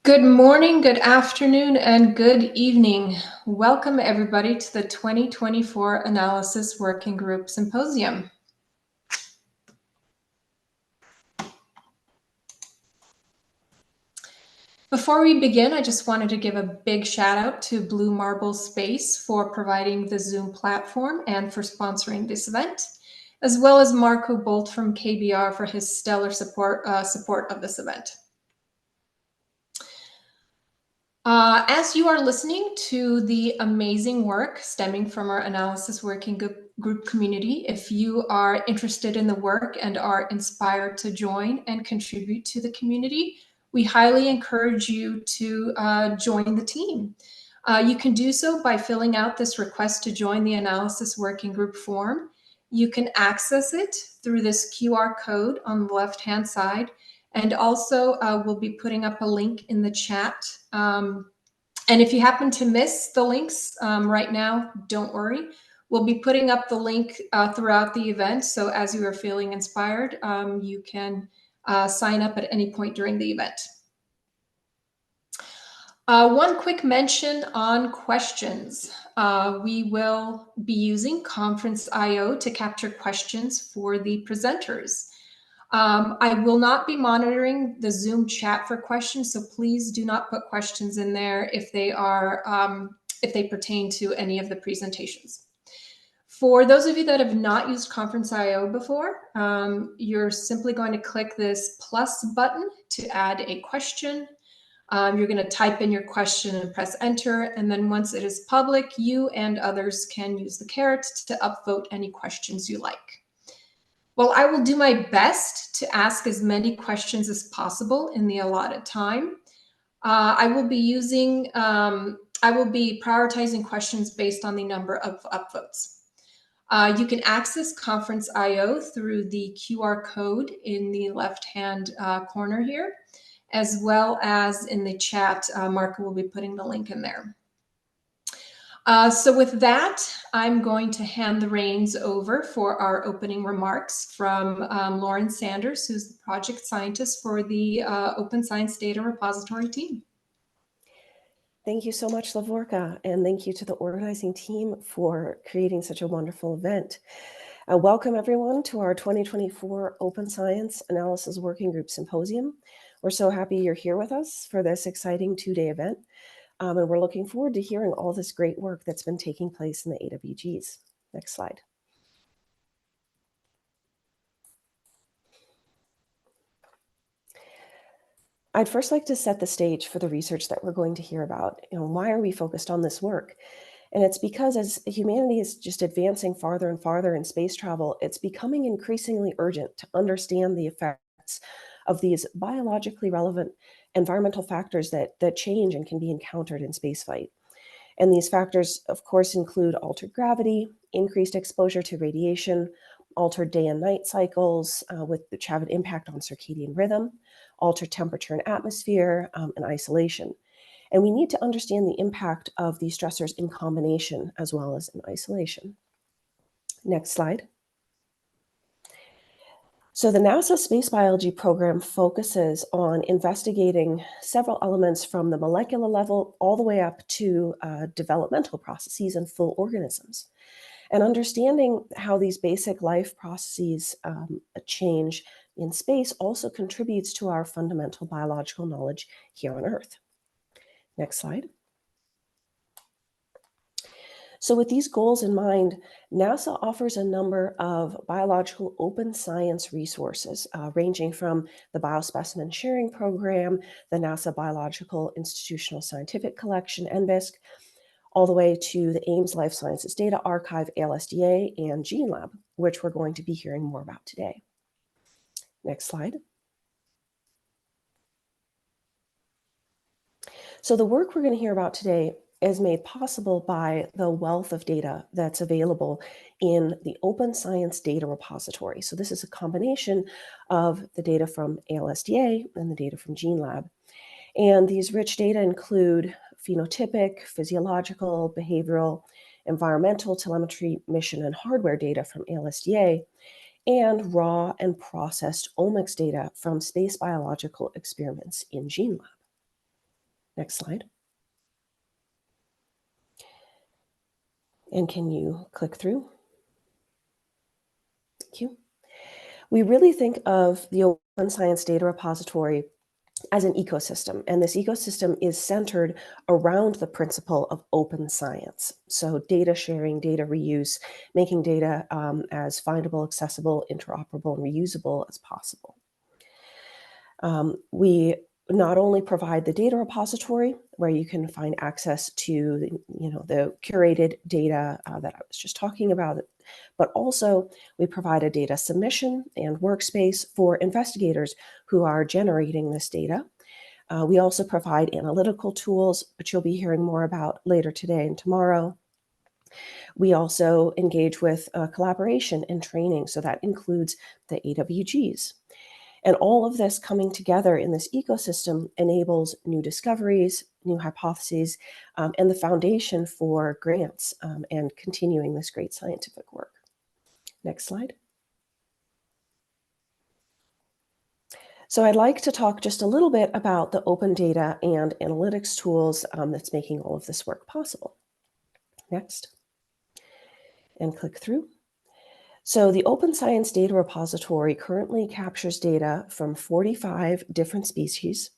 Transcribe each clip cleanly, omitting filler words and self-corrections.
Good morning, good afternoon, and good evening. Welcome everybody to the 2024 Analysis Working Group Symposium. Before we begin, I just wanted to give a big shout out to Blue Marble Space for providing the Zoom platform and for sponsoring this event, as well as Marco Bolt from KBR for his stellar support of this event. As you are listening to the amazing work stemming from our Analysis Working Group community, if you are interested in the work and are inspired to join and contribute to the community, we highly encourage you to join the team. You can do so by filling out this request to join the Analysis Working Group form. You can access it through this QR code on the left-hand side. And also, we'll be putting up a link in the chat. And if you happen to miss the links right now, don't worry. We'll be putting up the link throughout the event. So as you are feeling inspired, you can sign up at any point during the event. One quick mention on questions. We will be using Conference.io to capture questions for the presenters. I will not be monitoring the Zoom chat for questions, so please do not put questions in there if they pertain to any of the presentations. For those of you that have not used Conference.io before, you're simply going to click this plus button to add a question. You're going to type in your question and press enter, and then once it is public, you and others can use the caret to upvote any questions you like. Well, I will do my best to ask as many questions as possible in the allotted time. I will be prioritizing questions based on the number of upvotes. You can access Conference.io through the QR code in the left-hand corner here, as well as in the chat. Marco will be putting the link in there. So with that, I'm going to hand the reins over for our opening remarks from Lauren Sanders, who's the project scientist for the Open Science Data Repository team. Thank you so much, Lavorka, and thank you to the organizing team for creating such a wonderful event. Welcome everyone to our 2024 Open Science Analysis Working Group Symposium. We're so happy you're here with us for this exciting two-day event. And we're looking forward to hearing all this great work that's been taking place in the AWGs. Next slide. I'd first like to set the stage for the research that we're going to hear about. Why are we focused on this work? And it's because as humanity is just advancing farther and farther in space travel, it's becoming increasingly urgent to understand the effects of these biologically relevant environmental factors that change and can be encountered in spaceflight. And these factors, of course, include altered gravity, increased exposure to radiation, altered day and night cycles, which have an impact on circadian rhythm, altered temperature and atmosphere, and isolation. And we need to understand the impact of these stressors in combination as well as in isolation. Next slide. So the NASA Space Biology program focuses on investigating several elements from the molecular level all the way up to developmental processes and full organisms. And understanding how these basic life processes change in space also contributes to our fundamental biological knowledge here on Earth. Next slide. So with these goals in mind, NASA offers a number of biological open science resources, ranging from the Biospecimen Sharing Program, the NASA Biological Institutional Scientific Collection, NBISC, all the way to the Ames Life Sciences Data Archive, ALSDA, and GeneLab, which we're going to be hearing more about today. Next slide. So the work we're going to hear about today is made possible by the wealth of data that's available in the Open Science Data Repository. So this is a combination of the data from ALSDA and the data from GeneLab. And these rich data include phenotypic, physiological, behavioral, environmental telemetry, mission, and hardware data from ALSDA, and raw and processed omics data from space biological experiments in GeneLab. Next slide. And can you click through? Thank you. We really think of the Open Science Data Repository as an ecosystem, and this ecosystem is centered around the principle of open science. So data sharing, data reuse, making data as findable, accessible, interoperable, and reusable as possible. We not only provide the data repository where you can find access to the curated data that I was just talking about, but also we provide a data submission and workspace for investigators who are generating this data. We also provide analytical tools, which you'll be hearing more about later today and tomorrow. We also engage with collaboration and training, so that includes the AWGs. And all of this coming together in this ecosystem enables new discoveries, new hypotheses, and the foundation for grants and continuing this great scientific work. Next slide. So I'd like to talk just a little bit about the open data and analytics tools that's making all of this work possible. Next. And click through. So the Open Science Data Repository currently captures data from 45 different species,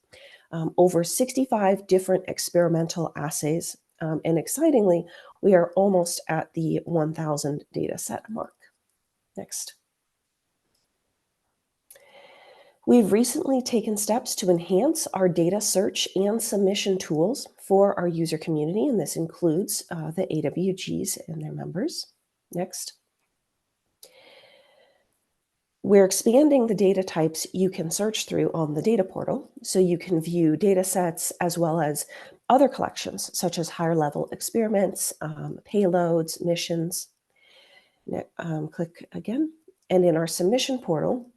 over 65 different experimental assays, and excitingly, we are almost at the 1,000 data set mark. Next. We've recently taken steps to enhance our data search and submission tools for our user community, and this includes the AWGs and their members. Next. We're expanding the data types you can search through on the data portal, so you can view data sets as well as other collections, such as higher level experiments, payloads, missions. Click again. And in our submission portal,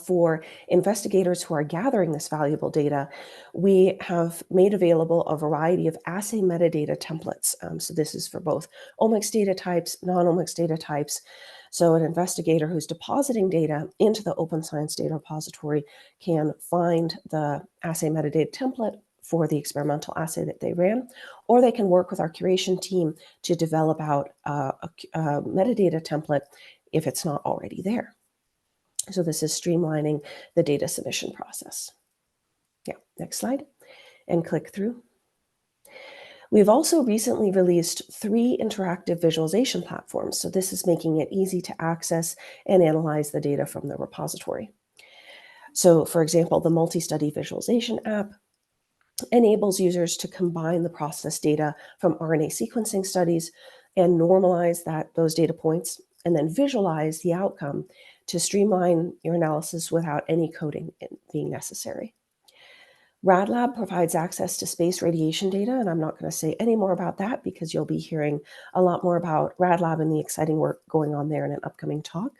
for investigators who are gathering this valuable data, we have made available a variety of assay metadata templates. So this is for both omics data types, non-omics data types. So an investigator who's depositing data into the Open Science Data Repository can find the assay metadata template for the experimental assay that they ran, or they can work with our curation team to develop out a metadata template if it's not already there. So this is streamlining the data submission process. Yeah, next slide, and click through. We've also recently released 3 interactive visualization platforms. So this is making it easy to access and analyze the data from the repository. So for example, the multi-study visualization app enables users to combine the process data from RNA sequencing studies and normalize those data points and then visualize the outcome to streamline your analysis without any coding being necessary. RadLab provides access to space radiation data, and I'm not going to say any more about that because you'll be hearing a lot more about RadLab and the exciting work going on there in an upcoming talk.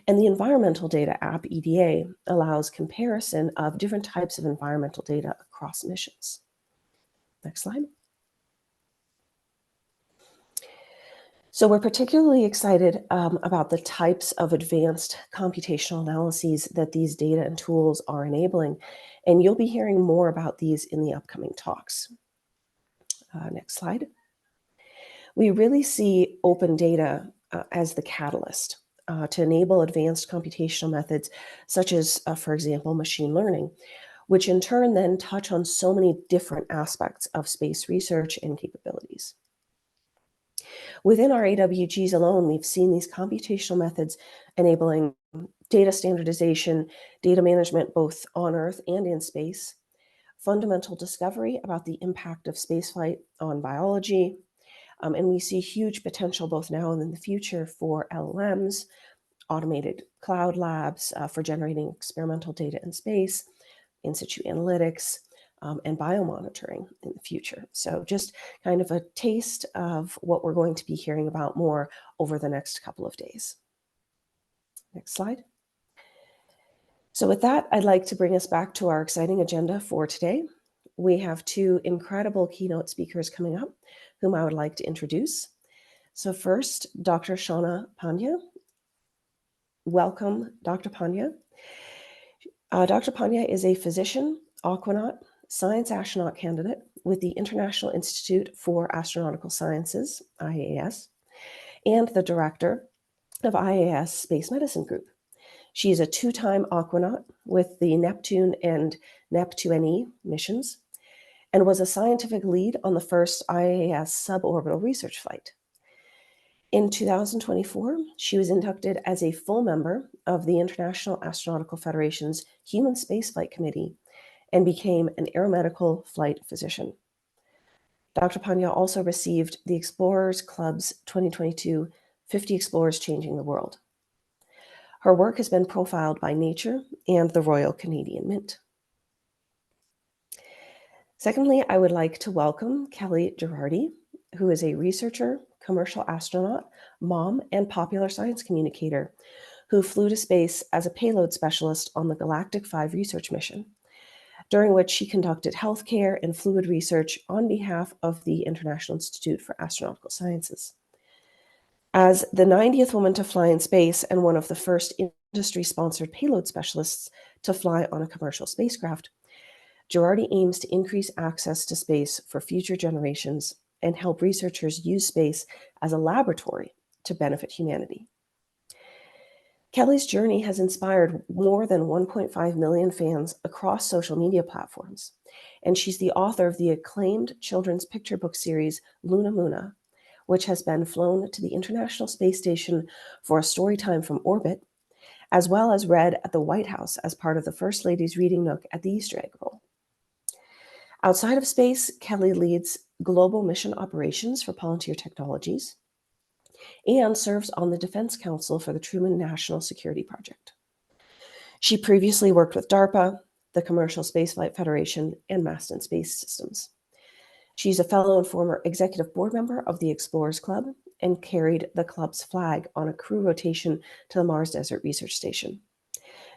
And the environmental data app, EDA, allows comparison of different types of environmental data across missions. Next slide. So we're particularly excited about the types of advanced computational analyses that these data and tools are enabling, and you'll be hearing more about these in the upcoming talks. Next slide. We really see open data as the catalyst to enable advanced computational methods, such as, for example, machine learning, which in turn then touch on so many different aspects of space research and capabilities. Within our AWGs alone, we've seen these computational methods enabling data standardization, data management, both on Earth and in space, fundamental discovery about the impact of spaceflight on biology, and we see huge potential both now and in the future for LLMs, automated cloud labs for generating experimental data in space, in situ analytics, and biomonitoring in the future. So just kind of a taste of what we're going to be hearing about more over the next couple of days. Next slide. So with that, I'd like to bring us back to our exciting agenda for today. We have 2 incredible keynote speakers coming up, whom I would like to introduce. So first, Dr. Shauna Pandya. Welcome, Dr. Pandya. Dr. Panya is a physician, aquanaut, science astronaut candidate with the International Institute for Astronautical Sciences, IAS, and the director of IAS Space Medicine Group. She is a two-time aquanaut with the Neptune and Neptune missions and was a scientific lead on the first IAS suborbital research flight. In 2024, she was inducted as a full member of the International Astronautical Federation's Human Spaceflight Committee and became an aeromedical flight physician. Dr. Panya also received the Explorers Club's 2022 50 Explorers Changing the World. Her work has been profiled by Nature and the Royal Canadian Mint. Secondly, I would like to welcome Kelly Girardi, who is a researcher, commercial astronaut, mom, and popular science communicator who flew to space as a payload specialist on the Galactic 5 research mission, during which she conducted healthcare and fluid research on behalf of the International Institute for Astronautical Sciences. As the 90th woman to fly in space and one of the first industry-sponsored payload specialists to fly on a commercial spacecraft, Girardi aims to increase access to space for future generations and help researchers use space as a laboratory to benefit humanity. Kelly's journey has inspired more than 1.5 million fans across social media platforms, and she's the author of the acclaimed children's picture book series Luna Moona, which has been flown to the International Space Station for a story time from orbit, as well as read at the White House as part of the First Lady's Reading Nook at the Easter Egg Roll. Outside of space, Kelly leads global mission operations for Palantir Technologies and serves on the Defense Council for the Truman National Security Project. She previously worked with DARPA, the Commercial Spaceflight Federation, and Masten Space Systems. She's a fellow and former executive board member of the Explorers Club and carried the club's flag on a crew rotation to the Mars Desert Research Station.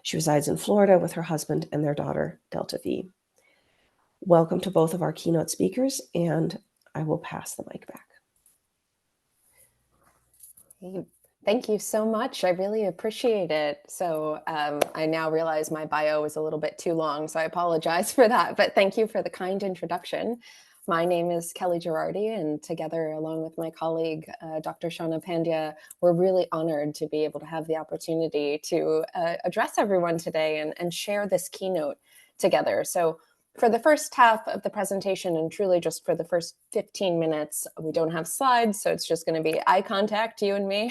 She resides in Florida with her husband and their daughter, Delta V. Welcome to both of our keynote speakers, and I will pass the mic back. Thank you so much. I really appreciate it. So I now realize my bio is a little bit too long, so I apologize for that. But thank you for the kind introduction. My name is Kelly Girardi, and together, along with my colleague, Dr. Shauna Pandya, we're really honored to be able to have the opportunity to address everyone today and share this keynote together. So for the first half of the presentation, and truly just for the first 15 minutes, we don't have slides, so it's just going to be eye contact, you and me.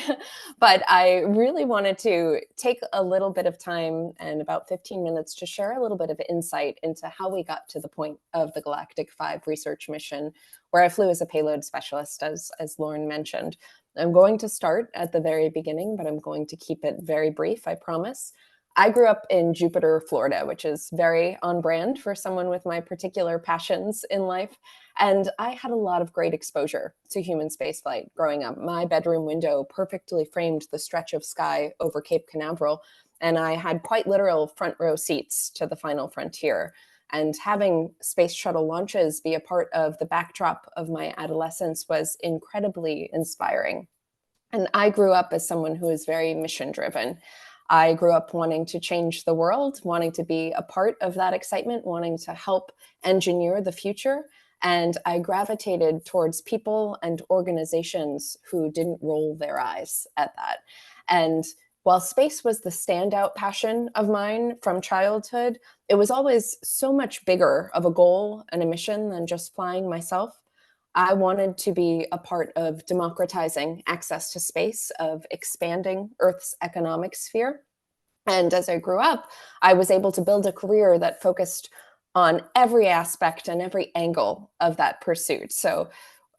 But I really wanted to take a little bit of time and about 15 minutes to share a little bit of insight into how we got to the point of the Galactic 5 research mission, where I flew as a payload specialist, as Lauren mentioned. I'm going to start at the very beginning, but I'm going to keep it very brief, I promise. I grew up in Jupiter, Florida, which is very on brand for someone with my particular passions in life. And I had a lot of great exposure to human spaceflight growing up. My bedroom window perfectly framed the stretch of sky over Cape Canaveral, and I had quite literal front row seats to the final frontier. And having space shuttle launches be a part of the backdrop of my adolescence was incredibly inspiring. And I grew up as someone who is very mission driven. I grew up wanting to change the world, wanting to be a part of that excitement, wanting to help engineer the future. And I gravitated towards people and organizations who didn't roll their eyes at that. And while space was the standout passion of mine from childhood, it was always so much bigger of a goal and a mission than just flying myself. I wanted to be a part of democratizing access to space, of expanding Earth's economic sphere. And as I grew up, I was able to build a career that focused on every aspect and every angle of that pursuit. So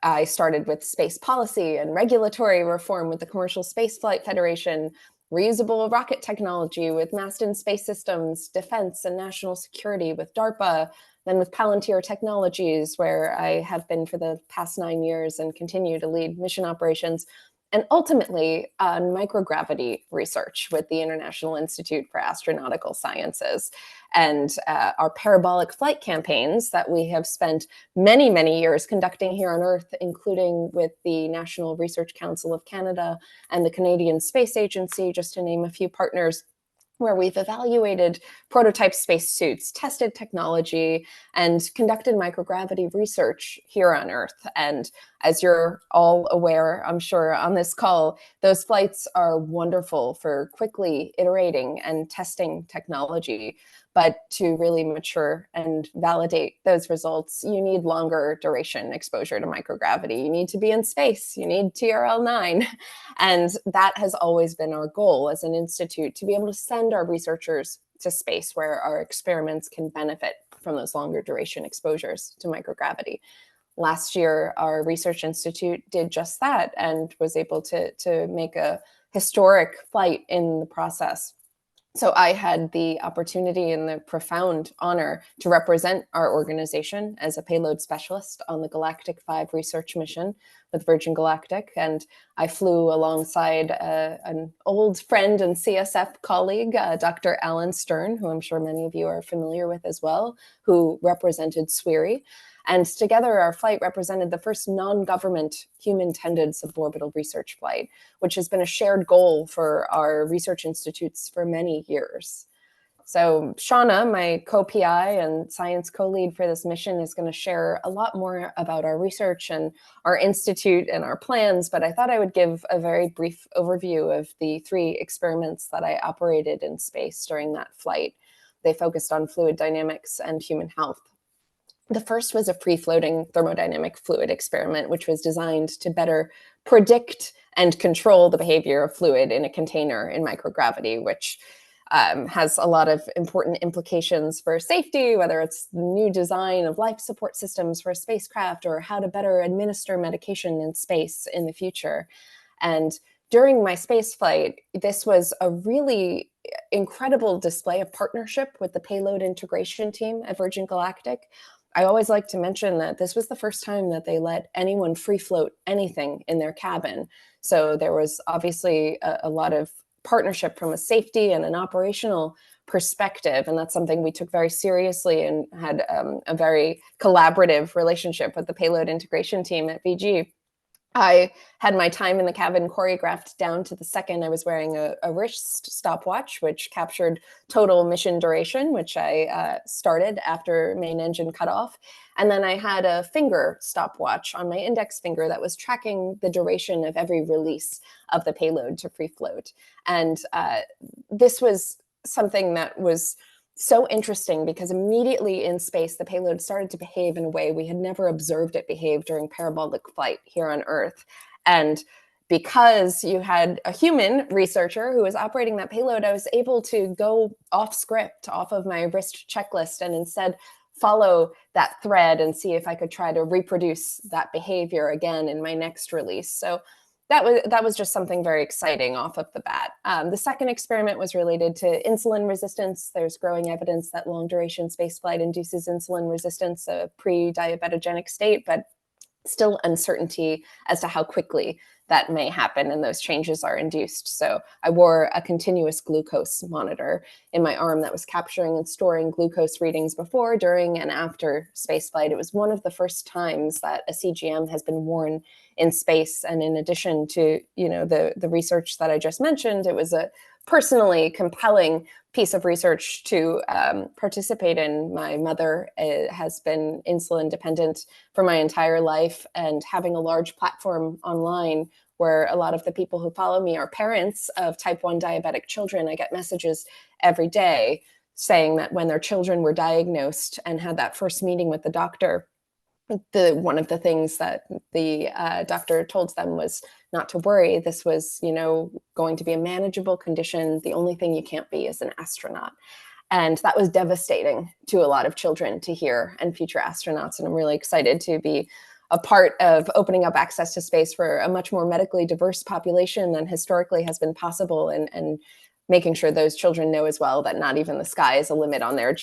I started with space policy and regulatory reform with the Commercial Spaceflight Federation, reusable rocket technology with Masten Space Systems, defense and national security with DARPA, then with Palantir Technologies, where I have been for the past 9 years and continue to lead mission operations, and ultimately on microgravity research with the International Institute for Astronautical Sciences. And our parabolic flight campaigns that we have spent many, many years conducting here on Earth, including with the National Research Council of Canada and the Canadian Space Agency, just to name a few partners, where we've evaluated prototype spacesuits, tested technology, and conducted microgravity research here on Earth. And as you're all aware, I'm sure on this call, those flights are wonderful for quickly iterating and testing technology. But to really mature and validate those results, you need longer duration exposure to microgravity. You need to be in space. You need TRL-9. And that has always been our goal as an institute, to be able to send our researchers to space where our experiments can benefit from those longer duration exposures to microgravity. Last year, our research institute did just that and was able to make a historic flight in the process. So I had the opportunity and the profound honor to represent our organization as a payload specialist on the Galactic 5 research mission with Virgin Galactic. And I flew alongside an old friend and CSF colleague, Dr. Alan Stern, who I'm sure many of you are familiar with as well, who represented SWIRI. And together, our flight represented the first non-government human-tended suborbital research flight, which has been a shared goal for our research institutes for many years. So Shauna, my co-PI and science co-lead for this mission, is going to share a lot more about our research and our institute and our plans, but I thought I would give a very brief overview of the 3 experiments that I operated in space during that flight. They focused on fluid dynamics and human health. The first was a free-floating thermodynamic fluid experiment, which was designed to better predict and control the behavior of fluid in a container in microgravity, which has a lot of important implications for safety, whether it's the new design of life support systems for a spacecraft or how to better administer medication in space in the future. And during my space flight, this was a really incredible display of partnership with the payload integration team at Virgin Galactic. I always like to mention that this was the first time that they let anyone free float anything in their cabin. So there was obviously a lot of partnership from a safety and an operational perspective. And that's something we took very seriously and had a very collaborative relationship with the payload integration team at VG. I had my time in the cabin choreographed down to the second. I was wearing a wrist stopwatch, which captured total mission duration, which I started after main engine cutoff. And then I had a finger stopwatch on my index finger that was tracking the duration of every release of the payload to free float. And this was something that was so interesting because immediately in space, the payload started to behave in a way we had never observed it behave during parabolic flight here on Earth. And because you had a human researcher who was operating that payload, I was able to go off script, off of my wrist checklist, and instead follow that thread and see if I could try to reproduce that behavior again in my next release. So that was just something very exciting off of the bat. The second experiment was related to insulin resistance. There's growing evidence that long duration spaceflight induces insulin resistance, a pre-diabetogenic state, but still uncertainty as to how quickly that may happen and those changes are induced. So I wore a continuous glucose monitor in my arm that was capturing and storing glucose readings before, during, and after spaceflight. It was one of the first times that a CGM has been worn in space. And in addition to, the research that I just mentioned, it was a personally compelling piece of research to participate in. My mother has been insulin dependent for my entire life, and having a large platform online where a lot of the people who follow me are parents of type 1 diabetic children. I get messages every day saying that when their children were diagnosed and had that first meeting with the doctor, one of the things that the doctor told them was not to worry. This was, going to be a manageable condition. The only thing you can't be is an astronaut. And that was devastating to a lot of children to hear, and future astronauts. And I'm really excited to be a part of opening up access to space for a much more medically diverse population than historically has been possible, and making sure those children know as well that not even the sky is a limit on their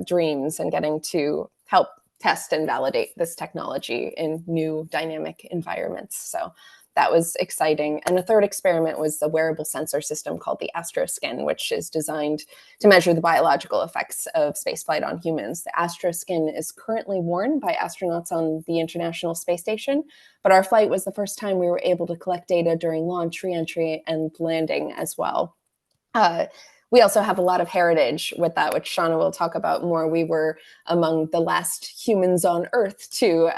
dreams, and getting to help test and validate this technology in new dynamic environments. So that was exciting. And the third experiment was a wearable sensor system called the AstroSkin, which is designed to measure the biological effects of spaceflight on humans. The AstroSkin is currently worn by astronauts on the International Space Station, but our flight was the first time we were able to collect data during launch, reentry, and landing as well. we also have a lot of heritage with that, which Shauna will talk about more. We were among the last humans on Earth to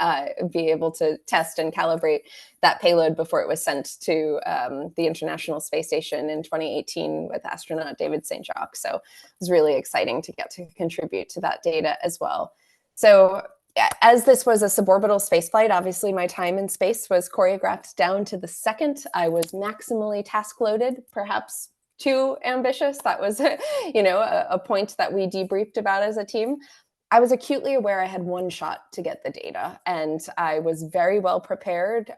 be able to test and calibrate that payload before it was sent to the International Space Station in 2018 with astronaut David St. Jacques. So it was really exciting to get to contribute to that data as well. So as this was a suborbital spaceflight, obviously my time in space was choreographed down to the second. I was maximally task loaded, perhaps too ambitious. That was, a point that we debriefed about as a team. I was acutely aware I had one shot to get the data, and I was very well prepared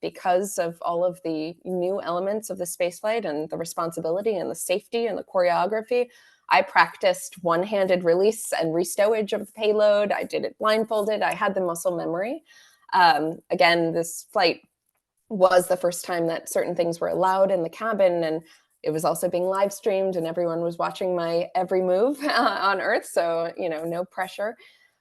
because of all of the new elements of the spaceflight and the responsibility and the safety and the choreography. I practiced one-handed release and restowage of the payload. I did it blindfolded. I had the muscle memory. Again, this flight was the first time that certain things were allowed in the cabin, and it was also being live streamed, and everyone was watching my every move on Earth. So, no pressure.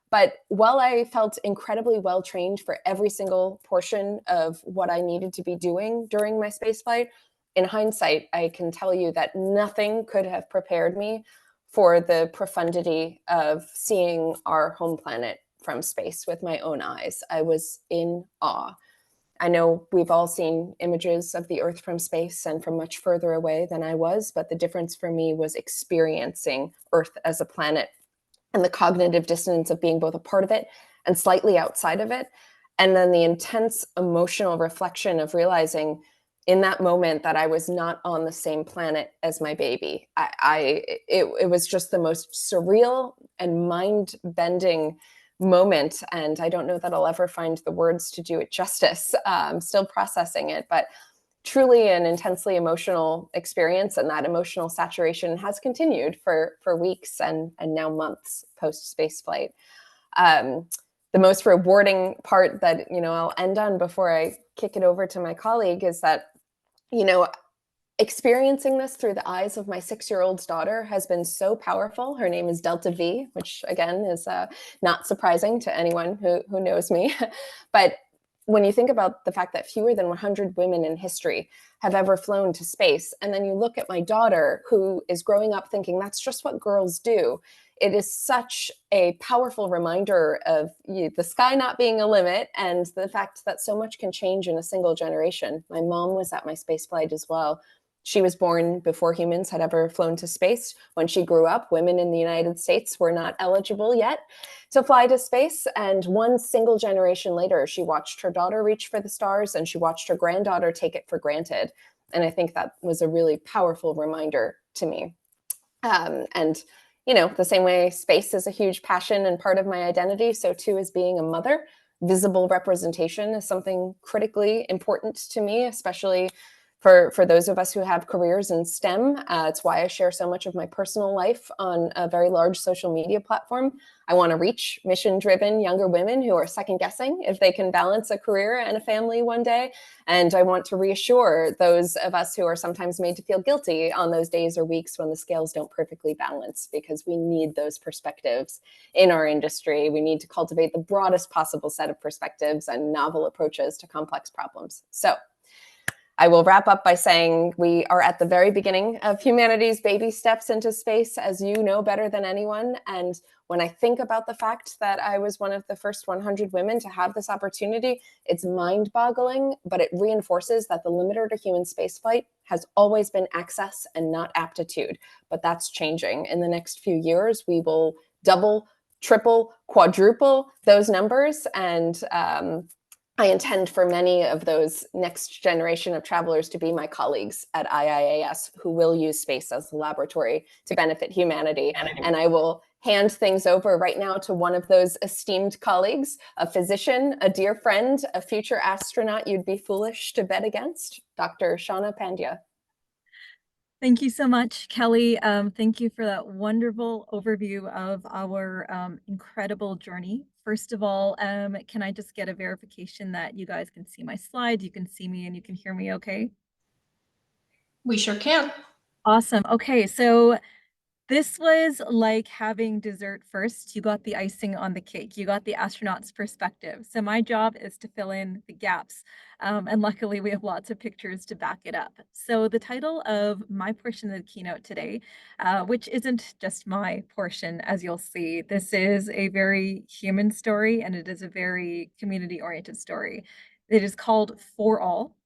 But while I felt incredibly well trained for every single portion of what I needed to be doing during my spaceflight, in hindsight, I can tell you that nothing could have prepared me for the profundity of seeing our home planet from space with my own eyes. I was in awe. I know we've all seen images of the Earth from space and from much further away than I was, but the difference for me was experiencing Earth as a planet and the cognitive dissonance of being both a part of it and slightly outside of it. And then the intense emotional reflection of realizing in that moment that I was not on the same planet as my baby. It was just the most surreal and mind-bending moment. And I don't know that I'll ever find the words to do it justice. I'm still processing it, but truly an intensely emotional experience. And that emotional saturation has continued for weeks and now months post space flight. The most rewarding part that, I'll end on before I kick it over to my colleague is that, experiencing this through the eyes of my 6-year-old daughter has been so powerful. Her name is Delta V, which again is not surprising to anyone who knows me. But when you think about the fact that fewer than 100 women in history have ever flown to space, and then you look at my daughter who is growing up thinking that's just what girls do, it is such a powerful reminder of the sky not being a limit and the fact that so much can change in a single generation. My mom was at my space flight as well. She was born before humans had ever flown to space. When she grew up, women in the United States were not eligible yet to fly to space. And one single generation later, she watched her daughter reach for the stars and she watched her granddaughter take it for granted. And I think that was a really powerful reminder to me. And the same way space is a huge passion and part of my identity, so too is being a mother. Visible representation is something critically important to me, especially for those of us who have careers in STEM. It's why I share so much of my personal life on a very large social media platform. I want to reach mission-driven younger women who are second-guessing if they can balance a career and a family one day. And I want to reassure those of us who are sometimes made to feel guilty on those days or weeks when the scales don't perfectly balance, because we need those perspectives in our industry. We need to cultivate the broadest possible set of perspectives and novel approaches to complex problems. So I will wrap up by saying we are at the very beginning of humanity's baby steps into space, as you know better than anyone. And when I think about the fact that I was one of the first 100 women to have this opportunity, it's mind-boggling, but it reinforces that the limiter to human spaceflight has always been access and not aptitude. But that's changing. In the next few years, we will double, triple, quadruple those numbers. And I intend for many of those next generation of travelers to be my colleagues at IIAS, who will use space as a laboratory to benefit humanity. And I will hand things over right now to one of those esteemed colleagues, a physician, a dear friend, a future astronaut you'd be foolish to bet against, Dr. Shauna Pandya. Thank you so much, Kelly. Thank you for that wonderful overview of our incredible journey. First of all, can I just get a verification that you guys can see my slide, you can see me, and you can hear me okay? We sure can. Awesome. Okay, so This was like having dessert first. You got the icing on the cake. You got the astronaut's perspective. So my job is to fill in the gaps. And luckily we have lots of pictures to back it up. So the title of my portion of the keynote today, which isn't just my portion, as you'll see, this is a very human story and it is a very community-oriented story. It is called For All.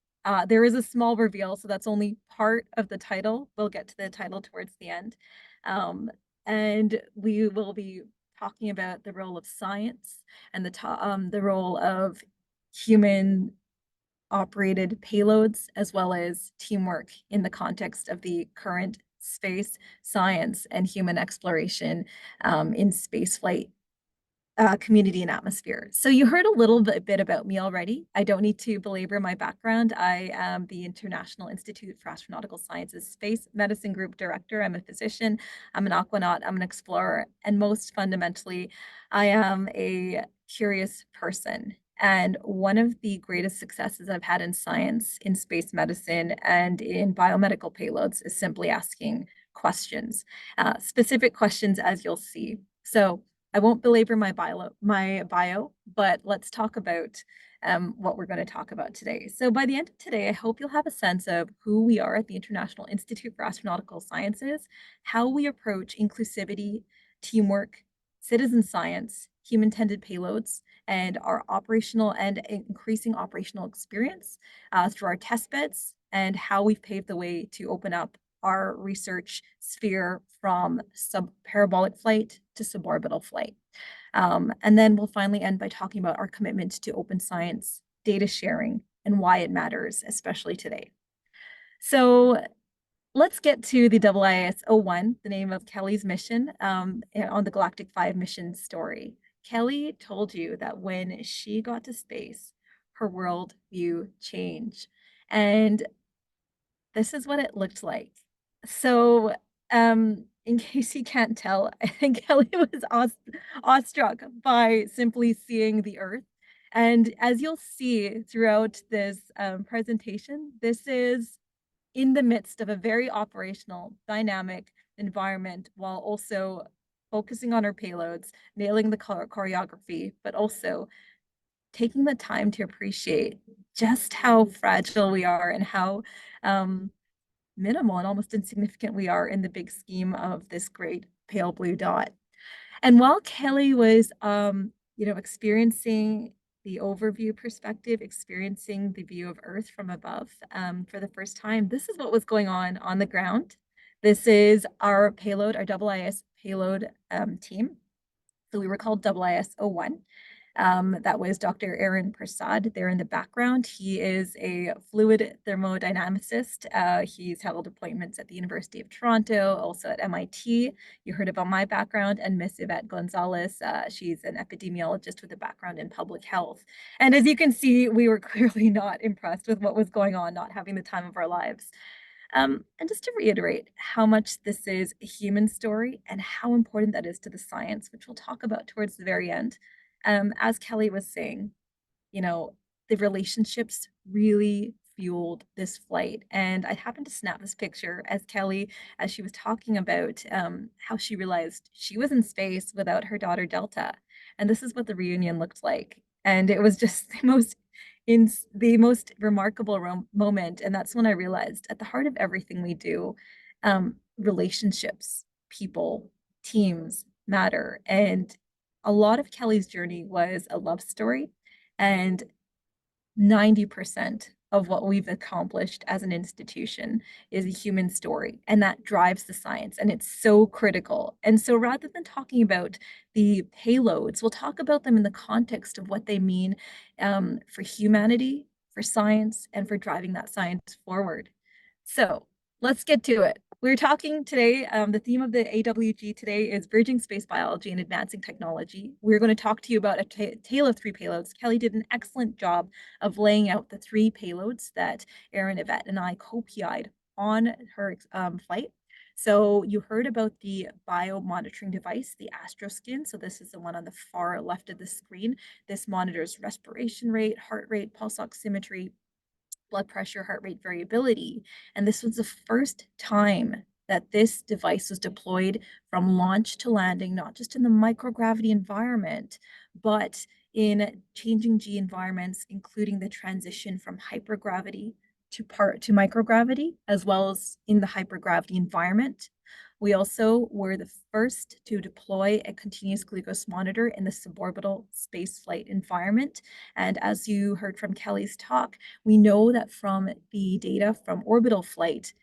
There is a small reveal, so that's only part of the title. We'll get to the title towards the end. And we will be talking about the role of science and the role of human operated payloads, as well as teamwork in the context of the current space science and human exploration in spaceflight community and atmosphere. So you heard a little bit about me already. I don't need to belabor my background. I am the International Institute for Astronautical Sciences Space Medicine Group Director. I'm a physician, I'm an aquanaut, I'm an explorer, and most fundamentally, I am a curious person. And one of the greatest successes I've had in science, in space medicine, and in biomedical payloads is simply asking questions, specific questions, as you'll see. So I won't belabor my bio, but let's talk about what we're going to talk about today. So by the end of today, I hope you'll have a sense of who we are at the International Institute for Astronautical Sciences, how we approach inclusivity, teamwork, citizen science, human-tended payloads, and our operational and increasing operational experience through our test beds, and how we've paved the way to open up our research sphere from parabolic flight to suborbital flight. And then we'll finally end by talking about our commitment to open science, data sharing, and why it matters, especially today. So let's get to the IIS-01, the name of Kelly's mission on the Galactic 5 mission story. Kelly told you that when she got to space, her world view changed. And this is what it looked like. So, in case you can't tell, I think Kelly was awestruck by simply seeing the Earth. And as you'll see throughout this presentation, this is in the midst of a very operational, dynamic environment, while also focusing on our payloads, nailing the choreography, but also taking the time to appreciate just how fragile we are and how minimal and almost insignificant we are in the big scheme of this great pale blue dot. And while Kelly was, experiencing the overview perspective, experiencing the view of Earth from above for the first time, this is what was going on the ground. This is our payload, our IIS payload team. So we were called IIS-01. That was Dr. Aaron Prasad there in the background. He is a fluid thermodynamicist. He's held appointments at the University of Toronto, also at MIT. You heard about my background, and Miss Yvette Gonzalez. She's an epidemiologist with a background in public health. And as you can see, we were clearly not impressed with what was going on, not having the time of our lives. And just to reiterate how much this is a human story and how important that is to the science, which we'll talk about towards the very end. As Kelly was saying, the relationships really fueled this flight. And I happened to snap this picture as Kelly, as she was talking about how she realized she was in space without her daughter Delta. And this is what the reunion looked like. And it was just the most remarkable moment. And that's when I realized at the heart of everything we do, relationships, people, teams matter. And a lot of Kelly's journey was a love story. And 90% of what we've accomplished as an institution is a human story, and that drives the science, and it's so critical. And so rather than talking about the payloads, we'll talk about them in the context of what they mean for humanity, for science, and for driving that science forward. So let's get to it. We're talking today, the theme of the AWG today is Bridging Space Biology and Advancing Technology. We're going to talk to you about a tale of three payloads. Kelly did an excellent job of laying out the three payloads that Aaron, Yvette, and I co-PI'd on her flight. So you heard about the biomonitoring device, the AstroSkin. So this is the one on the far left of the screen. This monitors respiration rate, heart rate, pulse oximetry, blood pressure, heart rate variability. And this was the first time that this device was deployed from launch to landing, not just in the microgravity environment, but in changing G environments, including the transition from hypergravity to microgravity, as well as in the hypergravity environment. We also were the first to deploy a continuous glucose monitor in the suborbital spaceflight environment. And as you heard from Kelly's talk, we know that from the data from orbital flight,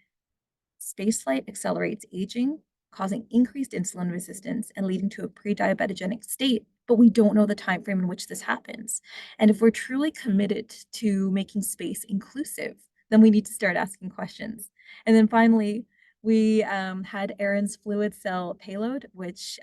spaceflight accelerates aging, causing increased insulin resistance and leading to a pre-diabetogenic state, but we don't know the time frame in which this happens. And if we're truly committed to making space inclusive, then we need to start asking questions. And then finally, we had Aaron's fluid cell payload, which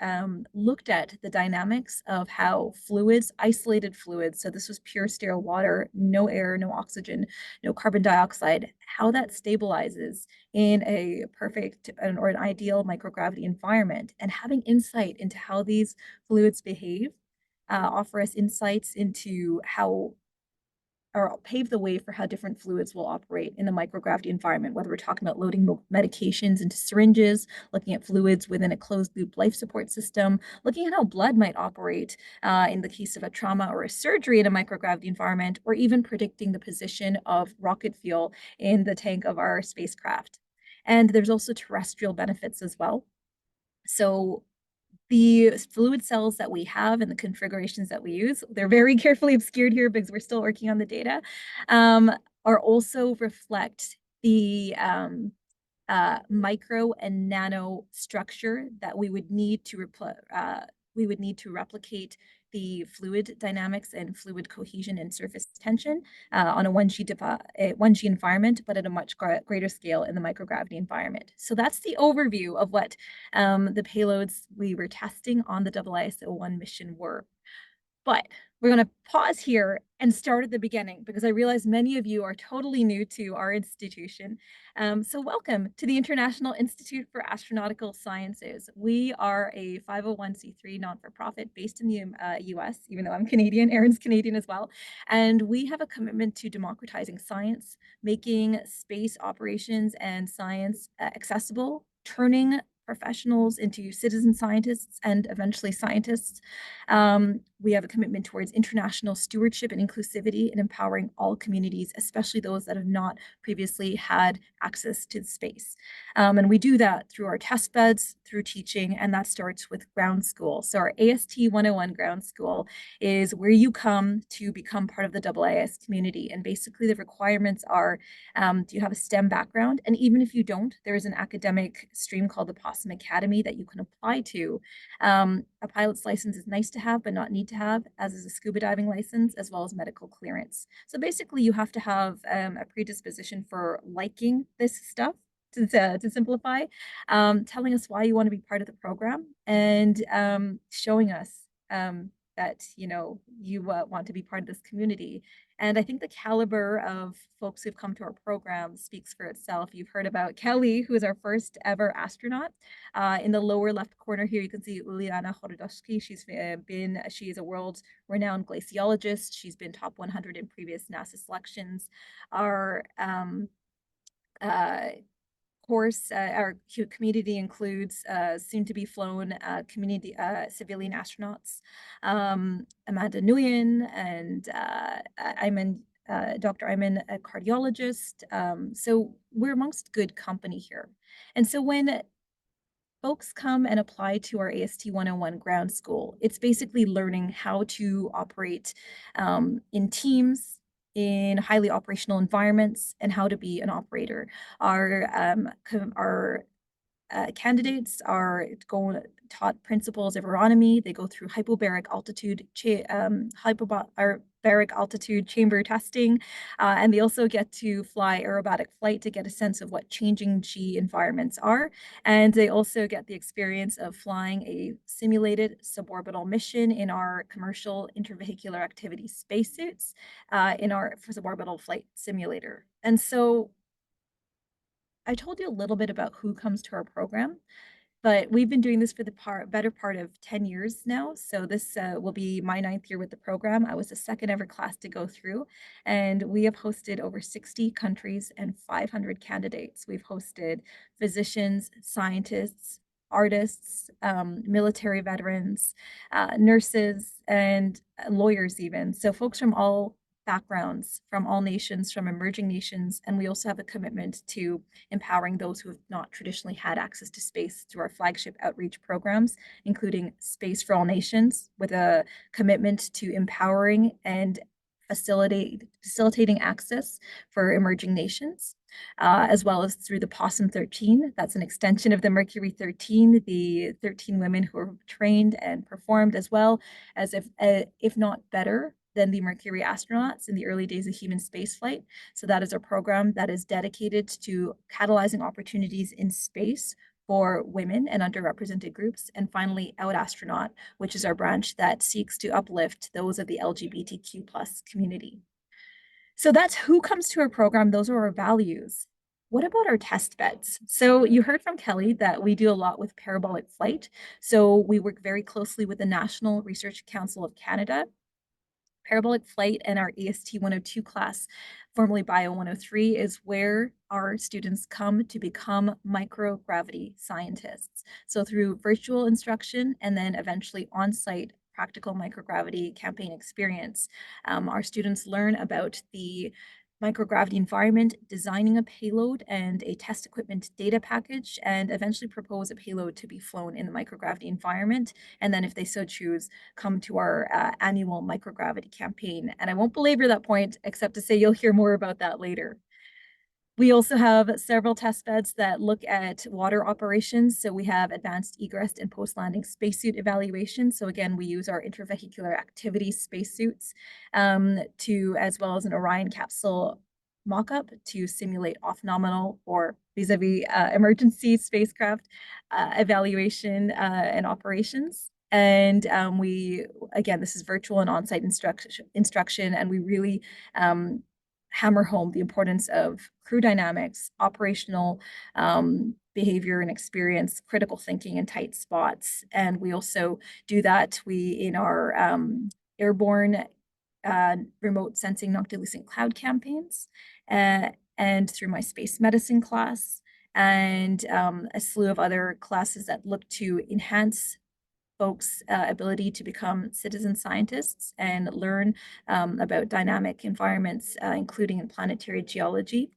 looked at the dynamics of how fluids, isolated fluids, so this was pure sterile water, no air, no oxygen, no carbon dioxide, how that stabilizes in a perfect or an ideal microgravity environment, and having insight into how these fluids behave offer us insights into how or pave the way for how different fluids will operate in the microgravity environment, whether we're talking about loading medications into syringes, looking at fluids within a closed loop life support system, looking at how blood might operate in the case of a trauma or a surgery in a microgravity environment, or even predicting the position of rocket fuel in the tank of our spacecraft. And there's also terrestrial benefits as well. So the fluid cells that we have and the configurations that we use, they're very carefully obscured here because we're still working on the data, are also reflect the micro and nano structure that we would need to replicate the fluid dynamics and fluid cohesion and surface tension on a 1G environment, but at a much greater scale in the microgravity environment. So that's the overview of what the payloads we were testing on the ISO-1 mission were. But we're going to pause here and start at the beginning because I realize many of you are totally new to our institution. So welcome to the International Institute for Astronautical Sciences. We are a 501c3 non-for-profit based in the US, even though I'm Canadian, Aaron's Canadian as well. And we have a commitment to democratizing science, making space operations and science accessible, turning professionals into citizen scientists and eventually scientists. We have a commitment towards international stewardship and inclusivity and empowering all communities, especially those that have not previously had access to space. And we do that through our test beds, through teaching, and that starts with ground school. So our AST 101 ground school is where you come to become part of the AAIS community. And basically the requirements are, do you have a STEM background? And even if you don't, there is an academic stream called the Possum Academy that you can apply to. A pilot's license is nice to have, but not need to have, as is a scuba diving license, as well as medical clearance. So basically you have to have a predisposition for liking this stuff, to simplify, telling us why you want to be part of the program, and showing us that you want to be part of this community. And I think the caliber of folks who've come to our program speaks for itself. You've heard about Kelly, who is our first ever astronaut. In the lower left corner here, you can see Uliana Horodowski. She is a world-renowned glaciologist. She's been top 100 in previous NASA selections. Our course, our community includes soon-to-be flown community civilian astronauts, Amanda Nguyen and Dr. Ayman, a cardiologist. So we're amongst good company here. And so when folks come and apply to our AST 101 ground school, it's basically learning how to operate in teams, in highly operational environments, and how to be an operator. Our candidates are taught principles of aeronomy. They go through hyperbaric altitude chamber testing, and they also get to fly aerobatic flight to get a sense of what changing G environments are. And they also get the experience of flying a simulated suborbital mission in our commercial intervehicular activity spacesuits in our suborbital flight simulator. And so I told you a little bit about who comes to our program. But we've been doing this for the better part of 10 years now. So this will be my 9th year with the program. I was the second ever class to go through, and we have hosted over 60 countries and 500 candidates. We've hosted physicians, scientists, artists, military veterans, nurses, and lawyers even. So folks from all backgrounds, from all nations, from emerging nations. And we also have a commitment to empowering those who have not traditionally had access to space through our flagship outreach programs, including Space for All Nations, with a commitment to empowering and facilitating access for emerging nations, as well as through the Possum 13. That's an extension of the Mercury 13, the 13 women who were trained and performed as well as if not better than the Mercury astronauts in the early days of human spaceflight. So that is a program that is dedicated to catalyzing opportunities in space for women and underrepresented groups. And finally, Out Astronaut, which is our branch that seeks to uplift those of the LGBTQ plus community. So that's who comes to our program. Those are our values. What about our test beds? So you heard from Kelly that we do a lot with parabolic flight. So we work very closely with the National Research Council of Canada, Parabolic Flight, and our AST 102 class, formerly Bio 103, is where our students come to become microgravity scientists. So through virtual instruction and then eventually on-site practical microgravity campaign experience, our students learn about the microgravity environment, designing a payload and a test equipment data package, and eventually propose a payload to be flown in the microgravity environment. And then if they so choose, come to our annual microgravity campaign. And I won't belabor that point, except to say you'll hear more about that later. We also have several test beds that look at water operations. So we have advanced egress and post-landing spacesuit evaluation. So again, we use our intravehicular activity spacesuits as well as an Orion capsule mock-up to simulate off-nominal or vis-a-vis emergency spacecraft evaluation and operations. And this is virtual and on-site instruction, and we really hammer home the importance of crew dynamics, operational behavior and experience, critical thinking in tight spots. And we also do that in our airborne remote sensing noctilucent cloud campaigns, and through my space medicine class, and a slew of other classes that look to enhance folks' ability to become citizen scientists and learn about dynamic environments, including in planetary geology,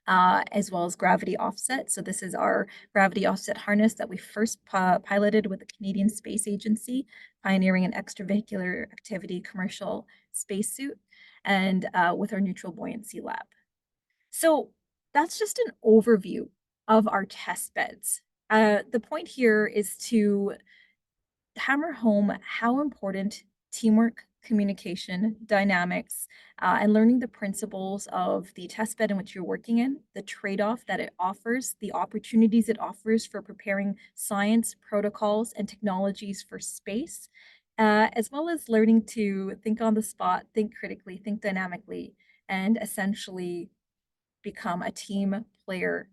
as well as gravity offset. So this is our gravity offset harness that we first piloted with the Canadian Space Agency, pioneering an extravehicular activity commercial spacesuit, and with our neutral buoyancy lab. So that's just an overview of our test beds. The point here is to hammer home how important teamwork, communication, dynamics, and learning the principles of the test bed in which you're working in, the trade-off that it offers, the opportunities it offers for preparing science, protocols, and technologies for space, as well as learning to think on the spot, think critically, think dynamically, and essentially become a team player.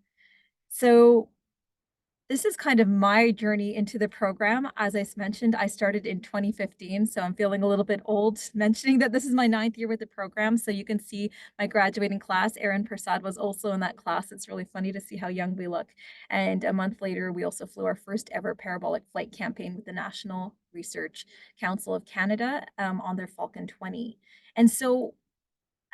So this is kind of my journey into the program. As I mentioned, I started in 2015, so I'm feeling a little bit old mentioning that this is my 9th year with the program. So you can see my graduating class, Aaron Prasad, was also in that class. It's really funny to see how young we look. And a month later, we also flew our first ever parabolic flight campaign with the National Research Council of Canada on their Falcon 20. And so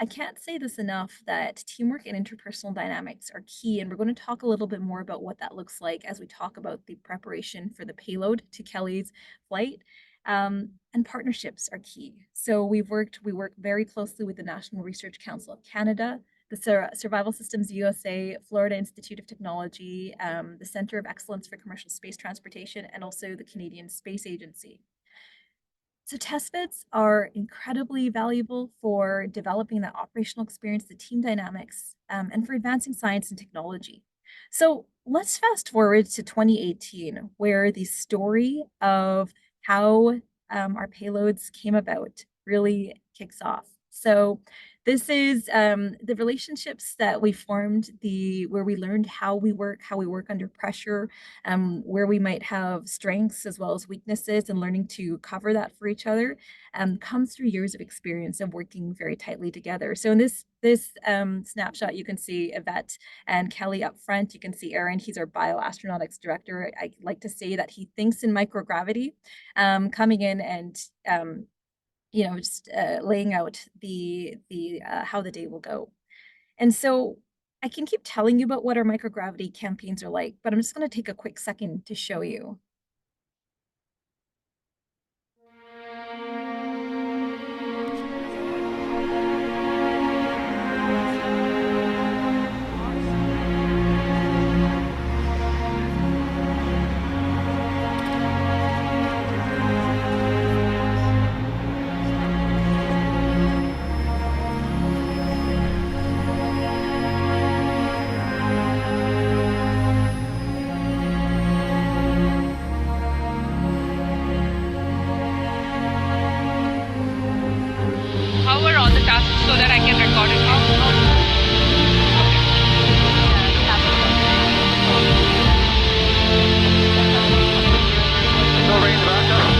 I can't say this enough that teamwork and interpersonal dynamics are key, and we're going to talk a little bit more about what that looks like as we talk about the preparation for the payload to Kelly's flight. And partnerships are key. So we work very closely with the National Research Council of Canada, the Survival Systems USA, Florida Institute of Technology, the Center of Excellence for Commercial Space Transportation, and also the Canadian Space Agency. So test beds are incredibly valuable for developing that operational experience, the team dynamics, and for advancing science and technology. So let's fast forward to 2018, where the story of how our payloads came about really kicks off. So This is the relationships that we formed, where we learned how we work under pressure, where we might have strengths as well as weaknesses, and learning to cover that for each other, comes through years of experience of working very tightly together. So in this snapshot, you can see Yvette and Kelly up front. You can see Aaron, he's our bioastronautics director. I like to say that he thinks in microgravity, coming in and just laying out the how the day will go. And so I can keep telling you about what our microgravity campaigns are like, but I'm just going to take a quick second to show you. Power on the task so that I can record it. No rain in the back, huh?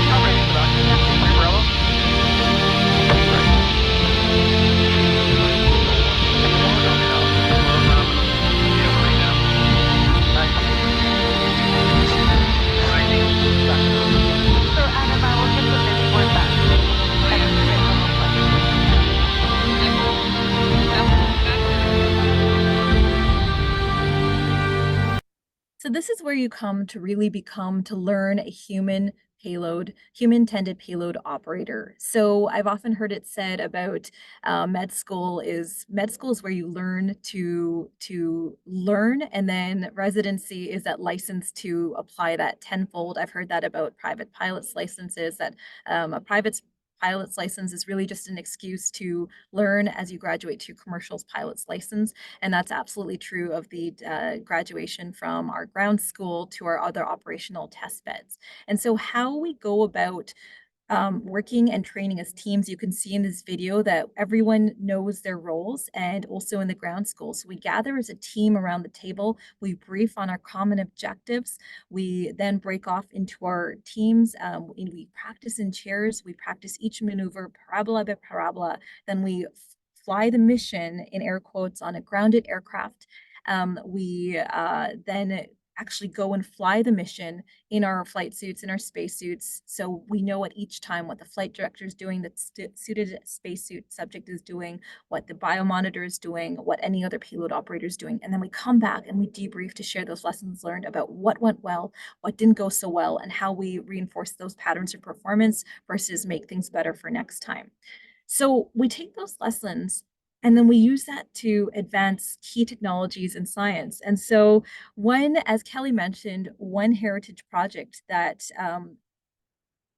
No rain in the back. Umbrella? So Adam, I will just put this word back. So this is where you come to really to learn a human intended payload operator. So I've often heard it said about med school is where you learn to learn, and then residency is that license to apply that tenfold. I've heard that about private pilots licenses, that a private pilot's license is really just an excuse to learn as you graduate to commercial's pilot's license. And that's absolutely true of the graduation from our ground school to our other operational test beds. And so how we go about working and training as teams, you can see in this video that everyone knows their roles, and also in the ground school. So we gather as a team around the table, we brief on our common objectives, we then break off into our teams, and we practice in chairs, we practice each maneuver parabola by parabola, then we fly the mission in air quotes on a grounded aircraft. We then actually go and fly the mission in our flight suits, in our spacesuits. So we know at each time what the flight director is doing, the suited spacesuit subject is doing, what the biomonitor is doing, what any other payload operator is doing. And then we come back and we debrief to share those lessons learned about what went well, what didn't go so well, and how we reinforce those patterns of performance versus make things better for next time. So we take those lessons and then we use that to advance key technologies in science. And so as Kelly mentioned, one heritage project that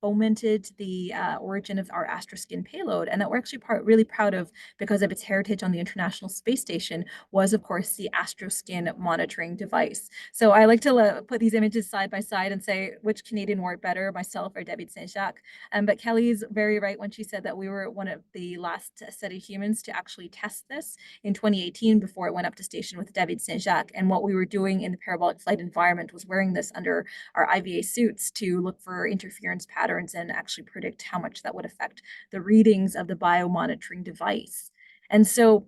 fomented the origin of our Astroskin payload, and that we're actually really proud of because of its heritage on the International Space Station, was of course the Astroskin monitoring device. So I like to put these images side by side and say which Canadian wore it better, myself or David Saint-Jacques. But Kelly's very right when she said that we were one of the last set of humans to actually test this in 2018 before it went up to station with David Saint-Jacques. And what we were doing in the parabolic flight environment was wearing this under our IVA suits to look for interference patterns and actually predict how much that would affect the readings of the biomonitoring device. And so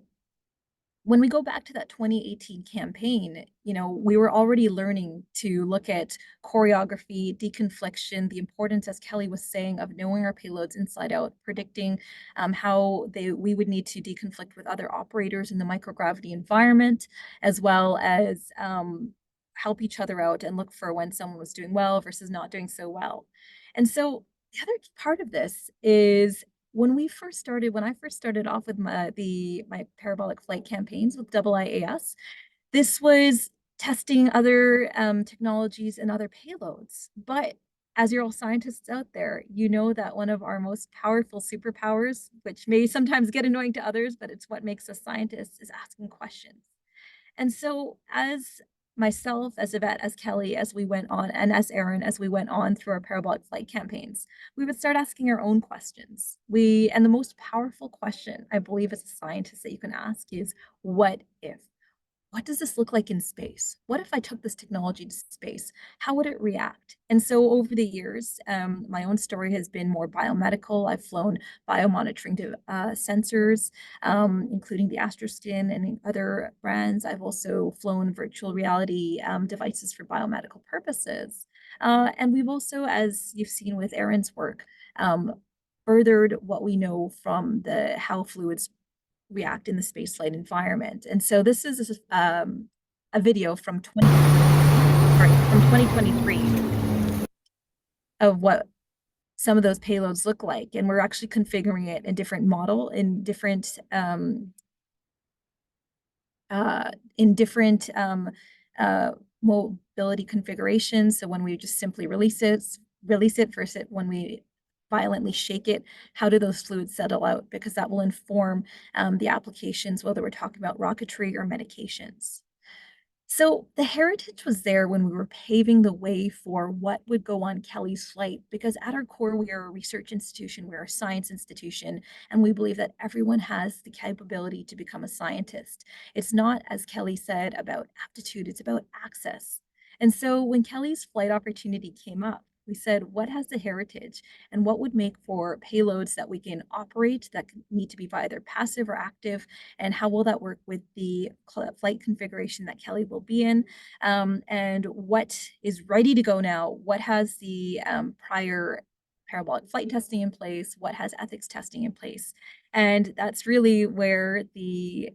when we go back to that 2018 campaign, we were already learning to look at choreography, deconfliction, the importance, as Kelly was saying, of knowing our payloads inside out, predicting how we would need to deconflict with other operators in the microgravity environment, as well as help each other out and look for when someone was doing well versus not doing so well. And so the other part of this is when I first started off with my parabolic flight campaigns with IIAS, this was testing other technologies and other payloads. But as you're all scientists out there, you know that one of our most powerful superpowers, which may sometimes get annoying to others, but it's what makes us scientists, is asking questions. And so as myself, as Yvette, as Kelly, as we went on, and as Erin, as we went on through our parabolic flight campaigns, we would start asking our own questions. And the most powerful question, I believe, as a scientist that you can ask is, what if? What does this look like in space? What if I took this technology to space? How would it react? And so over the years, my own story has been more biomedical. I've flown biomonitoring sensors, including the Astroskin and other brands. I've also flown virtual reality devices for biomedical purposes. And we've also, as you've seen with Erin's work, furthered what we know from how fluids react in the spaceflight environment. And so this is a video from 2023 of what some of those payloads look like. And we're actually configuring it in different mobility configurations. So when we just simply release it versus when we violently shake it, how do those fluids settle out? Because that will inform the applications, whether we're talking about rocketry or medications. So the heritage was there when we were paving the way for what would go on Kelly's flight, because at our core, we are a research institution, we're a science institution, and we believe that everyone has the capability to become a scientist. It's not, as Kelly said, about aptitude, it's about access. And so when Kelly's flight opportunity came up, we said, what has the heritage and what would make for payloads that we can operate that need to be either passive or active, and how will that work with the flight configuration that Kelly will be in, and what is ready to go now, what has the prior parabolic flight testing in place, what has ethics testing in place. And that's really where the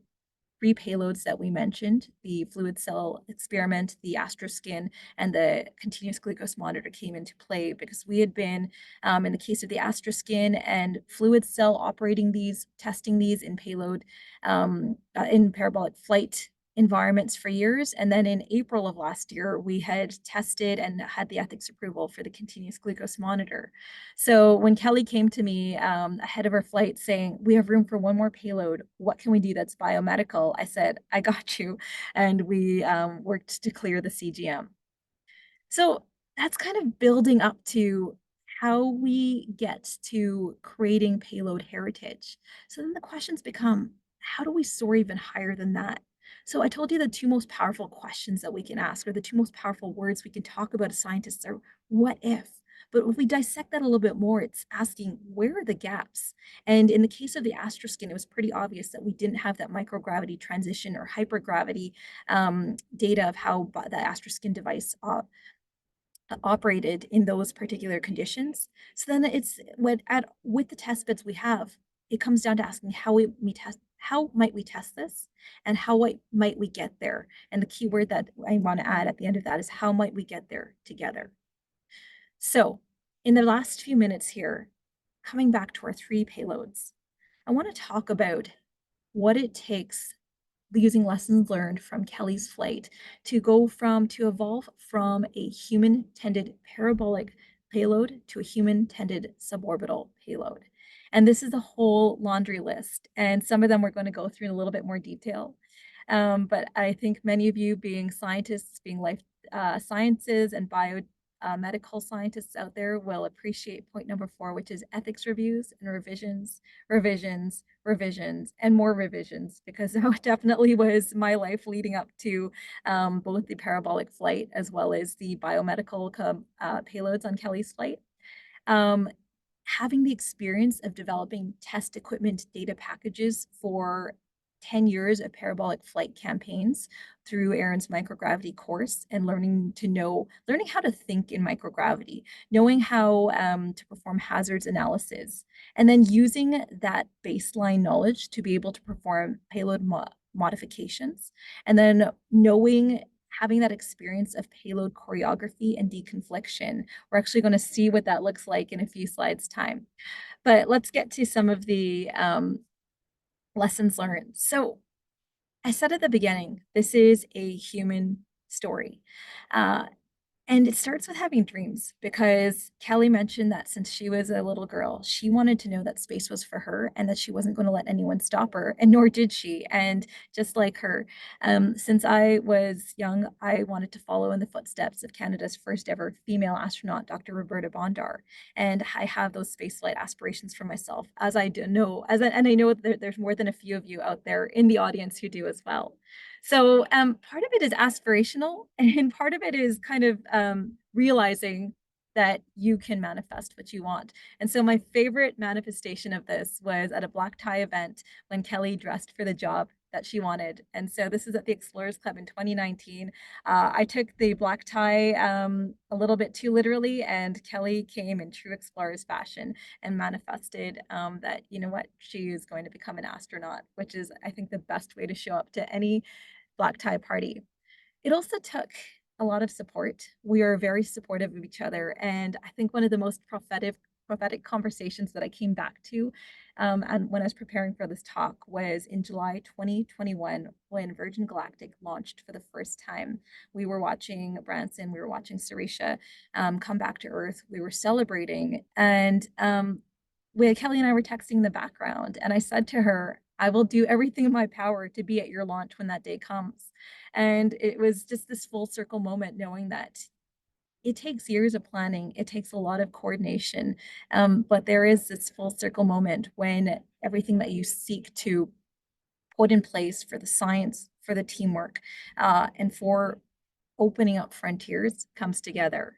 3 payloads that we mentioned, the fluid cell experiment, the Astroskin, and the continuous glucose monitor came into play, because we had been, in the case of the Astroskin and fluid cell, operating these, testing these in payload, in parabolic flight environments for years. And then in April of last year, we had tested and had the ethics approval for the continuous glucose monitor. So when Kelly came to me ahead of our flight saying, we have room for one more payload, what can we do that's biomedical? I said, I got you. And we worked to clear the CGM. So that's kind of building up to how we get to creating payload heritage. So then the questions become, how do we soar even higher than that? So I told you the 2 most powerful questions that we can ask, or the 2 most powerful words we can talk about as scientists, are what if? But if we dissect that a little bit more, it's asking, where are the gaps? And in the case of the Astroskin, it was pretty obvious that we didn't have that microgravity transition or hypergravity data of how the Astroskin device operated in those particular conditions. So then it's with the test beds we have, it comes down to asking how might we test this, and how might we get there? And the key word that I want to add at the end of that is, how might we get there together? So in the last few minutes here, coming back to our 3 payloads, I want to talk about what it takes, using lessons learned from Kelly's flight, to evolve from a human-tended parabolic payload to a human-tended suborbital payload. And this is a whole laundry list, and some of them we're going to go through in a little bit more detail. But I think many of you, being scientists, being life sciences and medical scientists out there, will appreciate point number 4, which is ethics reviews and revisions, and more revisions, because that definitely was my life leading up to both the parabolic flight as well as the biomedical payloads on Kelly's flight. Having the experience of developing test equipment data packages for 10 years of parabolic flight campaigns through Erin's microgravity course, and learning how to think in microgravity, knowing how to perform hazards analysis, and then using that baseline knowledge to be able to perform payload modifications, and then having that experience of payload choreography and deconfliction. We're actually going to see what that looks like in a few slides' time. But let's get to some of the lessons learned. So I said at the beginning, this is a human story. And it starts with having dreams, because Kelly mentioned that since she was a little girl, she wanted to know that space was for her and that she wasn't going to let anyone stop her, and nor did she. And just like her, since I was young, I wanted to follow in the footsteps of Canada's first ever female astronaut, Dr. Roberta Bondar. And I have those spaceflight aspirations for myself, as I do know, and I know there's more than a few of you out there in the audience who do as well. So part of it is aspirational, and part of it is kind of realizing that you can manifest what you want. And so my favorite manifestation of this was at a black tie event when Kelly dressed for the job that she wanted. And so this is at the Explorers Club in 2019. I took the black tie a little bit too literally, and Kelly came in true Explorers fashion and manifested that, you know what, she is going to become an astronaut, which is, I think, the best way to show up to any black tie party. It also took a lot of support. We are very supportive of each other. And I think one of the most prophetic conversations that I came back to and when I was preparing for this talk was in July 2021, when Virgin Galactic launched for the first time. We were watching Branson, we were watching Sarisha come back to Earth. We were celebrating. And Kelly and I were texting in the background, and I said to her, I will do everything in my power to be at your launch when that day comes. And it was just this full circle moment, knowing that it takes years of planning, it takes a lot of coordination, but there is this full circle moment when everything that you seek to put in place for the science, for the teamwork, and for opening up frontiers comes together.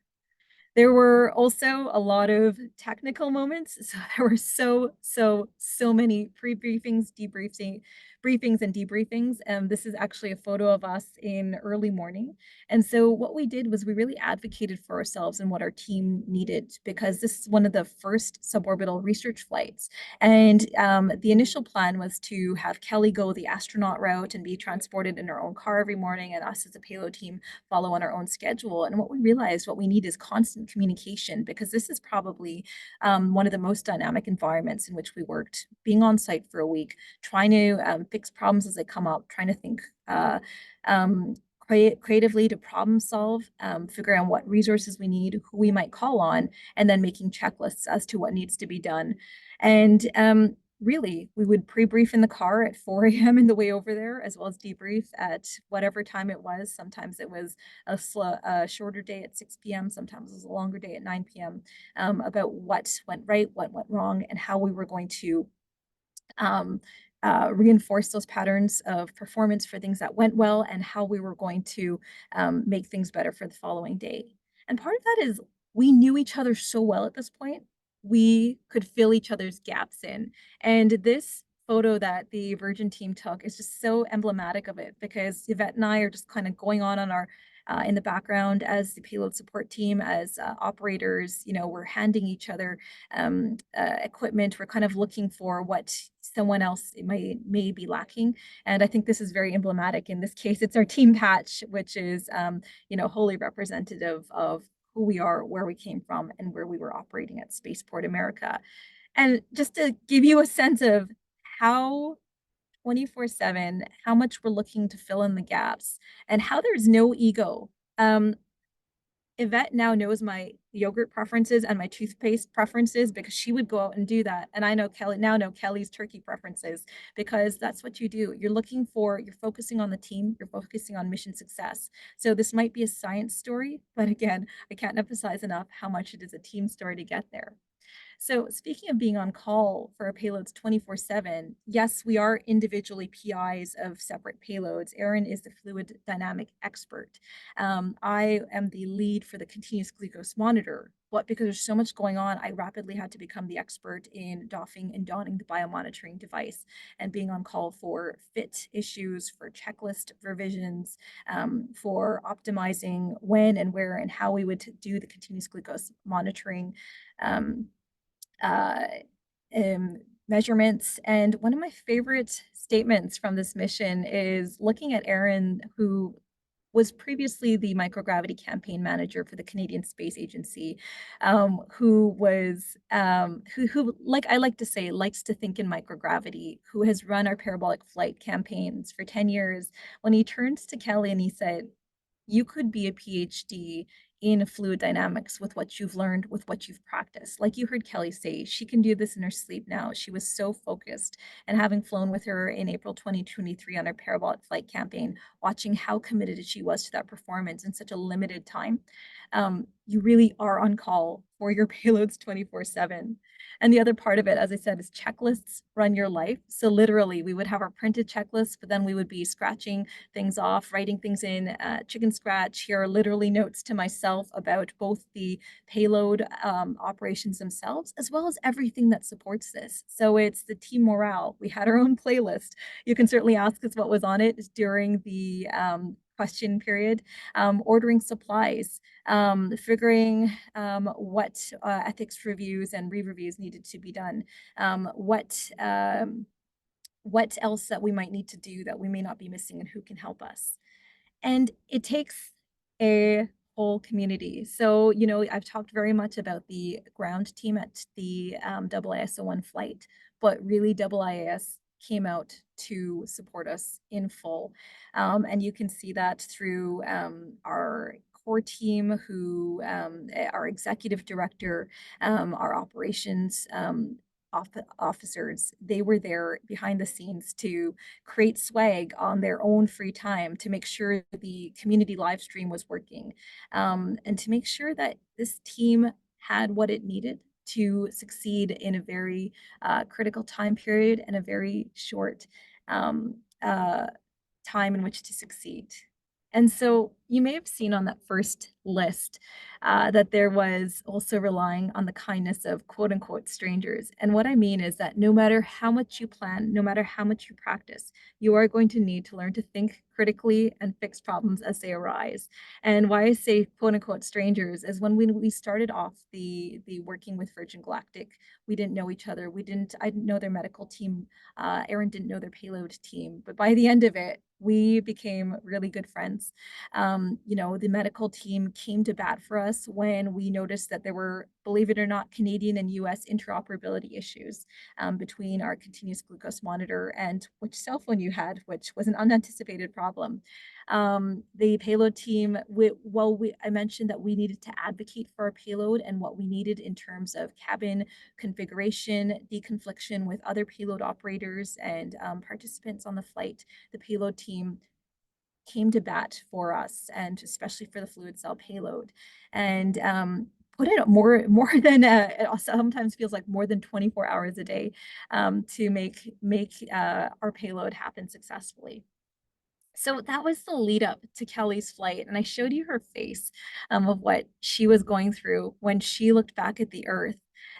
There were also a lot of technical moments. So there were so many pre-briefings, briefings and debriefings. This is actually a photo of us in early morning. And so what we did was we really advocated for ourselves and what our team needed, because this is one of the first suborbital research flights. And the initial plan was to have Kelly go the astronaut route and be transported in her own car every morning, and us as a payload team follow on our own schedule. And what we realized, what we need is constant communication, because this is probably one of the most dynamic environments in which we worked, being on site for a week, trying to fix problems as they come up, trying to think creatively to problem solve, figure out what resources we need, who we might call on, and then making checklists as to what needs to be done. And really, we would pre-brief in the car at 4 a.m. in the way over there, as well as debrief at whatever time it was. Sometimes it was a shorter day at 6 p.m. Sometimes it was a longer day at 9 p.m. About what went right, what went wrong, and how we were going to reinforce those patterns of performance for things that went well, and how we were going to make things better for the following day. And part of that is we knew each other so well at this point, we could fill each other's gaps in. And this photo that the Virgin team took is just so emblematic of it, because Yvette and I are just kind of going on our in the background as the payload support team, as operators. You know, we're handing each other equipment. We're kind of looking for what someone else may be lacking. And I think this is very emblematic. In this case, it's our team patch, which is you know, wholly representative of who we are, where we came from, and where we were operating at Spaceport America. And just to give you a sense of how 24/7, how much we're looking to fill in the gaps, and how there's no ego. Yvette now knows my yogurt preferences and my toothpaste preferences, because she would go out and do that. And I know Kelly's turkey preferences, because that's what you do. You're focusing on the team, you're focusing on mission success. So this might be a science story, but again, I can't emphasize enough how much it is a team story to get there. So speaking of being on call for our payloads 24/7, yes, we are individually PIs of separate payloads. Erin is the fluid dynamic expert. I am the lead for the continuous glucose monitor. But because there's so much going on, I rapidly had to become the expert in doffing and donning the biomonitoring device, and being on call for fit issues, for checklist revisions, for optimizing when and where and how we would do the continuous glucose monitoring. Uh, Measurements. And one of my favorite statements from this mission is looking at Erin, who was previously the microgravity campaign manager for the Canadian Space Agency, who like I like to say, likes to think in microgravity, who has run our parabolic flight campaigns for 10 years. When he turns to Kelly and he said, "You could be a PhD in fluid dynamics with what you've learned, with what you've practiced. Like you heard Kelly say, she can do this in her sleep now. She was so focused, and having flown with her in April 2023 on her parabolic flight campaign, watching how committed she was to that performance in such a limited time, you really are on call for your payloads 24/7. And the other part of it, as I said, is checklists run your life. So literally, we would have our printed checklists, but then we would be scratching things off, writing things in, chicken scratch. Here are literally notes to myself about both the payload operations themselves, as well as everything that supports this. So it's the team morale. We had our own playlist. You can certainly ask us what was on it during the question period, ordering supplies, figuring what ethics reviews and re-reviews needed to be done, what else that we might need to do that we may not be missing, and who can help us. And it takes a whole community. So, you know, I've talked very much about the ground team at the IISO-1 flight, but really IIS came out to support us in full. And you can see that through our core team, who our executive director, our operations officers, they were there behind the scenes to create swag on their own free time, to make sure the community live stream was working, and to make sure that this team had what it needed to succeed in a very critical time period and a very short time in which to succeed. And so you may have seen on that first list that there was also relying on the kindness of quote unquote strangers. And what I mean is that no matter how much you plan, no matter how much you practice, you are going to need to learn to think critically and fix problems as they arise. And why I say quote unquote strangers is when we started off the working with Virgin Galactic, we didn't know each other. I didn't know their medical team. Aaron didn't know their payload team. But by the end of it, we became really good friends. You know, the medical team came to bat for us when we noticed that there were, believe it or not, Canadian and US interoperability issues between our continuous glucose monitor and which cell phone you had, which was an unanticipated problem. The payload team, I mentioned that we needed to advocate for our payload and what we needed in terms of cabin configuration, deconfliction with other payload operators and participants on the flight. The payload team came to bat for us, and especially for the fluid cell payload, and put in more than it sometimes feels like more than 24 hours a day to make our payload happen successfully. So that was the lead up to Kelly's flight. And I showed you her face of what she was going through when she looked back at the Earth.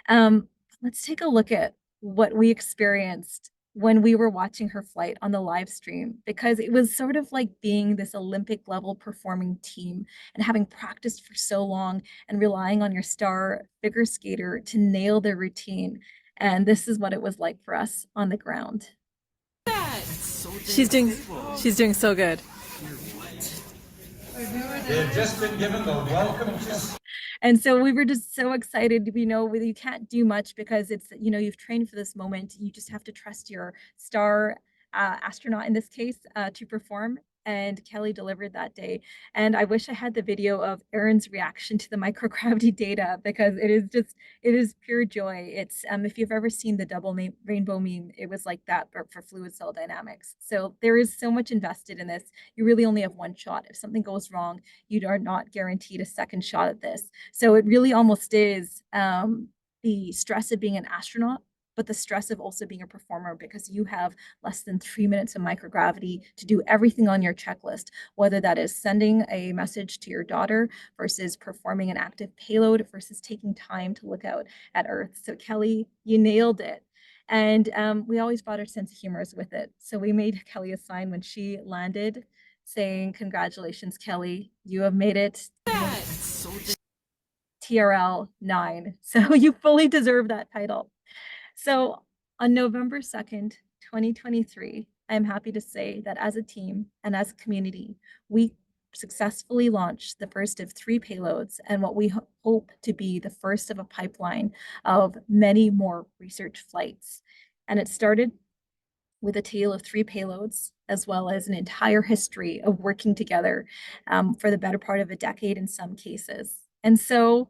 Let's take a look at what we experienced when we were watching her flight on the live stream, because it was sort of like being this Olympic level performing team and having practiced for so long and relying on your star figure skater to nail their routine. And this is what it was like for us on the ground. She's doing so good. They've just been given the welcome to. And so we were just so excited. We know you can't do much because it's, you know, you've trained for this moment. You just have to trust your star astronaut in this case to perform. And Kelly delivered that day. And I wish I had the video of Aaron's reaction to the microgravity data, because it is pure joy. It's if you've ever seen the double rainbow meme, it was like that, but for fluid cell dynamics. So there is so much invested in this. You really only have one shot. If something goes wrong, you are not guaranteed a second shot at this. So it really almost is the stress of being an astronaut, but the stress of also being a performer, because you have less than 3 minutes of microgravity to do everything on your checklist, whether that is sending a message to your daughter versus performing an active payload versus taking time to look out at Earth. So Kelly, you nailed it. And we always brought our sense of humor with it. So we made Kelly a sign when she landed saying, "Congratulations, Kelly, you have made it." TRL 9. So you fully deserve that title. So on November 2nd, 2023, I'm happy to say that as a team and as a community, we successfully launched the first of 3 payloads and what we hope to be the first of a pipeline of many more research flights. And it started with a tale of 3 payloads as well as an entire history of working together for the better part of a decade in some cases. And so,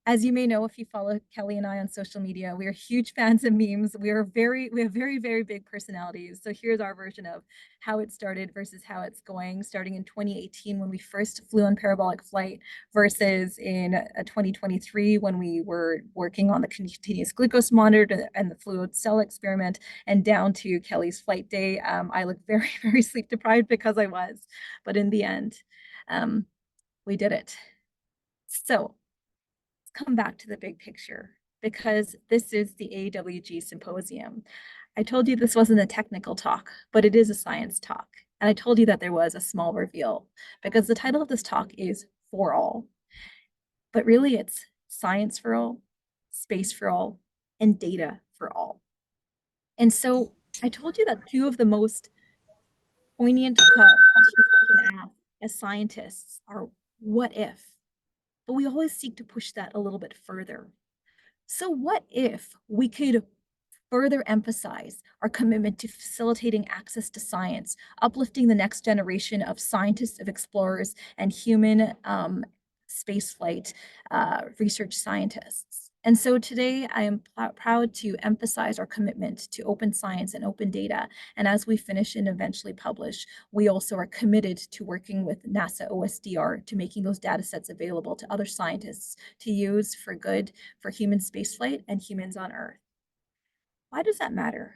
as you may know, if you follow Kelly and I on social media, we are huge fans of memes. We have very, very big personalities. So here's our version of how it started versus how it's going, starting in 2018 when we first flew on parabolic flight versus in 2023 when we were working on the continuous glucose monitor and the fluid cell experiment, and down to Kelly's flight day. I look very, very sleep deprived because I was, but in the end, we did it. So let's come back to the big picture, because this is the AWG Symposium. I told you this wasn't a technical talk, but it is a science talk. And I told you that there was a small reveal, because the title of this talk is For All. But really it's science for all, space for all, and data for all. And so I told you that two of the most poignant questions we can ask as scientists are what if? But we always seek to push that a little bit further. So what if we could further emphasize our commitment to facilitating access to science, uplifting the next generation of scientists, of explorers, and human spaceflight research scientists? And so today I am proud to emphasize our commitment to open science and open data. And as we finish and eventually publish, we also are committed to working with NASA OSDR to making those data sets available to other scientists to use for good for human spaceflight and humans on Earth. Why does that matter?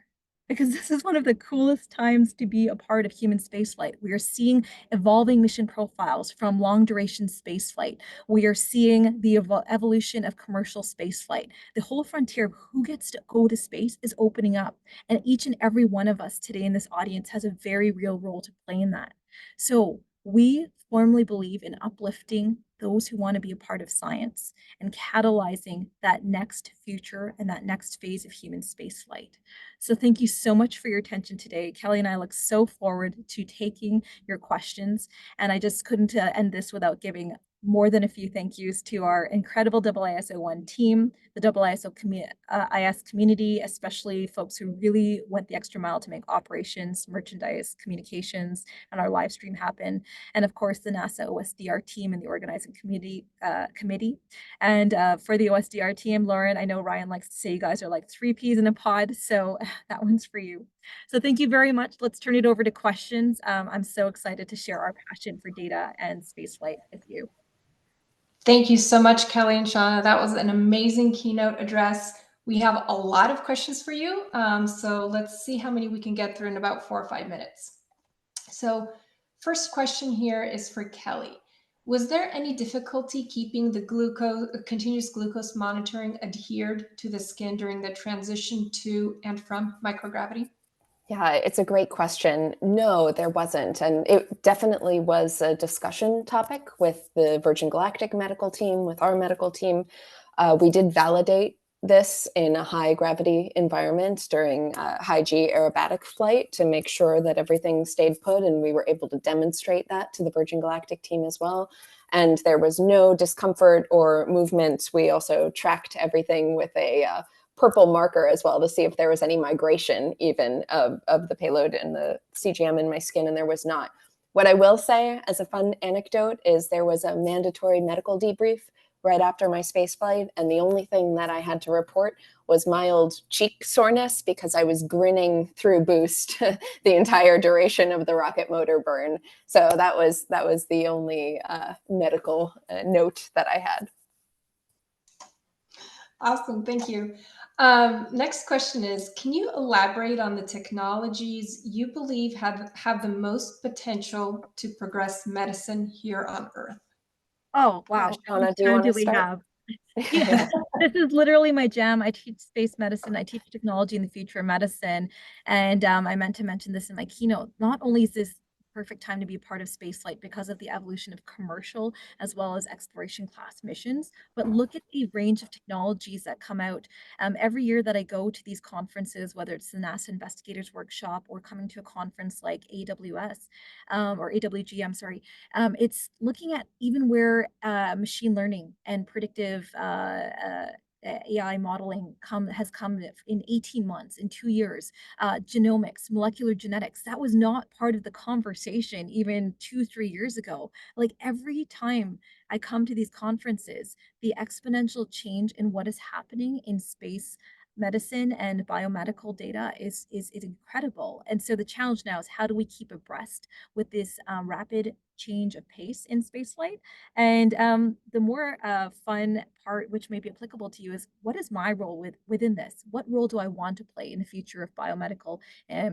Because this is one of the coolest times to be a part of human spaceflight. We are seeing evolving mission profiles from long duration spaceflight. We are seeing the evolution of commercial spaceflight. The whole frontier of who gets to go to space is opening up. And each and every one of us today in this audience has a very real role to play in that. So we firmly believe in uplifting those who want to be a part of science and catalyzing that next future and that next phase of human spaceflight. So thank you so much for your attention today. Kelly and I look so forward to taking your questions. And I just couldn't end this without giving more than a few thank yous to our incredible ISO1 team, the ISO IS community, especially folks who really went the extra mile to make operations, merchandise, communications, and our live stream happen. And of course, the NASA OSDR team and the organizing committee. And for the OSDR team, Lauren, I know Ryan likes to say you guys are like 3 peas in a pod, so that one's for you. So thank you very much. Let's turn it over to questions. I'm so excited to share our passion for data and spaceflight with you. Thank you so much, Kelly and Shauna. That was an amazing keynote address. We have a lot of questions for you. So let's see how many we can get through in about 4 or 5 minutes. So first question here is for Kelly. Was there any difficulty keeping the continuous glucose monitoring adhered to the skin during the transition to and from microgravity? Yeah, it's a great question. No, there wasn't. And it definitely was a discussion topic with the Virgin Galactic medical team, with our medical team. We did validate this in a high gravity environment during high G aerobatic flight to make sure that everything stayed put, and we were able to demonstrate that to the Virgin Galactic team as well. And there was no discomfort or movement. We also tracked everything with a purple marker as well to see if there was any migration even of the payload and the CGM in my skin, and there was not. What I will say as a fun anecdote is there was a mandatory medical debrief right after my space flight, and the only thing that I had to report was mild cheek soreness because I was grinning through boost the entire duration of the rocket motor burn. So that was the only medical note that I had. Awesome, thank you. Next question is, can you elaborate on the technologies you believe have the most potential to progress medicine here on Earth? Oh, wow. Shauna, do you want to start? Have? Yeah, this is literally my jam. I teach space medicine. I teach technology in the future of medicine. And I meant to mention this in my keynote. Not only is this perfect time to be a part of spaceflight because of the evolution of commercial as well as exploration class missions, but look at the range of technologies that come out. Every year that I go to these conferences, whether it's the NASA Investigators Workshop or coming to a conference like AWS or AWG, I'm sorry, it's looking at even where machine learning and predictive AI modeling has come in 18 months, in 2 years. Genomics, molecular genetics, that was not part of the conversation even 2-3 years ago. Like every time I come to these conferences, the exponential change in what is happening in space medicine and biomedical data is incredible. And so the challenge now is how do we keep abreast with this rapid change of pace in spaceflight? And the more fun part, which may be applicable to you, is what is my role within this? What role do I want to play in the future of biomedical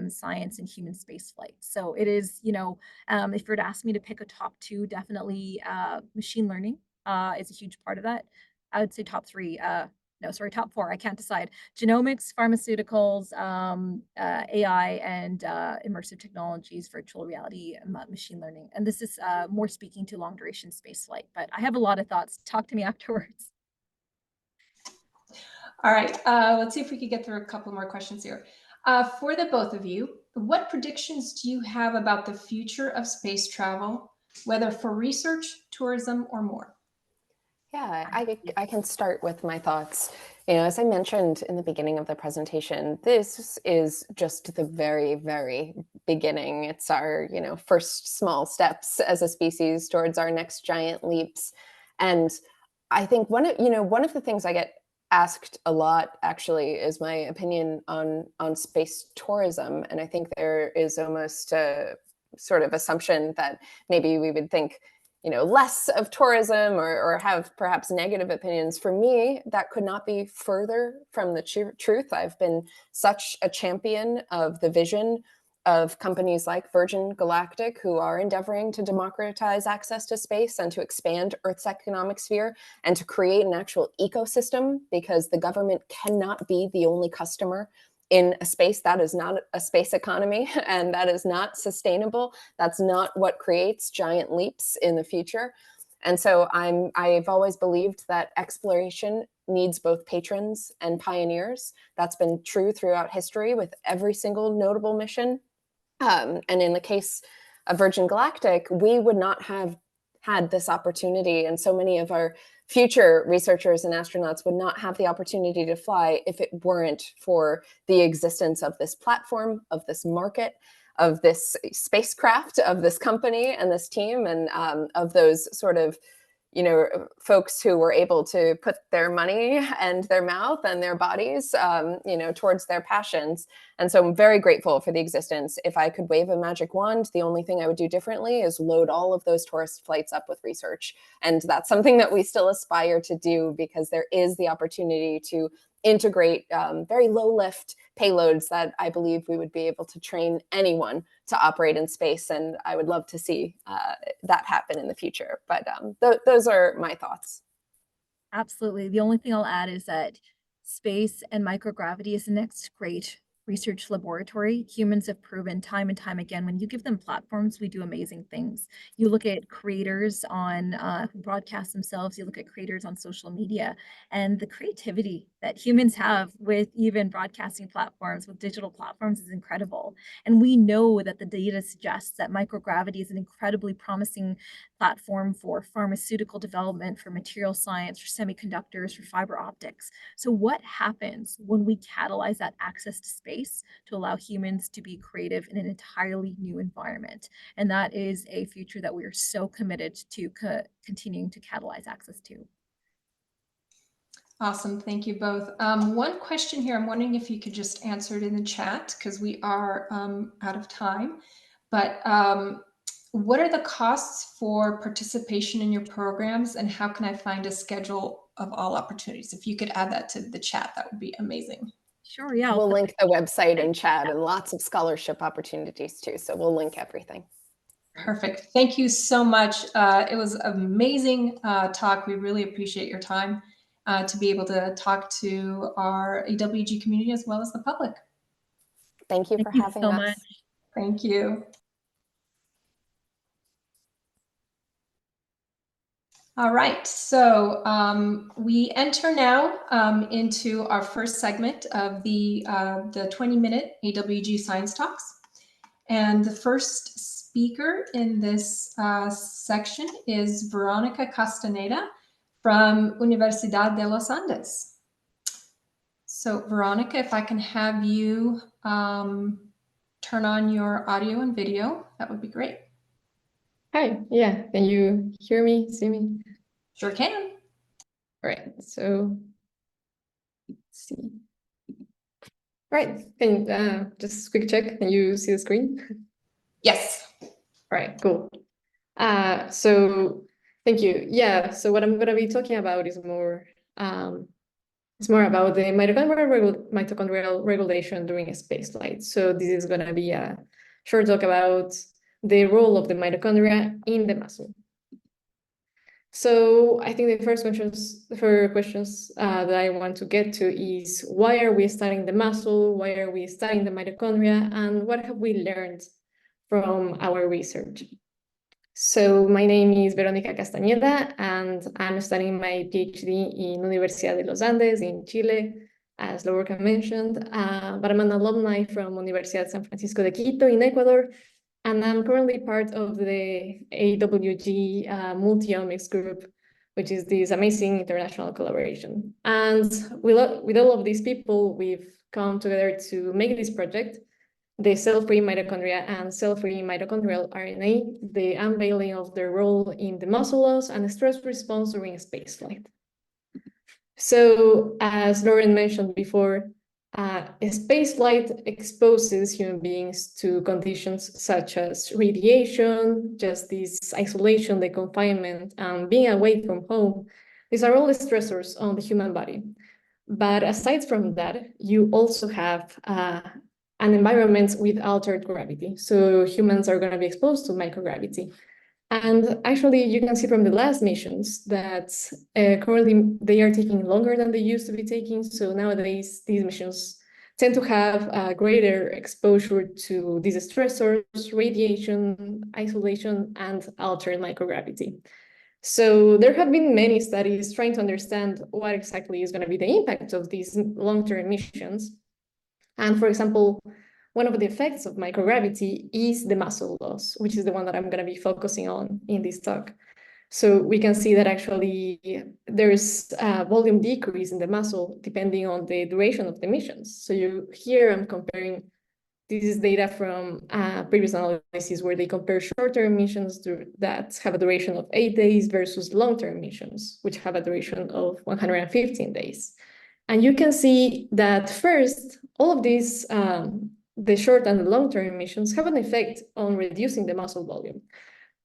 science and human spaceflight? So it is, if you were to ask me to pick a top two, definitely machine learning is a huge part of that. I would say top three. No, sorry, top four. I can't decide. Genomics, pharmaceuticals, AI, and immersive technologies, virtual reality, machine learning. And this is more speaking to long duration space flight, but I have a lot of thoughts. Talk to me afterwards. All right, let's see if we could get through a couple more questions here. For the both of you, what predictions do you have about the future of space travel, whether for research, tourism, or more? Yeah, I can start with my thoughts. As I mentioned in the beginning of the presentation, this is just the very, very beginning. It's our, first small steps as a species towards our next giant leaps. And I think one of the things I get asked a lot actually is my opinion on space tourism. And I think there is almost a sort of assumption that maybe we would think less of tourism or have perhaps negative opinions. For me, that could not be further from the truth. I've been such a champion of the vision of companies like Virgin Galactic, who are endeavoring to democratize access to space and to expand Earth's economic sphere and to create an actual ecosystem, because the government cannot be the only customer in a space. That is not a space economy, and that is not sustainable. That's not what creates giant leaps in the future. And so I've always believed that exploration needs both patrons and pioneers. That's been true throughout history with every single notable mission. And in the case of Virgin Galactic, we would not have had this opportunity, and so many of our future researchers and astronauts would not have the opportunity to fly if it weren't for the existence of this platform, of this market, of this spacecraft, of this company and this team, and of those sort of folks who were able to put their money and their mouth and their bodies, towards their passions. And so I'm very grateful for the existence. If I could wave a magic wand, the only thing I would do differently is load all of those tourist flights up with research. And that's something that we still aspire to do, because there is the opportunity to integrate very low lift payloads that I believe we would be able to train anyone to operate in space. And I would love to see that happen in the future. But those are my thoughts. Absolutely. The only thing I'll add is that space and microgravity is the next great research laboratory. Humans have proven time and time again, when you give them platforms, we do amazing things. You look at creators on who broadcast themselves, you look at creators on social media, and the creativity that humans have with even broadcasting platforms, with digital platforms, is incredible. And we know that the data suggests that microgravity is an incredibly promising platform for pharmaceutical development, for material science, for semiconductors, for fiber optics. So what happens when we catalyze that access to space to allow humans to be creative in an entirely new environment? And that is a future that we are so committed to continuing to catalyze access to. Awesome. Thank you both. One question here, I'm wondering if you could just answer it in the chat, because we are out of time. But what are the costs for participation in your programs, and how can I find a schedule of all opportunities? If you could add that to the chat, that would be amazing. Sure, yeah. We'll link the website in chat, and lots of scholarship opportunities too. So we'll link everything. Perfect. Thank you so much. It was an amazing talk. We really appreciate your time to be able to talk to our AWG community as well as the public. Thank you for having us. Much. Thank you. All right, so we enter now into our first segment of the 20-minute AWG Science Talks. And the first speaker in this section is Veronica Castaneda from Universidad de los Andes. So Veronica, if I can have you turn on your audio and video, that would be great. Hi, yeah, can you hear me, see me? Sure can. All right, so let's see. All right, can you just quick check, can you see the screen? Yes. All right, cool. So thank you. Yeah, so what I'm gonna be talking about is more about the mitochondrial regulation during spaceflight. So this is gonna be a short talk about the role of the mitochondria in the muscle. So I think the first questions that I want to get to is, why are we studying the muscle? Why are we studying the mitochondria? And what have we learned from our research? So my name is Verónica Castañeda, and I'm studying my PhD in Universidad de los Andes in Chile, as Lorca mentioned, but I'm an alumni from Universidad San Francisco de Quito in Ecuador, and I'm currently part of the AWG Multiomics group, which is this amazing international collaboration. And with all of these people, we've come together to make this project, the cell-free mitochondria and cell-free mitochondrial RNA, the unveiling of their role in the muscle loss and stress response during spaceflight. So, as Lauren mentioned before, spaceflight exposes human beings to conditions such as radiation, just this isolation, the confinement, and being away from home. These are all the stressors on the human body. But aside from that, you also have an environment with altered gravity. So humans are going to be exposed to microgravity. And actually, you can see from the last missions that currently they are taking longer than they used to be taking. So nowadays, these missions tend to have greater exposure to these stressors, radiation, isolation, and altered microgravity. So there have been many studies trying to understand what exactly is going to be the impact of these long-term missions. And for example, one of the effects of microgravity is the muscle loss, which is the one that I'm going to be focusing on in this talk. So we can see that actually there's a volume decrease in the muscle depending on the duration of the missions. So here I'm comparing, this is data from previous analysis where they compare short-term missions that have a duration of 8 days versus long-term missions, which have a duration of 115 days. And you can see that first, all of these, the short and the long-term missions have an effect on reducing the muscle volume.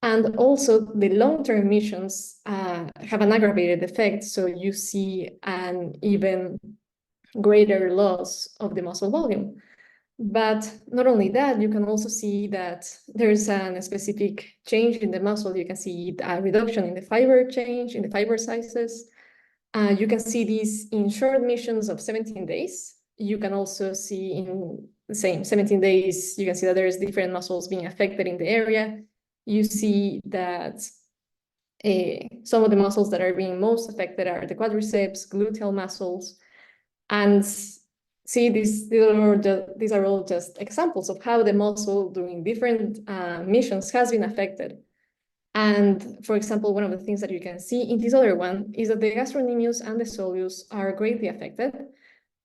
And also the long-term missions have an aggravated effect. So you see an even greater loss of the muscle volume. But not only that, you can also see that there's a specific change in the muscle. You can see a reduction in the fiber change, in the fiber sizes. You can see these in short missions of 17 days. You can also see in the same 17 days, you can see that there's different muscles being affected in the area. You see that some of the muscles that are being most affected are the quadriceps, gluteal muscles, and see, these are all just examples of how the muscle during different missions has been affected. And for example, one of the things that you can see in this other one is that the gastrocnemius and the soleus are greatly affected,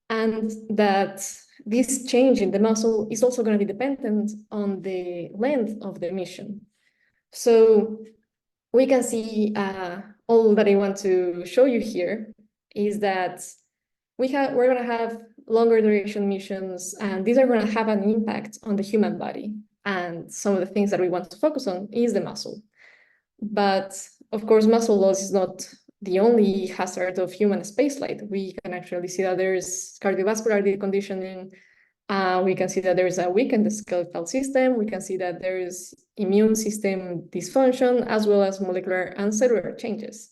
and that this change in the muscle is also going to be dependent on the length of the mission. So we can see all that I want to show you here is that we're going to have longer duration missions, and these are going to have an impact on the human body. And some of the things that we want to focus on is the muscle. But of course, muscle loss is not the only hazard of human spaceflight. We can actually see that there's cardiovascular deconditioning. We can see that there's a weakened skeletal system. We can see that there's immune system dysfunction, as well as molecular and cellular changes.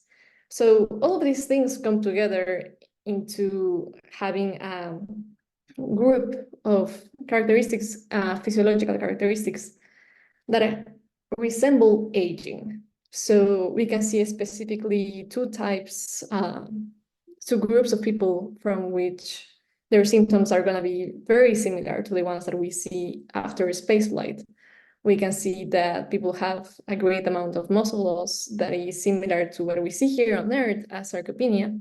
So all of these things come together into having a group of characteristics, physiological characteristics that resemble aging. So we can see specifically two types, two groups of people from which their symptoms are going to be very similar to the ones that we see after spaceflight. We can see that people have a great amount of muscle loss that is similar to what we see here on Earth as sarcopenia.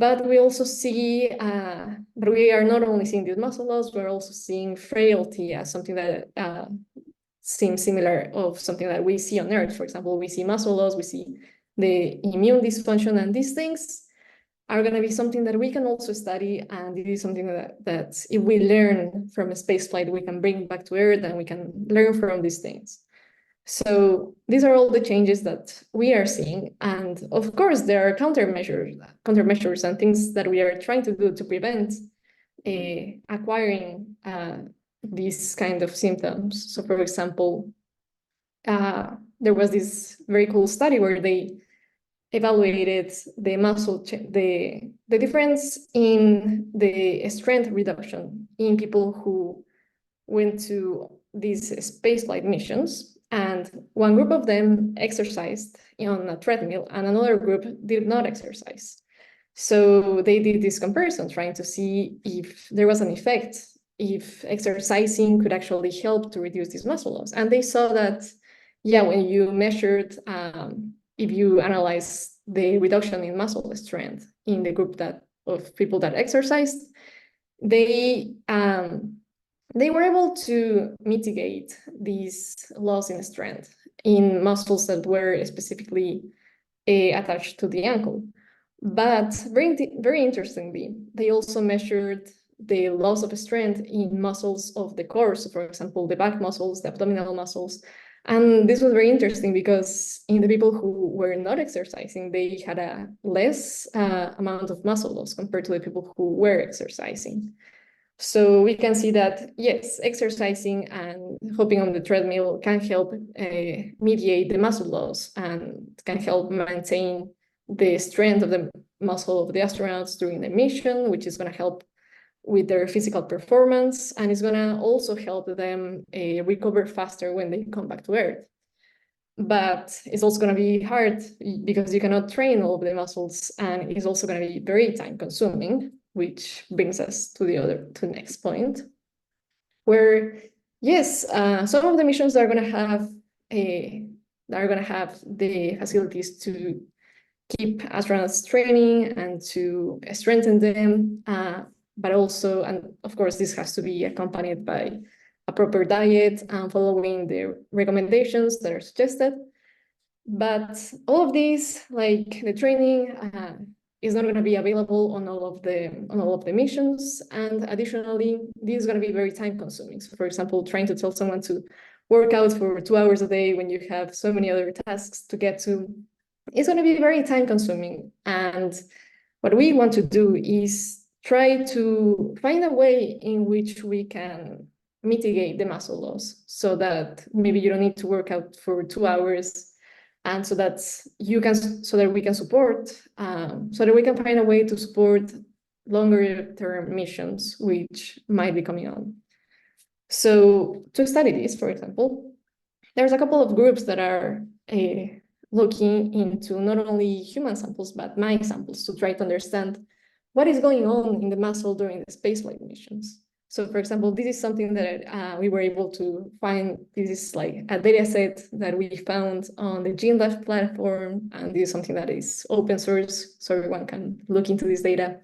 But we also see, but we are not only seeing these muscle loss, we're also seeing frailty as something that seems similar of something that we see on Earth. For example, we see muscle loss, we see the immune dysfunction, and these things are going to be something that we can also study, and it is something that if we learn from a space flight, we can bring back to Earth, and we can learn from these things. So these are all the changes that we are seeing, and of course there are countermeasures and things that we are trying to do to prevent acquiring these kind of symptoms. So for example, there was this very cool study where they evaluated the the difference in the strength reduction in people who went to these spaceflight missions, and one group of them exercised on a treadmill and another group did not exercise. So they did this comparison, trying to see if there was an effect, if exercising could actually help to reduce this muscle loss. And they saw that, yeah, when you measured, if you analyze the reduction in muscle strength in the group of people that exercised, they were able to mitigate these loss in strength in muscles that were specifically attached to the ankle. But very interestingly, they also measured the loss of strength in muscles of the core. So for example, the back muscles, the abdominal muscles. And this was very interesting because in the people who were not exercising, they had a less amount of muscle loss compared to the people who were exercising. So we can see that, yes, exercising and hopping on the treadmill can help mediate the muscle loss and can help maintain the strength of the muscle of the astronauts during the mission, which is going to help with their physical performance, and it's going to also help them recover faster when they come back to Earth. But it's also going to be hard because you cannot train all of the muscles, and it's also going to be very time consuming, which brings us to the next point, where yes, some of the missions are going to have the facilities to keep astronauts training and to strengthen them, but also, and of course, this has to be accompanied by a proper diet and following the recommendations that are suggested. But all of these, like the training, is not going to be available on all of the missions, and additionally, this is going to be very time consuming. So, for example, trying to tell someone to work out for 2 hours a day when you have so many other tasks to get to, it's going to be very time consuming. And what we want to do is try to find a way in which we can mitigate the muscle loss so that maybe you don't need to work out for 2 hours, and so that we can support, so that we can find a way to support longer term missions which might be coming on. So to study this, for example, there's a couple of groups that are looking into not only human samples, but mice samples to try to understand what is going on in the muscle during the spaceflight missions. So for example, this is something that we were able to find. This is like a data set that we found on the GeneLab platform, and this is something that is open source, so everyone can look into this data.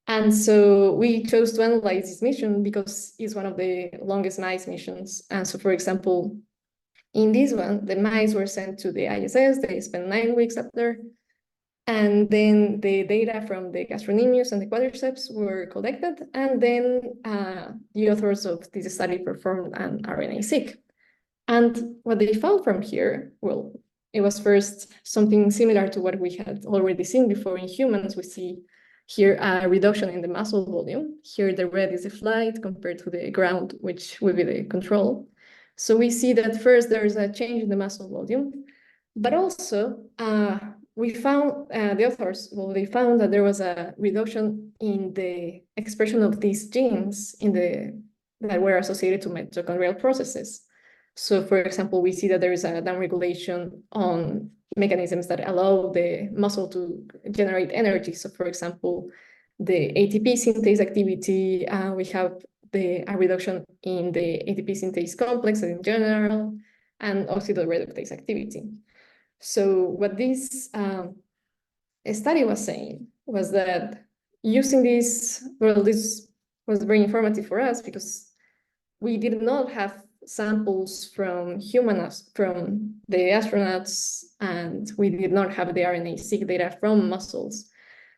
And so we chose to analyze this mission because it's one of the longest mice missions. And so, for example, in this one, the mice were sent to the ISS. They spent 9 weeks up there. And then the data from the gastrocnemius and the quadriceps were collected. And then the authors of this study performed an RNA-seq. And what they found from here, well, it was first something similar to what we had already seen before in humans. We see here a reduction in the muscle volume. Here the red is the flight compared to the ground, which will be the control. So we see that first there's a change in the muscle volume, but also we found, the authors, well, they found that there was a reduction in the expression of these genes that were associated to mitochondrial processes. So for example, we see that there is a downregulation on mechanisms that allow the muscle to generate energy. So for example, the ATP synthase activity, we have a reduction in the ATP synthase complex in general, and oxidoreductase activity. So what this study was saying was that using this, well, this was very informative for us because we did not have samples from from the astronauts, and we did not have the RNA-seq data from muscles.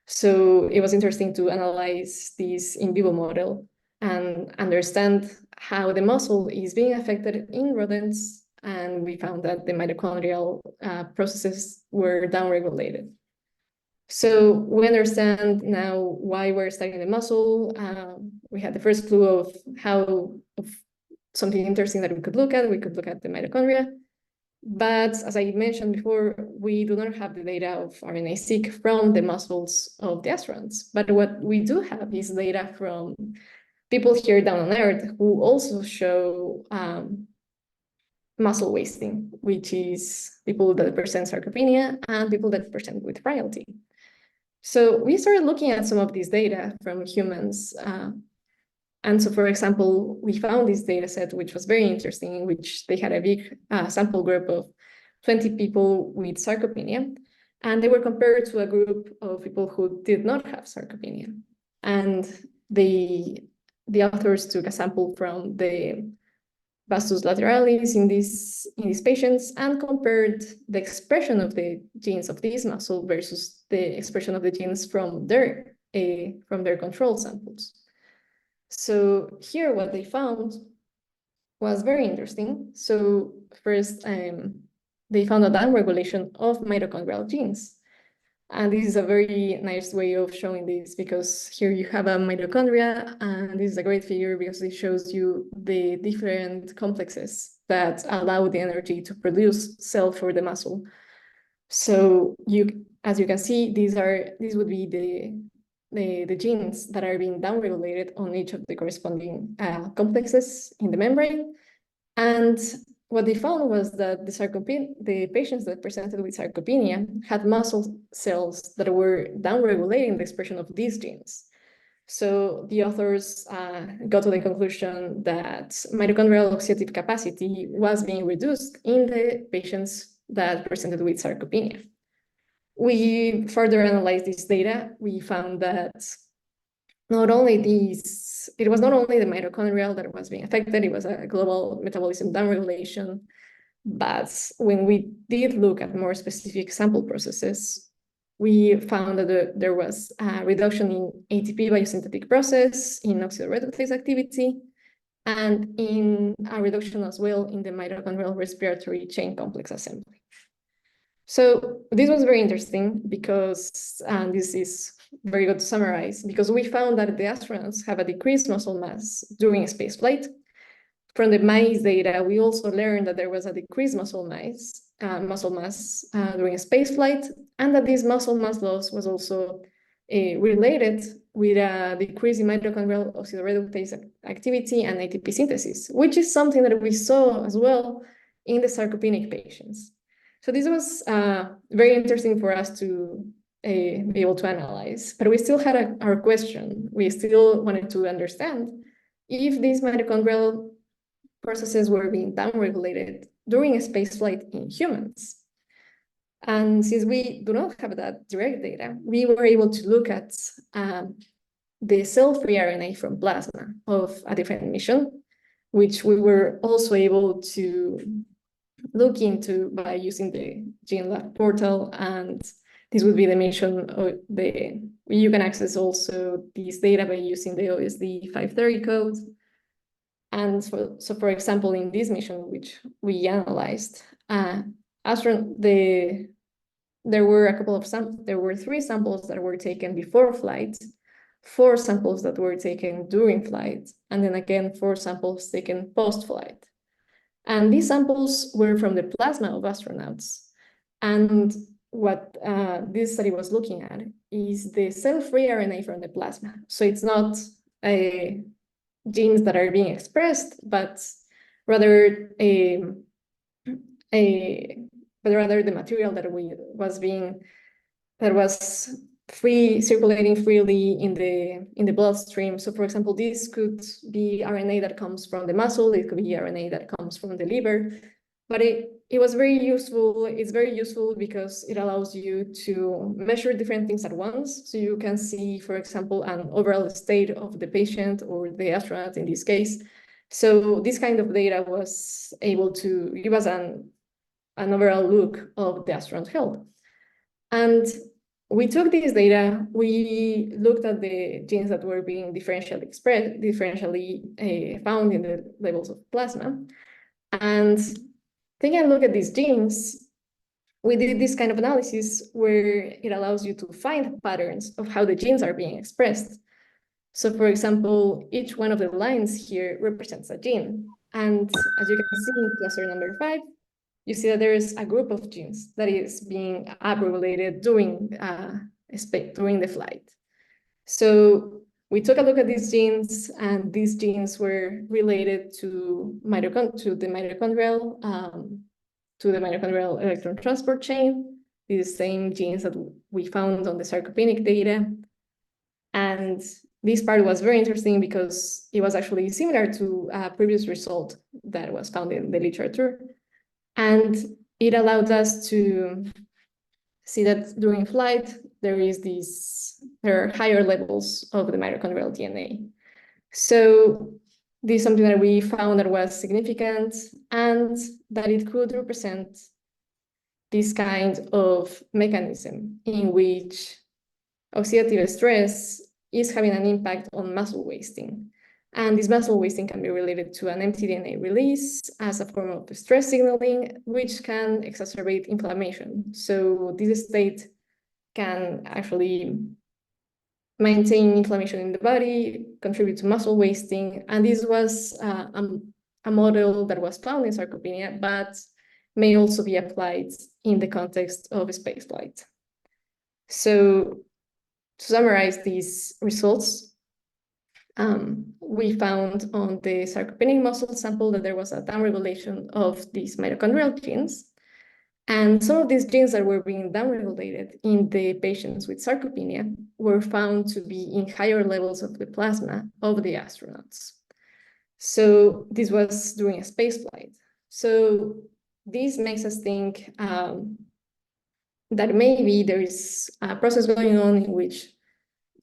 So it was interesting to analyze this in vivo model and understand how the muscle is being affected in rodents. And we found that the mitochondrial processes were downregulated. So we understand now why we're studying the muscle. We had the first clue of something interesting that we could look at. We could look at the mitochondria. But as I mentioned before, we do not have the data of RNA-seq from the muscles of the astronauts. But what we do have is data from people here down on Earth who also show muscle wasting, which is people that present sarcopenia and people that present with frailty. So we started looking at some of these data from humans. And so, for example, we found this data set, which was very interesting, in which they had a big sample group of 20 people with sarcopenia, and they were compared to a group of people who did not have sarcopenia. And the authors took a sample from the vastus lateralis in these patients and compared the expression of the genes of this muscle versus the expression of the genes from their control samples. So here what they found was very interesting. So first, they found a downregulation of mitochondrial genes. And this is a very nice way of showing this because here you have a mitochondria, and this is a great figure because it shows you the different complexes that allow the energy to produce cell for the muscle. So as you can see, these would be the genes that are being downregulated on each of the corresponding complexes in the membrane. And what they found was that the patients that presented with sarcopenia had muscle cells that were downregulating the expression of these genes. So the authors got to the conclusion that mitochondrial oxidative capacity was being reduced in the patients that presented with sarcopenia. We further analyzed this data. We found that it was not only the mitochondrial that was being affected, it was a global metabolism downregulation. But when we did look at more specific sample processes, we found that there was a reduction in ATP biosynthetic process, in oxidoreductase activity, and in a reduction as well in the mitochondrial respiratory chain complex assembly. So this was very interesting because, and this is very good to summarize, because we found that the astronauts have a decreased muscle mass during spaceflight. From the mice data, we also learned that there was a decreased muscle mass during spaceflight, and that this muscle mass loss was also related with a decrease in mitochondrial oxidoreductase activity and ATP synthesis, which is something that we saw as well in the sarcopenic patients. So this was very interesting for us to be able to analyze, but we still had our question. We still wanted to understand if these mitochondrial processes were being downregulated during a spaceflight in humans. And since we do not have that direct data, we were able to look at the cell-free RNA from plasma of a different mission, which we were also able to look into by using the GeneLab portal. And this would be the mission of you can access also this data by using the OSD 530 code. And so for example, in this mission, which we analyzed, there were 3 samples that were taken before flight, 4 samples that were taken during flight, and then again 4 samples taken post-flight. And these samples were from the plasma of astronauts. And what this study was looking at is the cell-free RNA from the plasma. So it's not genes that are being expressed, but rather the material that was circulating freely in the bloodstream. So for example, this could be RNA that comes from the muscle, it could be RNA that comes from the liver. but it was very useful. It's very useful because it allows you to measure different things at once. So you can see, for example, an overall state of the patient or the astronaut in this case. So this kind of data was able to give us an overall look of the astronaut health. And we took this data, we looked at the genes that were being differentially expressed, differentially found in the levels of plasma. And taking a look at these genes, we did this kind of analysis where it allows you to find patterns of how the genes are being expressed. So for example, each one of the lines here represents a gene. And as you can see in cluster number 5, you see that there is a group of genes that is being upregulated during the flight. So we took a look at these genes, and these genes were related to the mitochondrial electron transport chain, these same genes that we found on the sarcopenic data. And this part was very interesting because it was actually similar to a previous result that was found in the literature. And it allowed us to see that during flight, there are higher levels of the mitochondrial DNA. So this is something that we found that was significant and that it could represent this kind of mechanism in which oxidative stress is having an impact on muscle wasting. And this muscle wasting can be related to an mtDNA release as a form of stress signaling, which can exacerbate inflammation. So this state can actually maintain inflammation in the body, contribute to muscle wasting. And this was a model that was found in sarcopenia, but may also be applied in the context of spaceflight. So to summarize these results, we found on the sarcopenic muscle sample that there was a downregulation of these mitochondrial genes. And some of these genes that were being downregulated in the patients with sarcopenia were found to be in higher levels of the plasma of the astronauts. So this was during a spaceflight. So this makes us think that maybe there is a process going on in which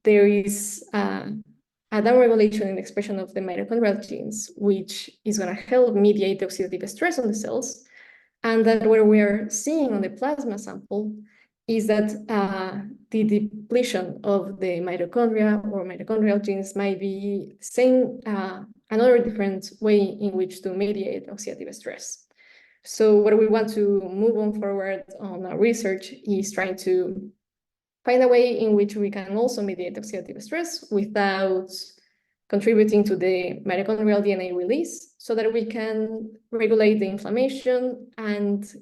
there is a downregulation in the expression of the mitochondrial genes, which is going to help mediate the oxidative stress on the cells. And that what we're seeing on the plasma sample is that the depletion of the mitochondria or mitochondrial genes might be same, another different way in which to mediate oxidative stress. So what we want to move on forward on our research is trying to find a way in which we can also mediate oxidative stress without contributing to the mitochondrial DNA release so that we can regulate the inflammation, and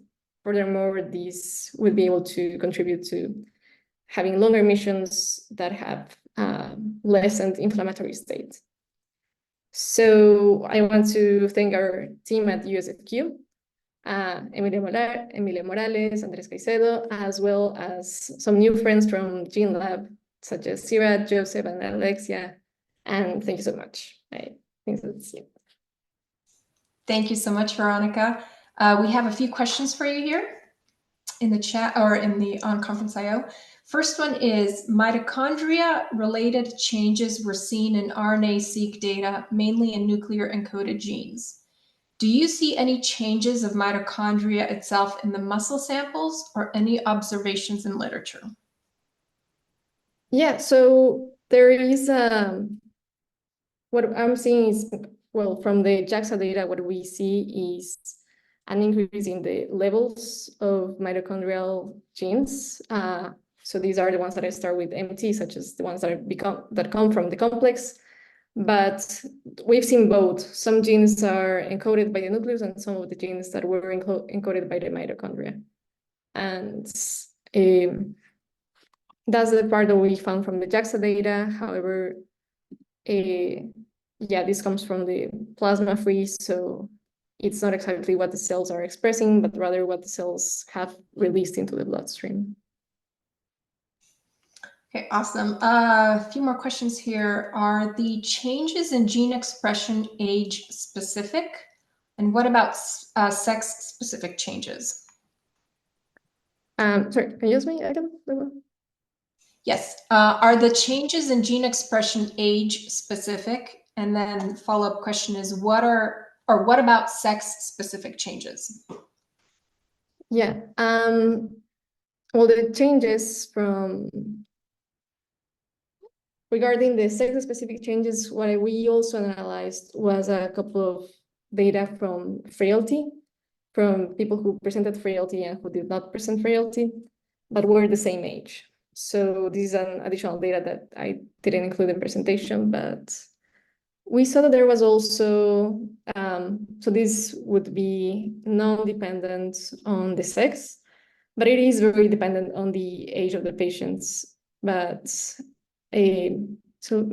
furthermore, this would be able to contribute to having longer missions that have lessened inflammatory state. So I want to thank our team at USFQ, Emilia Morales, Andres Caicedo, as well as some new friends from Gene Lab, such as Sira, Joseph, and Alexia. And thank you so much. I think that's it. Thank you so much, Veronica. We have a few questions for you here in the chat or on Conference.io. First one is, mitochondria-related changes were seen in RNA-seq data, mainly in nuclear encoded genes. Do you see any changes of mitochondria itself in the muscle samples or any observations in literature? Yeah, so there is, what I'm seeing is, well, from the JAXA data, what we see is an increase in the levels of mitochondrial genes. So these are the ones that I start with MT, such as the ones that come from the complex. But we've seen both. Some genes are encoded by the nucleus and some of the genes that were encoded by the mitochondria. And that's the part that we found from the JAXA data. However, yeah, this comes from the plasma freeze, so it's not exactly what the cells are expressing, but rather what the cells have released into the bloodstream. Okay, awesome. A few more questions here. Are the changes in gene expression age specific? And what about sex-specific changes? Sorry, can you ask me again? Yes. Are the changes in gene expression age-specific? And then follow-up question is, what about sex-specific changes? Yeah. Well, the changes regarding the sex-specific changes, what we also analyzed was a couple of data from frailty, from people who presented frailty and who did not present frailty, but were the same age. So this is an additional data that I didn't include in presentation, but we saw that there was also, so this would be non-dependent on the sex, but it is very dependent on the age of the patients. But so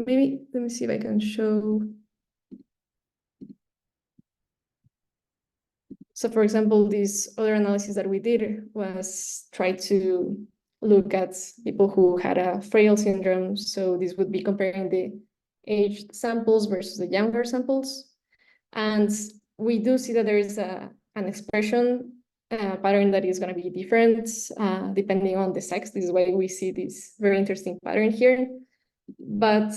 maybe, let me see if I can show. So for example, this other analysis that we did was try to look at people who had a frail syndrome. So this would be comparing the aged samples versus the younger samples. And we do see that there is an expression pattern that is going to be different depending on the sex. This is why we see this very interesting pattern here. But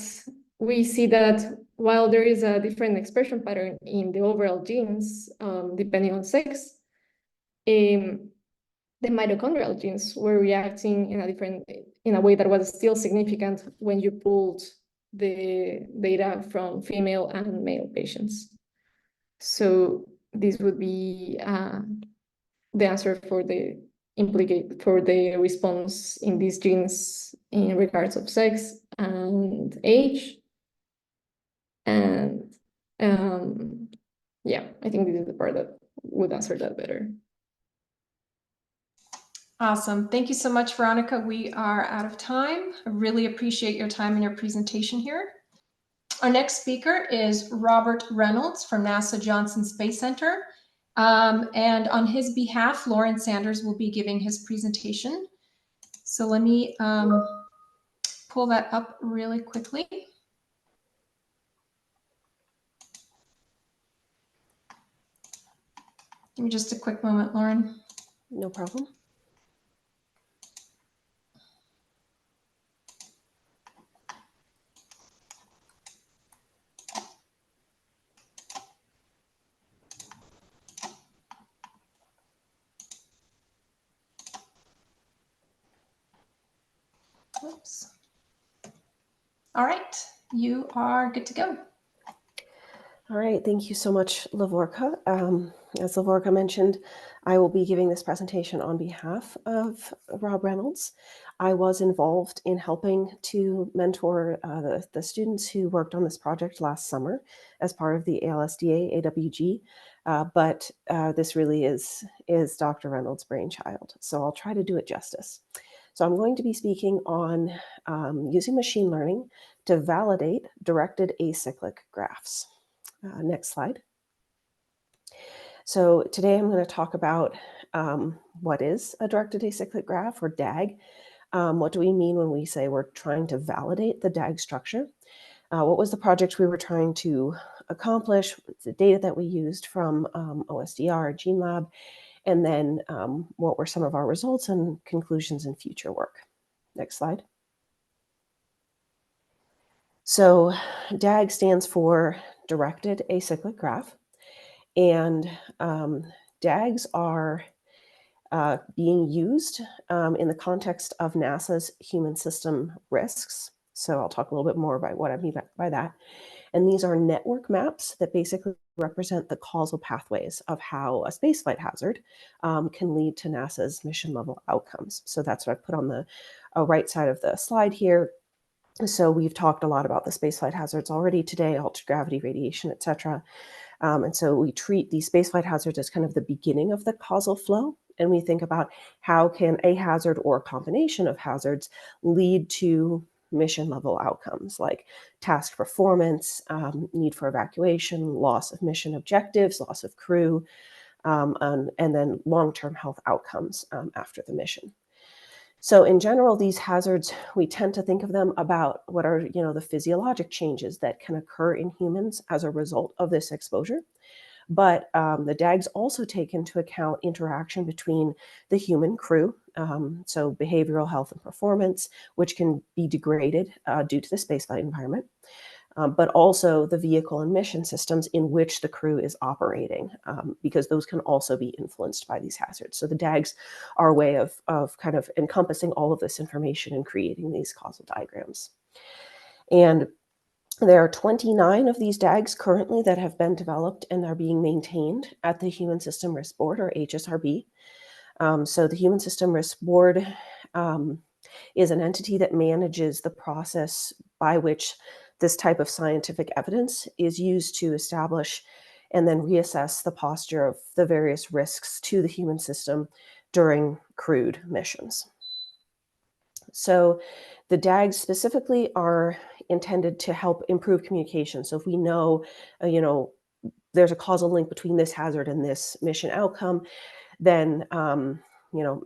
we see that while there is a different expression pattern in the overall genes, depending on sex, the mitochondrial genes were reacting in a way that was still significant when you pulled the data from female and male patients. So this would be the answer for the response in these genes in regards of sex and age. And yeah, I think this is the part that would answer that better. Awesome. Thank you so much, Veronica. We are out of time. I really appreciate your time and your presentation here. Our next speaker is Robert Reynolds from NASA Johnson Space Center. And on his behalf, Lauren Sanders will be giving his presentation. So let me pull that up really quickly. Give me just a quick moment, Lauren. No problem. Oops. All right, you are good to go. All right, thank you so much, Lavorka. As Lavorka mentioned, I will be giving this presentation on behalf of Rob Reynolds. I was involved in helping to mentor the students who worked on this project last summer as part of the ALSDA AWG, but this really is Dr. Reynolds' brainchild, so I'll try to do it justice. So I'm going to be speaking on using machine learning to validate directed acyclic graphs. Next slide. So today I'm going to talk about what is a directed acyclic graph, or DAG. What do we mean when we say we're trying to validate the DAG structure? What was the project we were trying to accomplish? What's the data that we used from OSDR, GeneLab, and then what were some of our results and conclusions in future work? Next slide. So DAG stands for directed acyclic graph, and DAGs are being used in the context of NASA's human system risks. So I'll talk a little bit more about what I mean by that. And these are network maps that basically represent the causal pathways of how a spaceflight hazard can lead to NASA's mission level outcomes. So that's what I put on the right side of the slide here. So we've talked a lot about the spaceflight hazards already today, ultragravity, radiation, et cetera. And so we treat these spaceflight hazards as kind of the beginning of the causal flow. And we think about how can a hazard or a combination of hazards lead to mission level outcomes like task performance, need for evacuation, loss of mission objectives, loss of crew, and then long-term health outcomes after the mission. So in general, these hazards, we tend to think of them about what are, the physiologic changes that can occur in humans as a result of this exposure. But the DAGs also take into account interaction between the human crew, so behavioral health and performance, which can be degraded due to the spaceflight environment, but also the vehicle and mission systems in which the crew is operating, because those can also be influenced by these hazards. So the DAGs are a way of kind of encompassing all of this information and creating these causal diagrams. And there are 29 of these DAGs currently that have been developed and are being maintained at the Human System Risk Board, or HSRB. So the Human System Risk Board is an entity that manages the process by which this type of scientific evidence is used to establish and then reassess the posture of the various risks to the human system during crewed missions. So the DAGs specifically are intended to help improve communication. So if we know, there's a causal link between this hazard and this mission outcome, then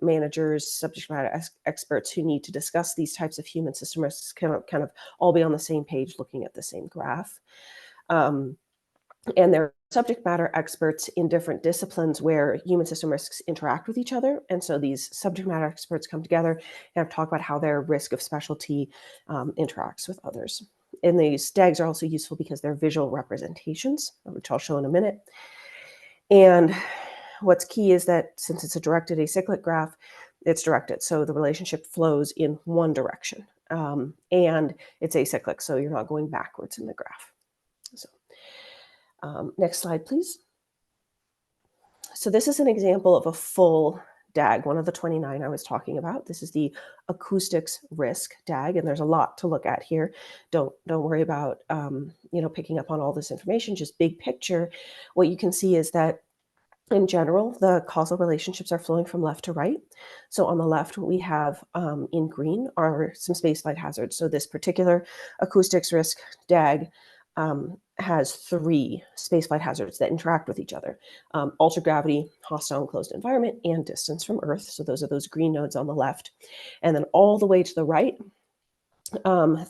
managers, subject matter experts who need to discuss these types of human system risks can kind of all be on the same page looking at the same graph. And there are subject matter experts in different disciplines where human system risks interact with each other. And so these subject matter experts come together and talk about how their risk of specialty interacts with others. And these DAGs are also useful because they're visual representations, which I'll show in a minute. And what's key is that since it's a directed acyclic graph, it's directed. So the relationship flows in one direction. And it's acyclic, so you're not going backwards in the graph. So next slide, please. So this is an example of a full DAG, one of the 29 I was talking about. This is the acoustics risk DAG, and there's a lot to look at here. Don't worry about picking up on all this information. Just big picture, what you can see is that in general, the causal relationships are flowing from left to right. So on the left, what we have in green are some spaceflight hazards. So this particular acoustics risk DAG has 3 spaceflight hazards that interact with each other: ultragravity, hostile enclosed environment, and distance from Earth. So those are those green nodes on the left. And then all the way to the right,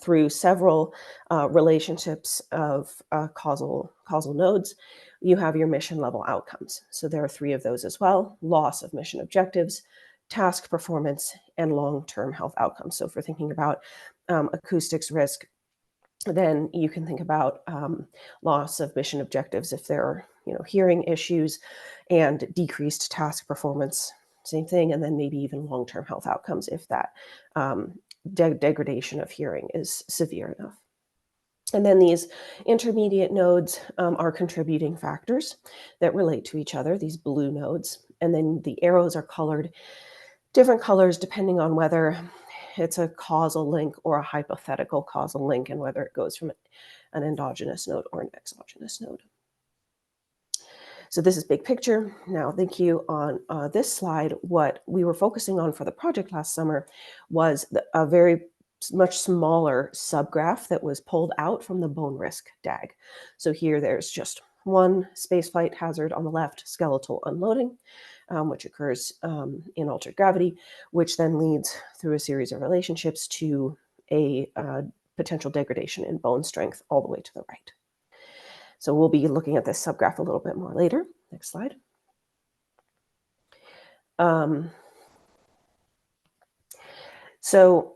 through several relationships of causal nodes, you have your mission level outcomes. So there are 3 of those as well: loss of mission objectives, task performance, and long-term health outcomes. So if we're thinking about acoustics risk, then you can think about loss of mission objectives if there are hearing issues, and decreased task performance, same thing, and then maybe even long-term health outcomes if that degradation of hearing is severe enough. And then these intermediate nodes are contributing factors that relate to each other, these blue nodes. And then the arrows are colored different colors depending on whether it's a causal link or a hypothetical causal link, and whether it goes from an endogenous node or an exogenous node. So this is big picture. Now, thank you. On this slide, what we were focusing on for the project last summer was a very much smaller subgraph that was pulled out from the bone risk DAG. So here there's just one spaceflight hazard on the left, skeletal unloading, which occurs in altered gravity, which then leads through a series of relationships to a potential degradation in bone strength all the way to the right. So we'll be looking at this subgraph a little bit more later. Next slide. So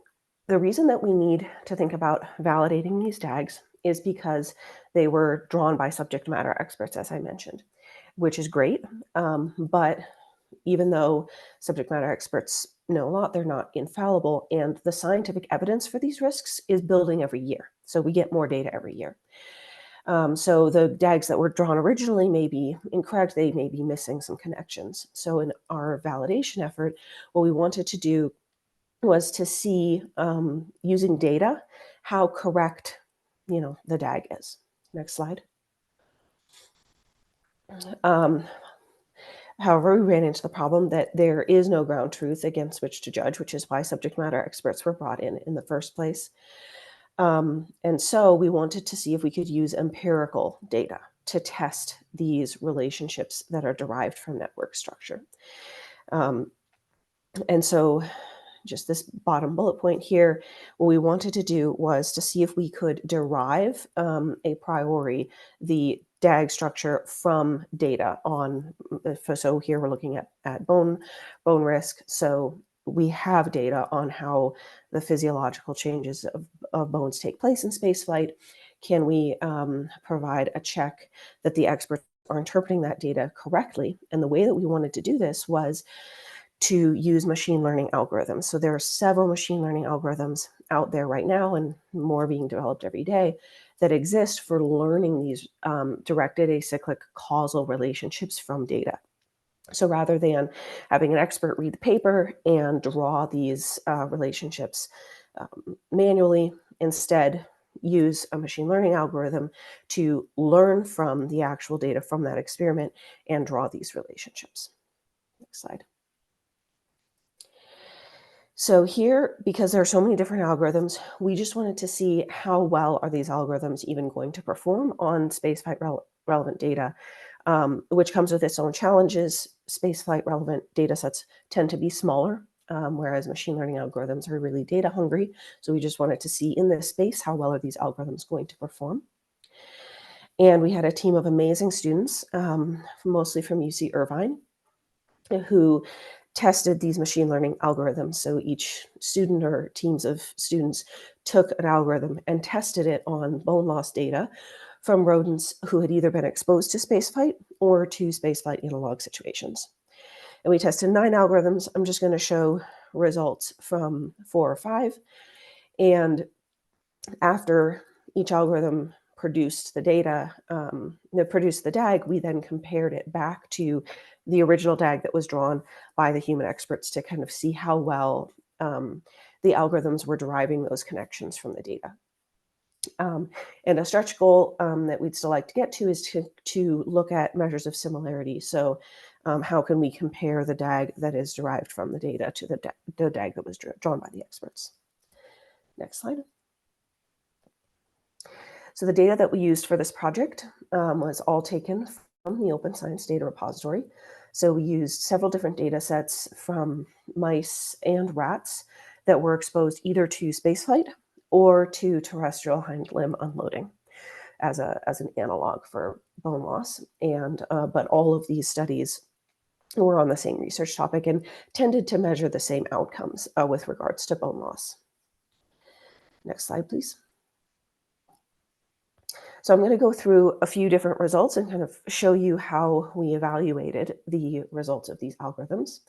the reason that we need to think about validating these DAGs is because they were drawn by subject matter experts, as I mentioned, which is great. But even though subject matter experts know a lot, they're not infallible. And the scientific evidence for these risks is building every year. So we get more data every year. So the DAGs that were drawn originally may be incorrect. They may be missing some connections. So in our validation effort, what we wanted to do was to see, using data, how correct, the DAG is. Next slide. However, we ran into the problem that there is no ground truth against which to judge, which is why subject matter experts were brought in the first place. And so we wanted to see if we could use empirical data to test these relationships that are derived from network structure. And so just this bottom bullet point here, what we wanted to do was to see if we could derive a priori the DAG structure from data on, so here we're looking at bone risk. So we have data on how the physiological changes of bones take place in spaceflight. Can we provide a check that the experts are interpreting that data correctly? And the way that we wanted to do this was to use machine learning algorithms. So there are several machine learning algorithms out there right now, and more being developed every day, that exist for learning these directed acyclic causal relationships from data. So rather than having an expert read the paper and draw these relationships manually, instead use a machine learning algorithm to learn from the actual data from that experiment and draw these relationships. Next slide. So here, because there are so many different algorithms, we just wanted to see how well are these algorithms even going to perform on spaceflight relevant data, which comes with its own challenges. Spaceflight relevant data sets tend to be smaller, whereas machine learning algorithms are really data hungry. So we just wanted to see in this space, how well are these algorithms going to perform? And we had a team of amazing students, mostly from UC Irvine, who tested these machine learning algorithms. So each student or teams of students took an algorithm and tested it on bone loss data from rodents who had either been exposed to spaceflight or to spaceflight analog situations. And we tested 9 algorithms. I'm just going to show results from 4 or 5. And after each algorithm produced the data, produced the DAG, we then compared it back to the original DAG that was drawn by the human experts to kind of see how well the algorithms were deriving those connections from the data. And a stretch goal that we'd still like to get to is to look at measures of similarity. So how can we compare the DAG that is derived from the data to the DAG that was drawn by the experts? Next slide. So the data that we used for this project was all taken from the Open Science Data Repository. So we used several different data sets from mice and rats that were exposed either to spaceflight or to terrestrial hind limb unloading as an analog for bone loss. And but all of these studies were on the same research topic and tended to measure the same outcomes with regards to bone loss. Next slide, please. So I'm going to go through a few different results and kind of show you how we evaluated the results of these algorithms.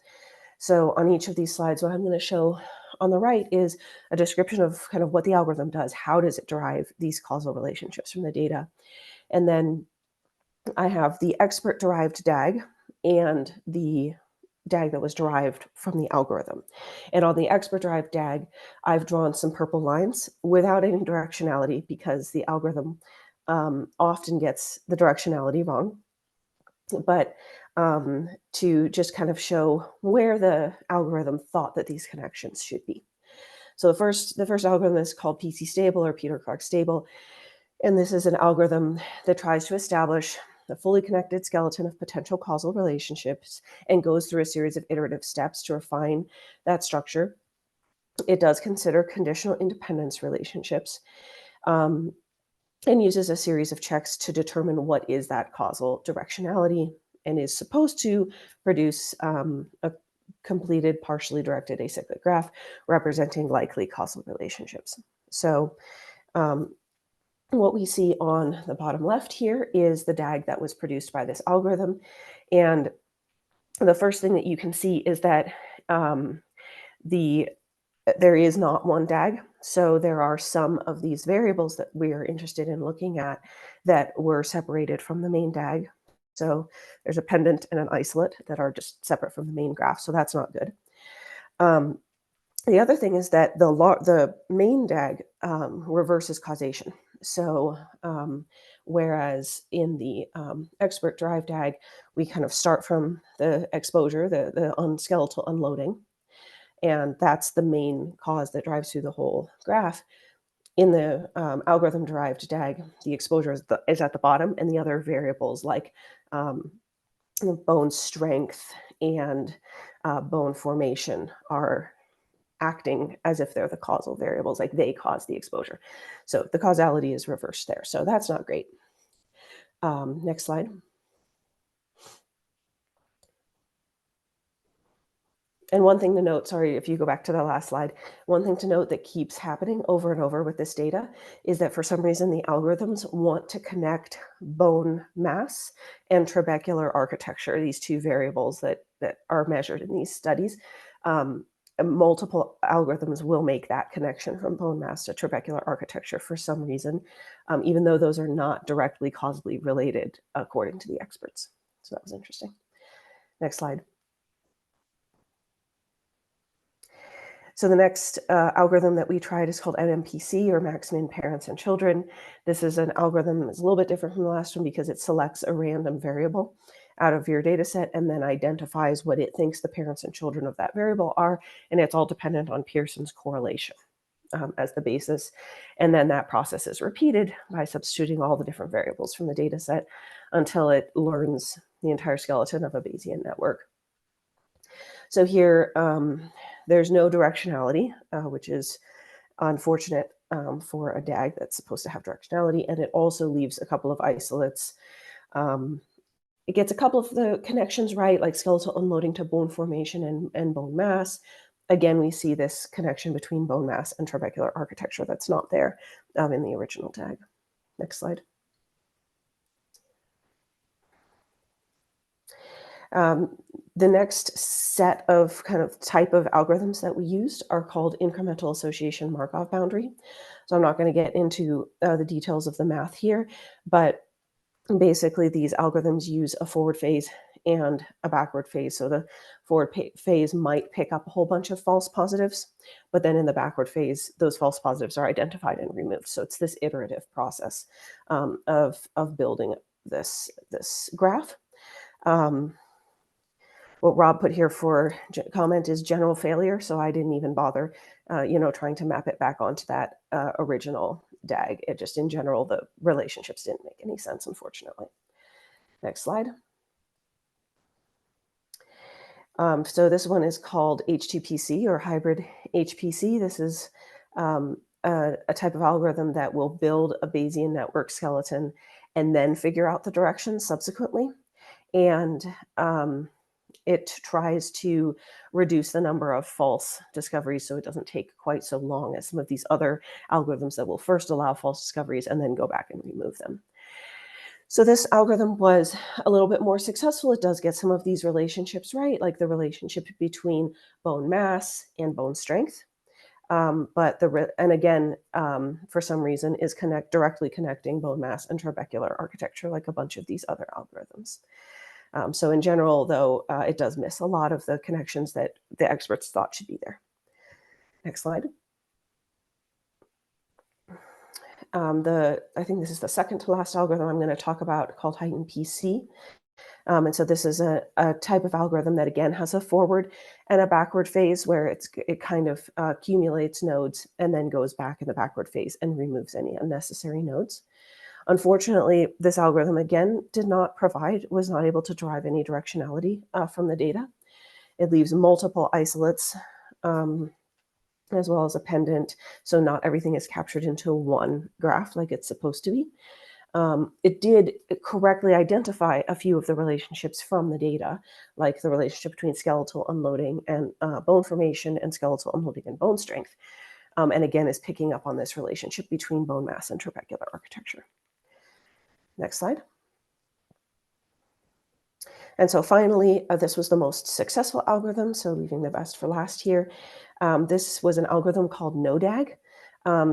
So on each of these slides, what I'm going to show on the right is a description of kind of what the algorithm does. How does it derive these causal relationships from the data? And then I have the expert-derived DAG and the DAG that was derived from the algorithm. And on the expert-derived DAG, I've drawn some purple lines without any directionality because the algorithm often gets the directionality wrong. But to just kind of show where the algorithm thought that these connections should be. So the first algorithm is called PC stable or Peter Clark stable. And this is an algorithm that tries to establish a fully connected skeleton of potential causal relationships and goes through a series of iterative steps to refine that structure. It does consider conditional independence relationships and uses a series of checks to determine what is that causal directionality and is supposed to produce a completed partially directed acyclic graph representing likely causal relationships. So what we see on the bottom left here is the DAG that was produced by this algorithm. And the first thing that you can see is that there is not one DAG. So there are some of these variables that we are interested in looking at that were separated from the main DAG. So there's a pendant and an isolate that are just separate from the main graph. So that's not good. The other thing is that the main DAG reverses causation. So whereas in the expert-derived DAG, we kind of start from the exposure, the skeletal unloading, and that's the main cause that drives through the whole graph. In the algorithm-derived DAG, the exposure is at the bottom, and the other variables like bone strength and bone formation are acting as if they're the causal variables, like they cause the exposure. So the causality is reversed there. So that's not great. Next slide. And one thing to note, sorry, if you go back to the last slide, one thing to note that keeps happening over and over with this data is that for some reason the algorithms want to connect bone mass and trabecular architecture, these two variables that are measured in these studies. Multiple algorithms will make that connection from bone mass to trabecular architecture for some reason, even though those are not directly causally related according to the experts. So that was interesting. Next slide. So the next algorithm that we tried is called MMPC, or Max Min Parents and Children. This is an algorithm that's a little bit different from the last one because it selects a random variable out of your data set and then identifies what it thinks the parents and children of that variable are, and it's all dependent on Pearson's correlation as the basis. And then that process is repeated by substituting all the different variables from the data set until it learns the entire skeleton of a Bayesian network. So here, there's no directionality, which is unfortunate for a DAG that's supposed to have directionality, and it also leaves a couple of isolates. It gets a couple of the connections right, like skeletal unloading to bone formation and bone mass. Again, we see this connection between bone mass and trabecular architecture that's not there in the original DAG. Next slide. The next set of kind of type of algorithms that we used are called incremental association Markov boundary. So I'm not going to get into the details of the math here, but basically these algorithms use a forward phase and a backward phase. So the forward phase might pick up a whole bunch of false positives, but then in the backward phase, those false positives are identified and removed. So it's this iterative process of building this graph. What Rob put here for comment is general failure. So I didn't even bother, trying to map it back onto that original DAG. It just, in general, the relationships didn't make any sense, unfortunately. Next slide. So this one is called H2PC, or hybrid HPC. This is a type of algorithm that will build a Bayesian network skeleton and then figure out the directions subsequently. And it tries to reduce the number of false discoveries so it doesn't take quite so long as some of these other algorithms that will first allow false discoveries and then go back and remove them. So this algorithm was a little bit more successful. It does get some of these relationships right, like the relationship between bone mass and bone strength. But for some reason, is directly connecting bone mass and trabecular architecture like a bunch of these other algorithms. So in general, though, it does miss a lot of the connections that the experts thought should be there. Next slide. I think this is the second to last algorithm I'm going to talk about, called heightened PC. And so this is a type of algorithm that, again, has a forward and a backward phase where it kind of accumulates nodes and then goes back in the backward phase and removes any unnecessary nodes. Unfortunately, this algorithm, again, was not able to derive any directionality from the data. It leaves multiple isolates as well as a pendant, so not everything is captured into one graph like it's supposed to be. It did correctly identify a few of the relationships from the data, like the relationship between skeletal unloading and bone formation and skeletal unloading and bone strength. And again, is picking up on this relationship between bone mass and trabecular architecture. Next slide. And so finally, this was the most successful algorithm, so leaving the best for last here. This was an algorithm called NoDAG.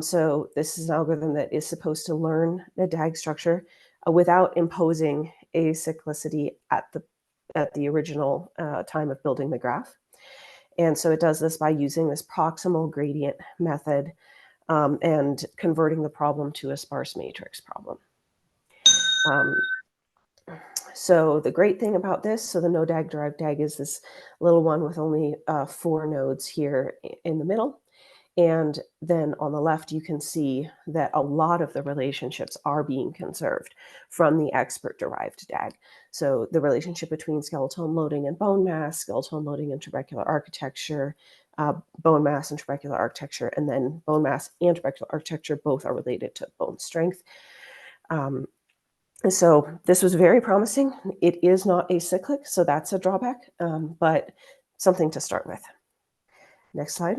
So this is an algorithm that is supposed to learn the DAG structure without imposing acyclicity at the original time of building the graph. And so it does this by using this proximal gradient method and converting the problem to a sparse matrix problem. So the great thing about this, so the NoDAG derived DAG is this little one with only 4 nodes here in the middle. And then on the left, you can see that a lot of the relationships are being conserved from the expert-derived DAG. So the relationship between skeletal unloading and bone mass, skeletal unloading and trabecular architecture, bone mass and trabecular architecture, and then bone mass and trabecular architecture both are related to bone strength. So this was very promising. It is not acyclic, so that's a drawback, but something to start with. Next slide.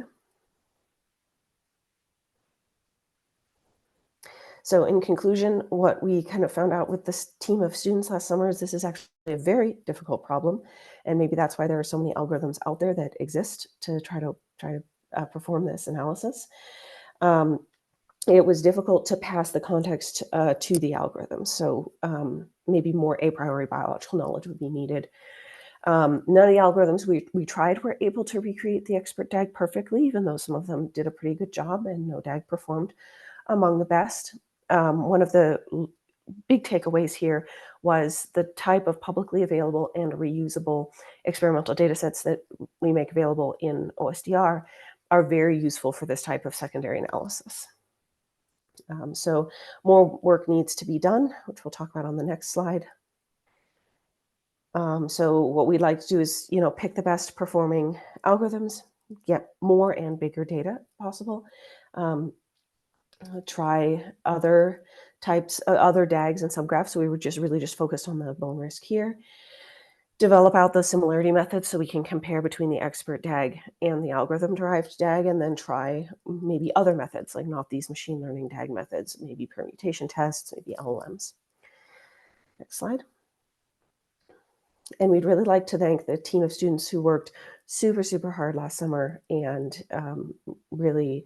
So in conclusion, what we kind of found out with this team of students last summer is this is actually a very difficult problem. And maybe that's why there are so many algorithms out there that exist to try to perform this analysis. It was difficult to pass the context to the algorithm. So maybe more a priori biological knowledge would be needed. None of the algorithms we tried were able to recreate the expert DAG perfectly, even though some of them did a pretty good job and no DAG performed among the best. One of the big takeaways here was the type of publicly available and reusable experimental data sets that we make available in OSDR are very useful for this type of secondary analysis. So more work needs to be done, which we'll talk about on the next slide. So what we'd like to do is, pick the best performing algorithms, get more and bigger data possible, try other types, other DAGs and subgraphs. So we were really just focused on the bone risk here. Develop out those similarity methods so we can compare between the expert DAG and the algorithm-derived DAG, and then try maybe other methods, like not these machine learning DAG methods, maybe permutation tests, maybe LLMs. Next slide. And we'd really like to thank the team of students who worked super, super hard last summer and really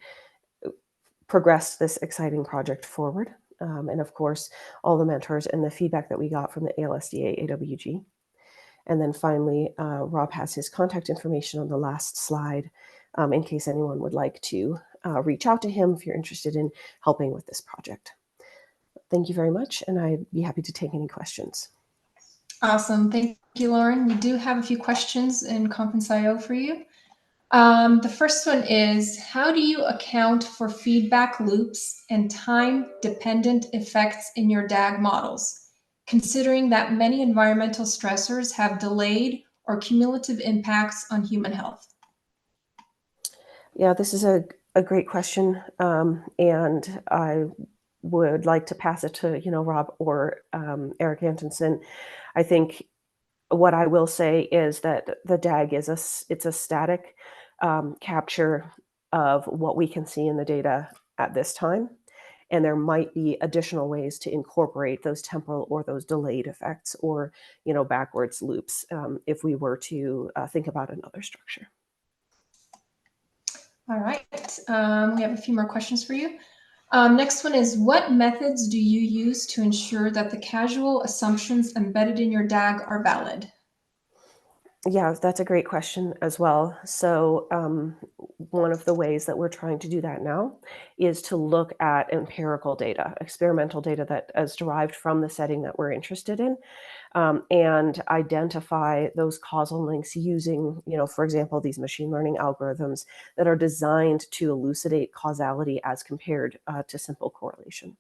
progressed this exciting project forward. And of course, all the mentors and the feedback that we got from the ALSDA AWG. And then finally, Rob has his contact information on the last slide in case anyone would like to reach out to him if you're interested in helping with this project. Thank you very much, and I'd be happy to take any questions. Awesome. Thank you, Lauren. We do have a few questions in Conference.io for you. The first one is, how do you account for feedback loops and time-dependent effects in your DAG models, considering that many environmental stressors have delayed or cumulative impacts on human health? Yeah, this is a great question, and I would like to pass it to Rob or Eric Antonsen. I think what I will say is that the DAG is it's a static capture of what we can see in the data at this time. And there might be additional ways to incorporate those temporal or those delayed effects or, backwards loops if we were to think about another structure. All right. We have a few more questions for you. Next one is, what methods do you use to ensure that the causal assumptions embedded in your DAG are valid? Yeah, that's a great question as well. So one of the ways that we're trying to do that now is to look at empirical data, experimental data that is derived from the setting that we're interested in, and identify those causal links using, for example, these machine learning algorithms that are designed to elucidate causality as compared to simple correlation.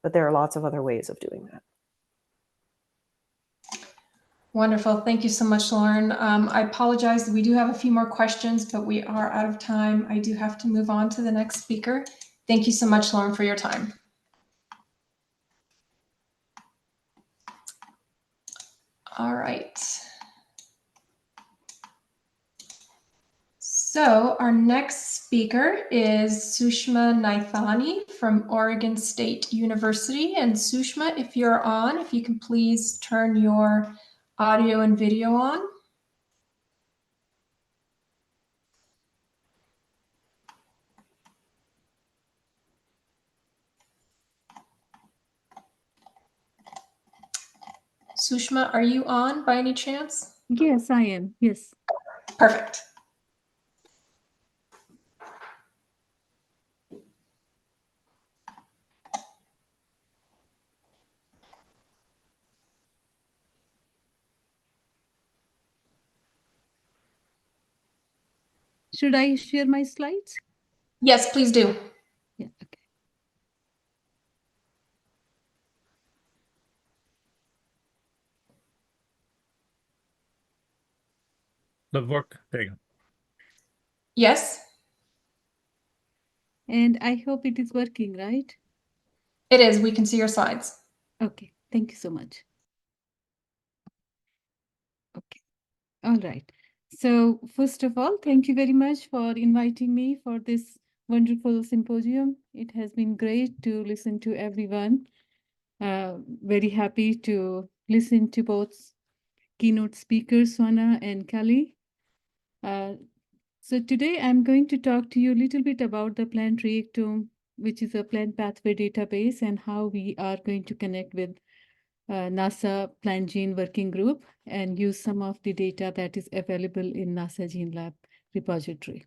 But there are lots of other ways of doing that. Wonderful. Thank you so much, Lauren. I apologize. We do have a few more questions, but we are out of time. I do have to move on to the next speaker. Thank you so much, Lauren, for your time. All right. So our next speaker is Sushma Naithani from Oregon State University. And Sushma, if you're on, if you can please turn your audio and video on. Sushma, are you on by any chance? Yes, I am. Yes. Perfect. Should I share my slides? Yes, please do. Yeah, okay. Does work? There you go. Yes, And I hope it is working, right? it is. We can see your slides. Okay, Thank you so much. Okay. All right. So first of all, thank you very much for inviting me for this wonderful symposium. It has been great to listen to everyone. Very happy to listen to both keynote speakers, Swana and Kelly. So today I'm going to talk to you a little bit about the plant reactome, which is a plant pathway database, and how we are going to connect with NASA Plant Gene Working Group and use some of the data that is available in NASA Gene Lab repository.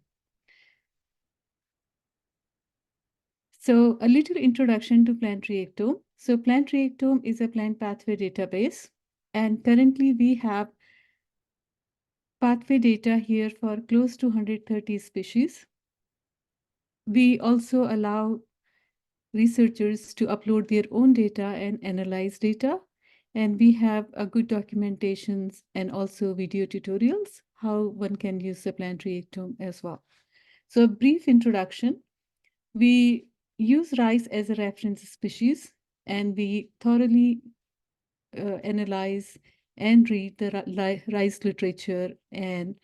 So a little introduction to plant reactome. So plant reactome is a plant pathway database, and currently we have pathway data here for close to 130 species. We also allow researchers to upload their own data and analyze data. And we have a good documentations and also video tutorials, how one can use the plant reactome as well. So a brief introduction. We use rice as a reference species, and we thoroughly analyze and read the rice literature and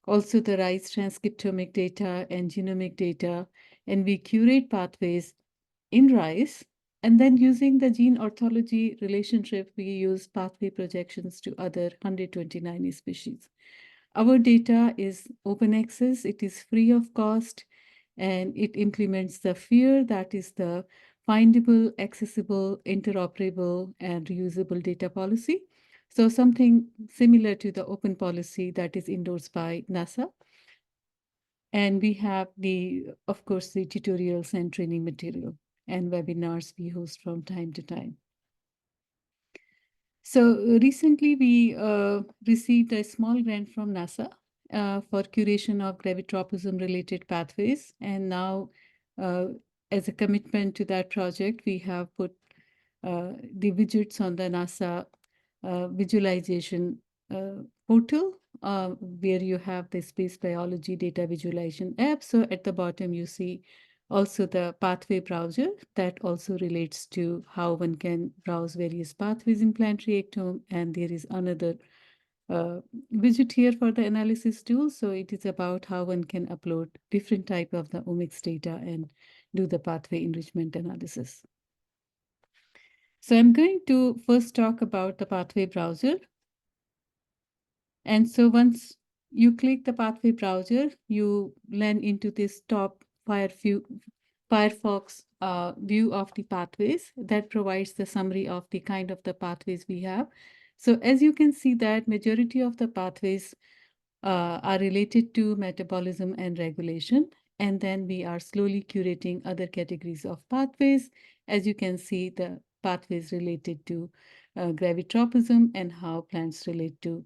also the rice transcriptomic data and genomic data. And we curate pathways in rice. And then using the gene orthology relationship, we use pathway projections to other 129 species. Our data is open access, it is free of cost, and it implements the FAIR, that is the findable, accessible, interoperable, and reusable data policy. So something similar to the open policy that is endorsed by NASA. And we have of course, the tutorials and training material and webinars we host from time to time. So recently we received a small grant from NASA for curation of gravitropism-related pathways. And now, as a commitment to that project, we have put the widgets on the NASA visualization portal, where you have the space biology data visualization app. So at the bottom, you see also the pathway browser that also relates to how one can browse various pathways in plant reactome. And there is another widget here for the analysis tool. So it is about how one can upload different type of the omics data and do the pathway enrichment analysis. So I'm going to first talk about the pathway browser. And so once you click the pathway browser, you land into this top Firefox view of the pathways that provides the summary of the kind of the pathways we have. So as you can see that majority of the pathways are related to metabolism and regulation. And then we are slowly curating other categories of pathways. As you can see, the pathways related to gravitropism and how plants relate to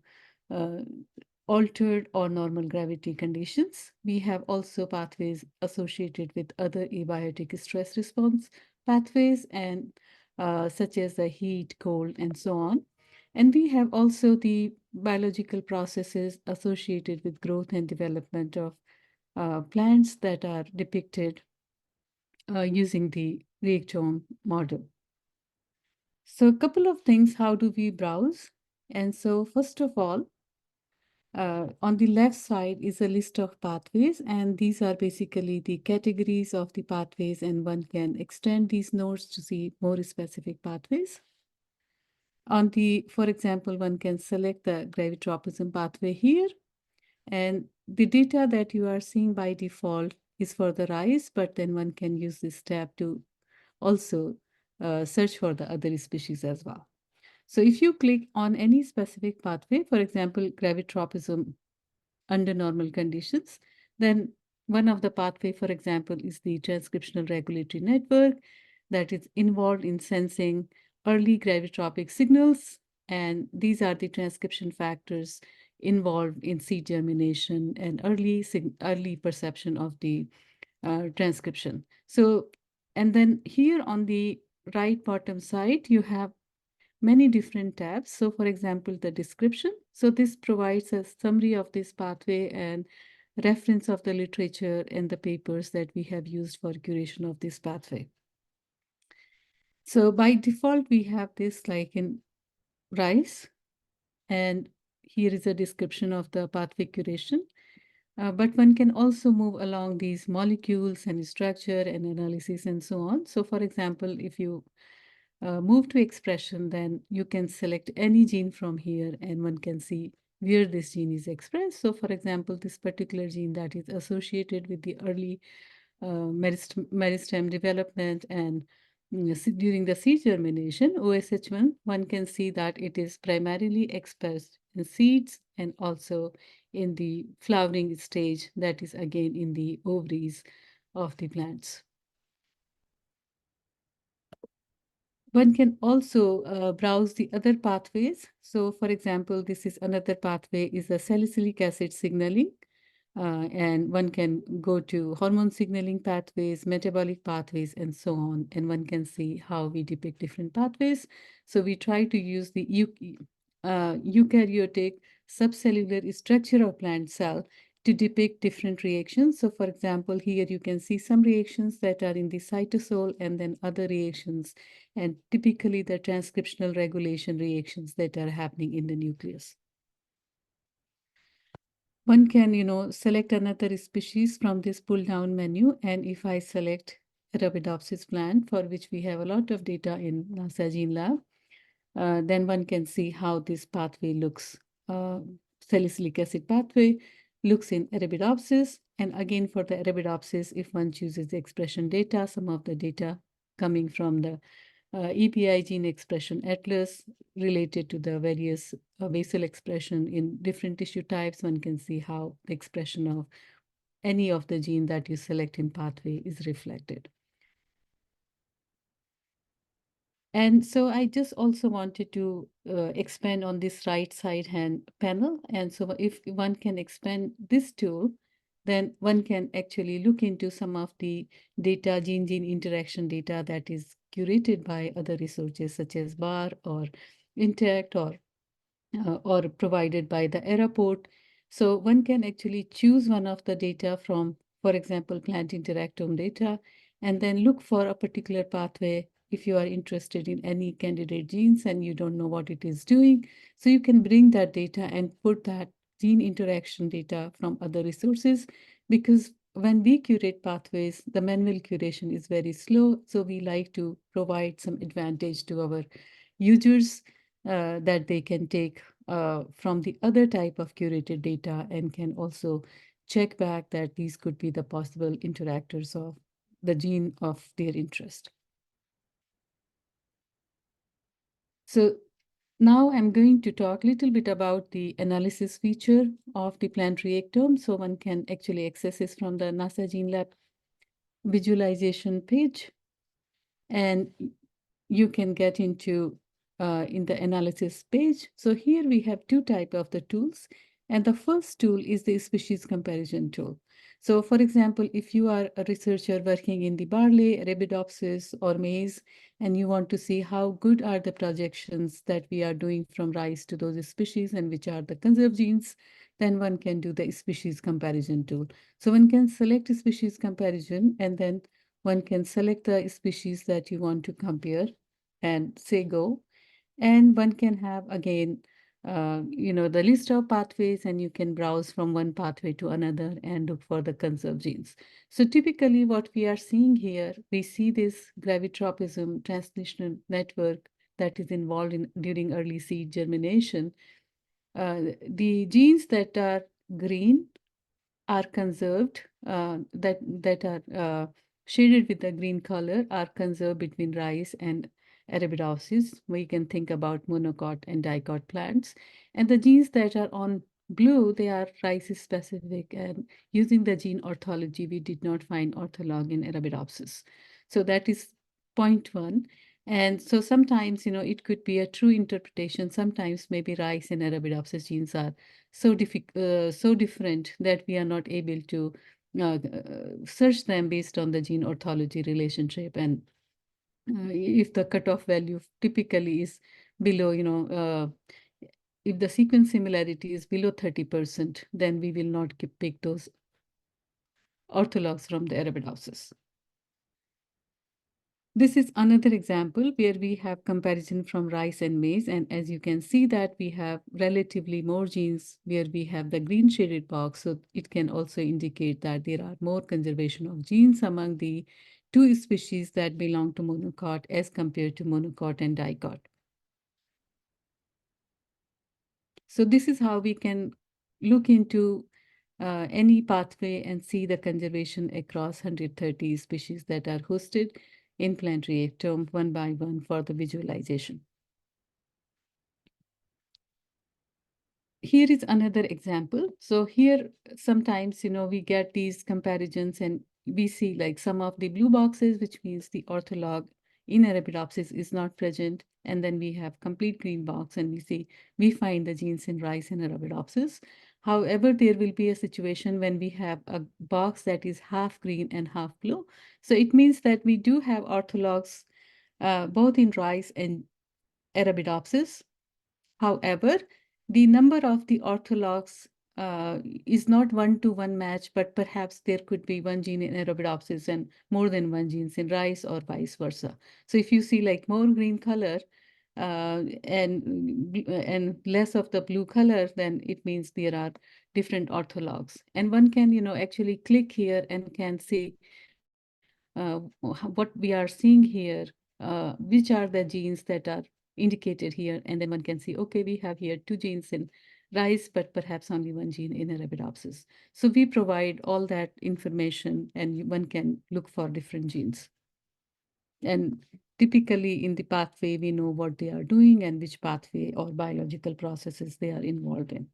altered or normal gravity conditions. We have also pathways associated with other abiotic stress response pathways and such as the heat, cold, and so on. And we have also the biological processes associated with growth and development of plants that are depicted using the reactome model. So a couple of things, how do we browse? And so first of all, on the left side is a list of pathways, and these are basically the categories of the pathways, and one can extend these nodes to see more specific pathways. For example, one can select the gravitropism pathway here, and the data that you are seeing by default is for the rice, but then one can use this tab to also search for the other species as well. So if you click on any specific pathway, for example, gravitropism under normal conditions, then one of the pathway, for example, is the transcriptional regulatory network that is involved in sensing early gravitropic signals. And these are the transcription factors involved in seed germination and early perception of the transcription. So, and then here on the right bottom side, you have many different tabs. So for example, the description. So this provides a summary of this pathway and reference of the literature and the papers that we have used for curation of this pathway. So by default, we have this like in rice, and here is a description of the pathway curation. But one can also move along these molecules and structure and analysis and so on. So for example, if you move to expression, then you can select any gene from here and one can see where this gene is expressed. So for example, this particular gene that is associated with the early meristem development and during the seed germination, OSH1, one can see that it is primarily expressed in seeds and also in the flowering stage, that is again in the ovaries of the plants. One can also browse the other pathways. So for example, this is another pathway is the salicylic acid signaling. And one can go to hormone signaling pathways, metabolic pathways, and so on. And one can see how we depict different pathways. So we try to use the eukaryotic subcellular structure of plant cell to depict different reactions. So for example, here you can see some reactions that are in the cytosol and then other reactions, and typically the transcriptional regulation reactions that are happening in the nucleus. One can, select another species from this pull-down menu. And if I select Arabidopsis plant, for which we have a lot of data in NASA Gene Lab, then one can see how this pathway looks. Salicylic acid pathway looks in Arabidopsis. And again, for the Arabidopsis, if one chooses the expression data, some of the data coming from the EPI gene expression atlas related to the various basal expression in different tissue types, one can see how the expression of any of the gene that you select in pathway is reflected. And so I just also wanted to expand on this right side hand panel. And so if one can expand this tool, then one can actually look into some of the data, gene-gene interaction data that is curated by other resources such as BAR or Intact or provided by the Airport. So one can actually choose one of the data from, for example, plant interactome data, and then look for a particular pathway if you are interested in any candidate genes and you don't know what it is doing. So you can bring that data and put that gene interaction data from other resources, because when we curate pathways, the manual curation is very slow. So we like to provide some advantage to our users that they can take from the other type of curated data and can also check back that these could be the possible interactors of the gene of their interest. So now I'm going to talk a little bit about the analysis feature of the plant reactome. So one can actually access this from the NASA Gene Lab visualization page. And you can get into in the analysis page. So here we have two types of the tools. And the first tool is the species comparison tool. So for example, if you are a researcher working in the barley, Arabidopsis, or maize, and you want to see how good are the projections that we are doing from rice to those species and which are the conserved genes, then one can do the species comparison tool. So one can select a species comparison, and then one can select the species that you want to compare and say go. And one can have again, the list of pathways, and you can browse from one pathway to another and look for the conserved genes. So typically what we are seeing here, we see this gravitropism translational network that is involved in during early seed germination. The genes that are green are conserved, that are shaded with the green color are conserved between rice and Arabidopsis. We can think about monocot and dicot plants. And the genes that are on blue, they are rice specific, and using the gene orthology, we did not find ortholog in Arabidopsis. So that is point one. And so sometimes, it could be a true interpretation. Sometimes maybe rice and Arabidopsis genes are so different that we are not able to search them based on the gene orthology relationship. And if the cutoff value typically is below, if the sequence similarity is below 30%, then we will not pick those orthologs from the Arabidopsis. This is another example where we have comparison from rice and maize. And as you can see that we have relatively more genes where we have the green shaded box. So it can also indicate that there are more conservation of genes among the two species that belong to monocot as compared to monocot and dicot. So this is how we can look into any pathway and see the conservation across 130 species that are hosted in plant reactome one by one for the visualization. Here is another example. So here, sometimes, we get these comparisons and we see like some of the blue boxes, which means the ortholog in Arabidopsis is not present. And then we have complete green box and we find the genes in rice and Arabidopsis. However, there will be a situation when we have a box that is half green and half blue. So it means that we do have orthologs both in rice and Arabidopsis. However, the number of the orthologs is not one-to-one match, but perhaps there could be one gene in Arabidopsis and more than one gene in rice or vice versa. So if you see like more green color and less of the blue color, then it means there are different orthologs. And one can, actually click here and can see what we are seeing here, which are the genes that are indicated here. And then one can see, okay, we have here two genes in rice, but perhaps only one gene in Arabidopsis. So we provide all that information and one can look for different genes. And typically in the pathway, we know what they are doing and which pathway or biological processes they are involved in.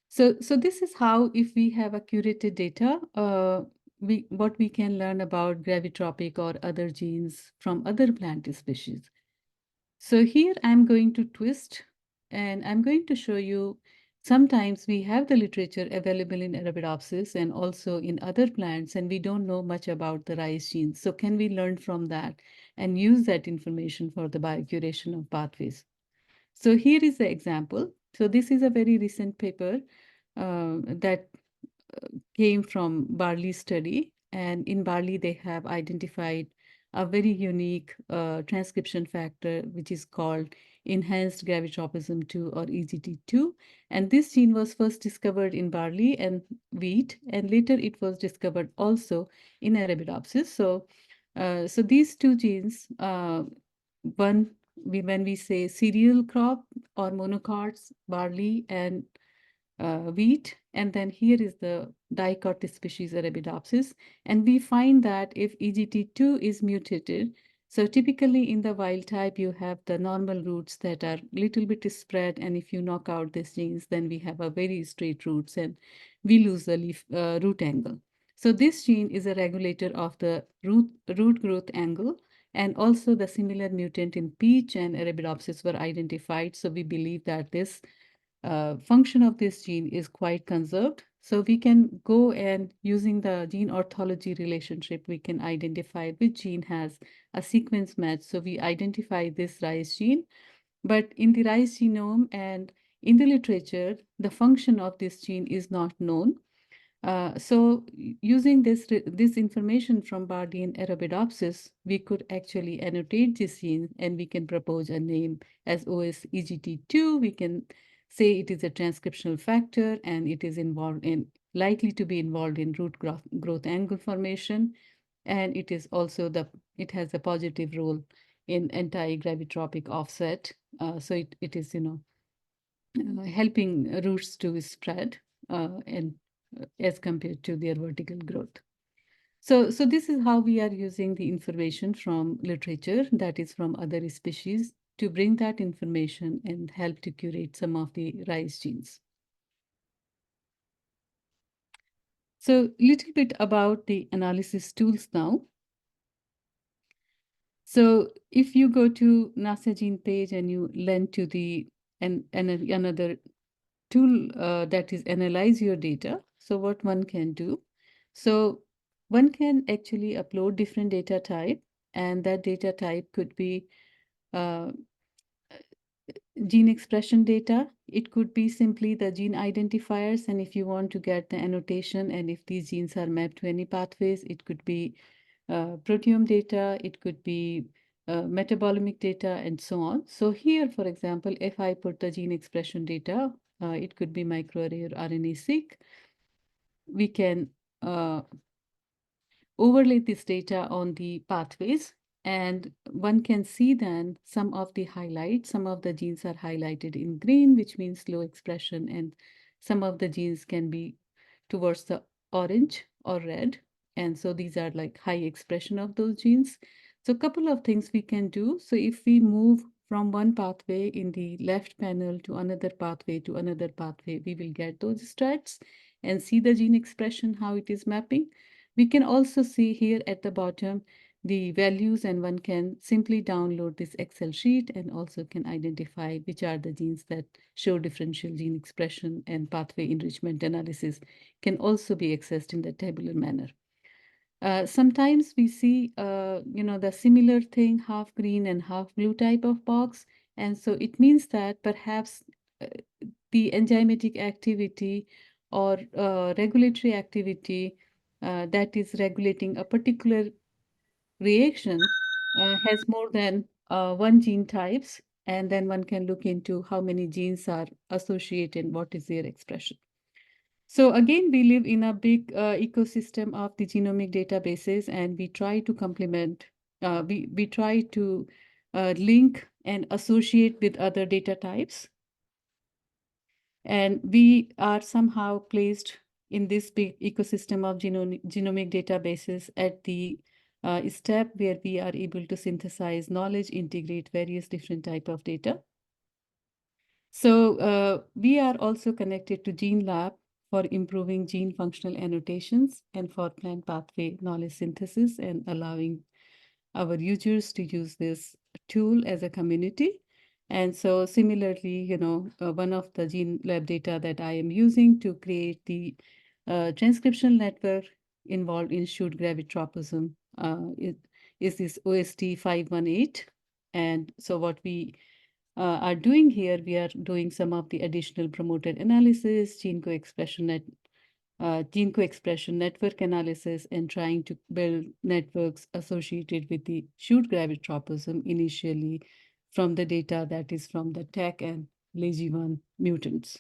So this is how, if we have accurate data, what we can learn about gravitropic or other genes from other plant species. So here I'm going to twist and I'm going to show you sometimes we have the literature available in Arabidopsis and also in other plants and we don't know much about the rice genes. So can we learn from that and use that information for the biocuration of pathways? So here is the example. So this is a very recent paper that came from barley study. And in barley, they have identified a very unique transcription factor, which is called enhanced gravitropism 2 or EGT2. And this gene was first discovered in barley and wheat, and later it was discovered also in Arabidopsis. So these two genes, when we say cereal crop or monocots, barley and wheat, and then here is the dicot species Arabidopsis, and we find that if EGT2 is mutated, so typically in the wild type you have the normal roots that are little bit spread, and if you knock out these genes, then we have a very straight roots and we lose the leaf root angle. So this gene is a regulator of the root growth angle, and also the similar mutant in peach and Arabidopsis were identified. So we believe that this function of this gene is quite conserved. So we can go and using the gene orthology relationship, we can identify which gene has a sequence match. So we identify this rice gene, but in the rice genome and in the literature, the function of this gene is not known. So using this information from barley and Arabidopsis, we could actually annotate this gene and we can propose a name as OSEGT2. We can say it is a transcriptional factor and it is likely to be involved in root growth angle formation. And it is also it has a positive role in anti-gravitropic offset. So it is, helping roots to spread and as compared to their vertical growth. So this is how we are using the information from literature, that is from other species, to bring that information and help to curate some of the rice genes. So a little bit about the analysis tools now. So if you go to NASA Gene page and you lend to the another tool that is analyze your data. So what one can do, so one can actually upload different data type, and that data type could be gene expression data. It could be simply the gene identifiers, and if you want to get the annotation and if these genes are mapped to any pathways, it could be proteome data, it could be metabolomic data, and so on. So here, for example, if I put the gene expression data, it could be microarray or RNA-seq, we can overlay this data on the pathways, and one can see then some of the highlights. Some of the genes are highlighted in green, which means low expression, and some of the genes can be towards the orange or red. And so these are like high expression of those genes. So a couple of things we can do. So if we move from one pathway in the left panel to another pathway, we will get those strats and see the gene expression, how it is mapping. We can also see here at the bottom the values, and one can simply download this Excel sheet and also can identify which are the genes that show differential gene expression, and pathway enrichment analysis can also be accessed in the tabular manner. Sometimes we see, the similar thing, half green and half blue type of box. And so it means that perhaps the enzymatic activity or regulatory activity that is regulating a particular reaction has more than one gene types. And then one can look into how many genes are associated and what is their expression. So again, we live in a big ecosystem of the genomic databases, and we try to complement, we try to link and associate with other data types. And we are somehow placed in this big ecosystem of genomic databases at the step where we are able to synthesize knowledge, integrate various different type of data. So we are also connected to GeneLab for improving gene functional annotations and for plant pathway knowledge synthesis, and allowing our users to use this tool as a community. And so similarly, one of the GeneLab data that I am using to create the transcriptional network involved in shoot gravitropism is this OST 518. And so what we are doing here, we are doing some of the additional promoter analysis, gene co-expression network analysis, and trying to build networks associated with the shoot gravitropism initially from the data that is from the TEC and LAGI1 mutants.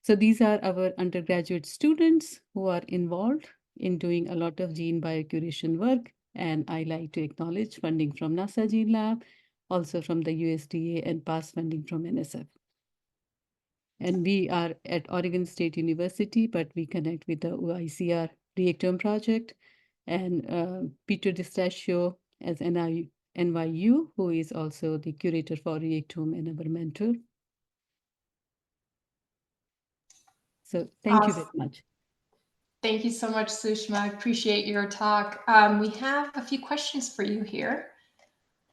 So these are our undergraduate students who are involved in doing a lot of gene biocuration work, and I like to acknowledge funding from NASA GeneLab, also from the USDA, and past funding from NSF. And we are at Oregon State University, but we connect with the OICR Reactome Project, and Peter D'Estachio as NYU, who is also the curator for Reactome and our mentor. So thank you very much. Thank you so much, Sushma. I appreciate your talk. We have a few questions for you here.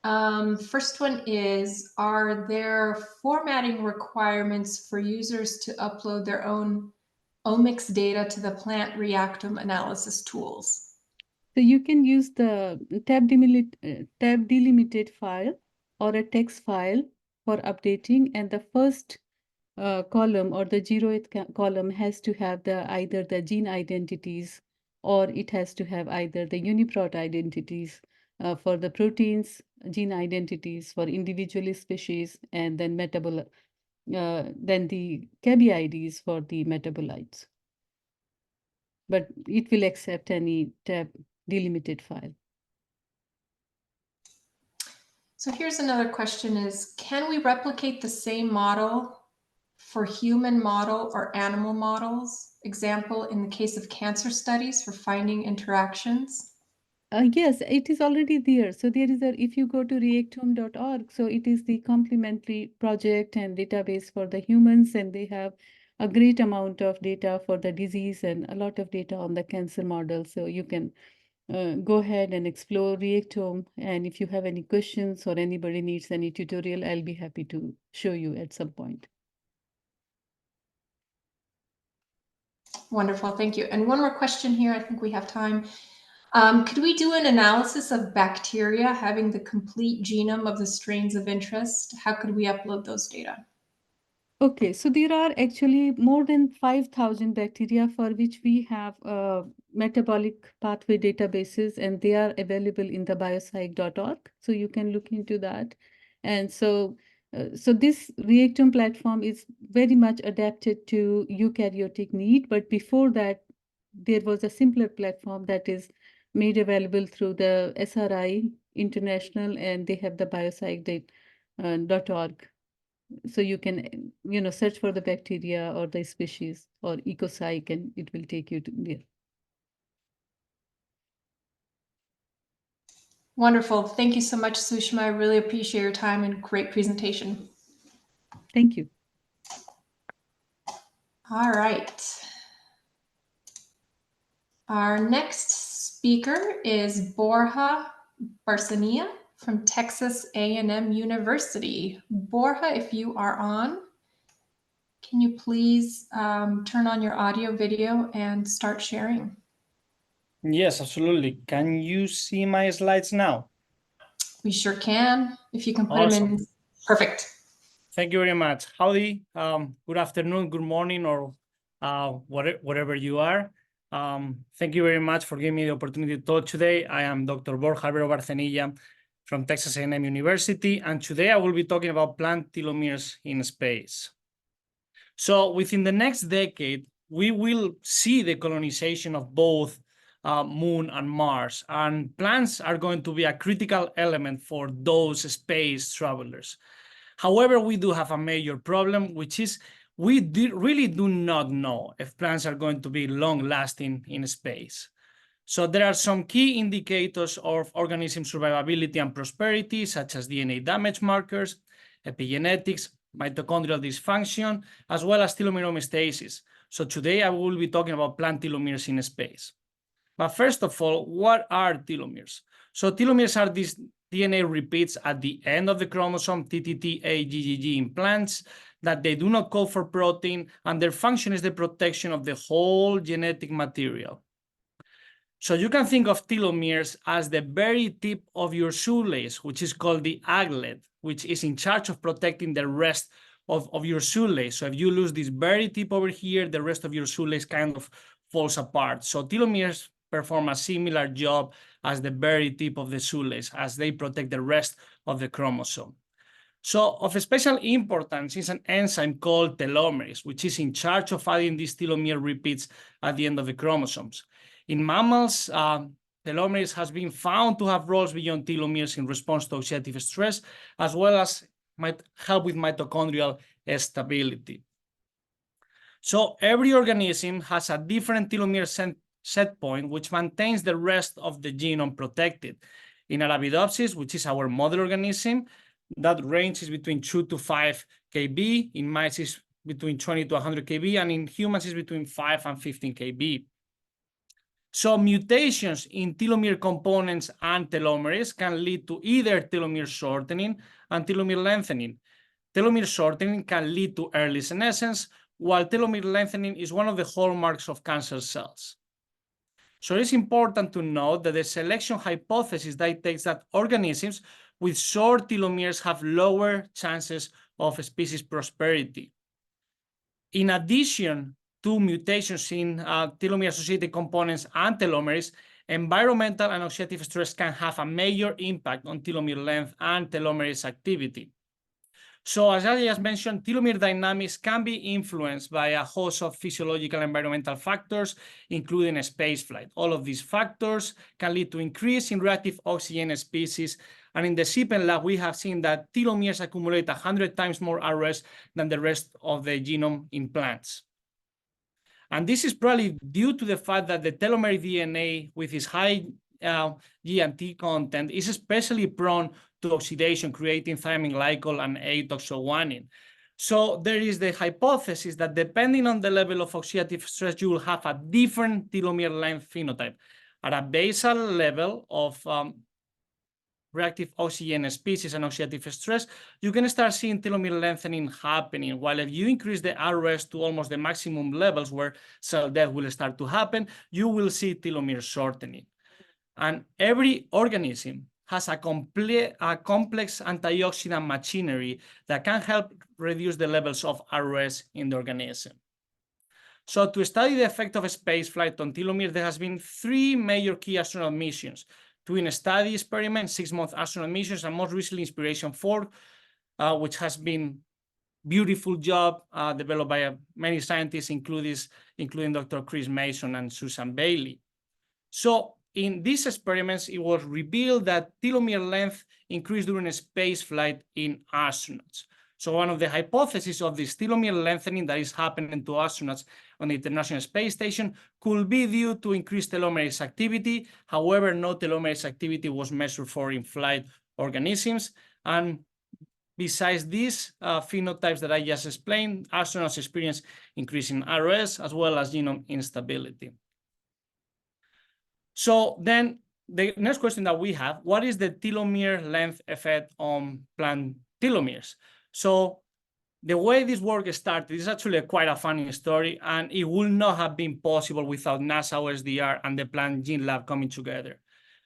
First one is, are there formatting requirements for users to upload their own omics data to the plant reactome analysis tools? So you can use the tab delimited file or a text file for updating, and the first column or the 0th column has to have either the gene identities, or it has to have either the UniProt identities for the proteins, gene identities for individual species, and then then the CABI IDs for the metabolites. But it will accept any tab delimited file. So here's another question is, can we replicate the same model for human model or animal models? Example, in the case of cancer studies for finding interactions? Yes, it is already there. So there is if you go to reactome.org, so it is the complementary project and database for the humans, and they have a great amount of data for the disease and a lot of data on the cancer model. So you can go ahead and explore Reactome. And if you have any questions or anybody needs any tutorial, I'll be happy to show you at some point. Wonderful, thank you. And one more question here, I think we have time. Could we do an analysis of bacteria having the complete genome of the strains of interest? How could we upload those data? Okay, so there are actually more than 5,000 bacteria for which we have metabolic pathway databases, and they are available in the biopsych.org. So you can look into that. And so this Reactome platform is very much adapted to eukaryotic need. But before that, there was a simpler platform that is made available through the SRI International, and they have the biopsych.org. So you can, search for the bacteria or the species or ecopsych, and it will take you to there. Wonderful. Thank you so much, Sushma. I really appreciate your time and great presentation. Thank you. All right. Our next speaker is Borja Barcenia from Texas A&M University. Borja, if you are on, can you please turn on your audio, video, and start sharing? Yes, absolutely. Can you see my slides now? We sure can. If you can put Awesome. them in. Perfect. Thank you very much. Howdy. Good afternoon, good morning, or whatever you are. Thank you very much for giving me the opportunity to talk today. I am Dr. Borja Barcenilla from Texas A&M University, and today I will be talking about plant telomeres in space. So within the next decade, we will see the colonization of both Moon and Mars, and plants are going to be a critical element for those space travelers. However, we do have a major problem, which is we really do not know if plants are going to be long-lasting in space. So there are some key indicators of organism survivability and prosperity, such as DNA damage markers, epigenetics, mitochondrial dysfunction, as well as telomere homeostasis. So today I will be talking about plant telomeres in space. But first of all, what are telomeres? So telomeres are these DNA repeats at the end of the chromosome, TTT-AGGG in plants, that they do not code for protein, and their function is the protection of the whole genetic material. So you can think of telomeres as the very tip of your shoelace, which is called the aglet, which is in charge of protecting the rest of your shoelace. So if you lose this very tip over here, the rest of your shoelace kind of falls apart. So telomeres perform a similar job as the very tip of the shoelace, as they protect the rest of the chromosome. So of special importance is an enzyme called telomerase, which is in charge of adding these telomere repeats at the end of the chromosomes. In mammals, telomerase has been found to have roles beyond telomeres in response to oxidative stress, as well as might help with mitochondrial stability. So every organism has a different telomere set point, which maintains the rest of the genome protected. In Arabidopsis, which is our model organism, that range is between 2 to 5 kb. In mice is between 20 to 100 kb, and in humans is between 5 and 15 kb. So mutations in telomere components and telomerase can lead to either telomere shortening and telomere lengthening. Telomere shortening can lead to early senescence, while telomere lengthening is one of the hallmarks of cancer cells. So it's important to note that the selection hypothesis dictates that organisms with short telomeres have lower chances of species prosperity. In addition to mutations in telomere-associated components and telomeres, environmental and oxidative stress can have a major impact on telomere length and telomerase activity. So as I just mentioned, telomere dynamics can be influenced by a host of physiological and environmental factors, including spaceflight. All of these factors can lead to increase in reactive oxygen species. And in the CPEN lab, we have seen that telomeres accumulate 100 times more RS than the rest of the genome in plants. And this is probably due to the fact that the telomere DNA with its high G and T content is especially prone to oxidation, creating thymine glycol and A-toxoguanine. So there is the hypothesis that depending on the level of oxidative stress, you will have a different telomere length phenotype. At a basal level of reactive oxygen species and oxidative stress, you can start seeing telomere lengthening happening, while if you increase the RS to almost the maximum levels where cell death will start to happen, you will see telomere shortening. And every organism has a complex antioxidant machinery that can help reduce the levels of ROS in the organism. So to study the effect of spaceflight on telomeres, there has been 3 major key astronaut missions: twin study experiment, 6-month astronaut missions, and most recently Inspiration 4, which has been beautiful job developed by many scientists, including Dr. Chris Mason and Susan Bailey. So in these experiments, it was revealed that telomere length increased during space flight in astronauts. So one of the hypotheses of this telomere lengthening that is happening to astronauts on the International Space Station could be due to increased telomerase activity. However, no telomerase activity was measured for in-flight organisms. And besides these phenotypes that I just explained, astronauts experience increasing ROS as well as genome instability. So then the next question that we have, what is the telomere length effect on plant telomeres? So the way this work started is actually quite a funny story, and it would not have been possible without NASA OSDR and the Plant Gene Lab coming together.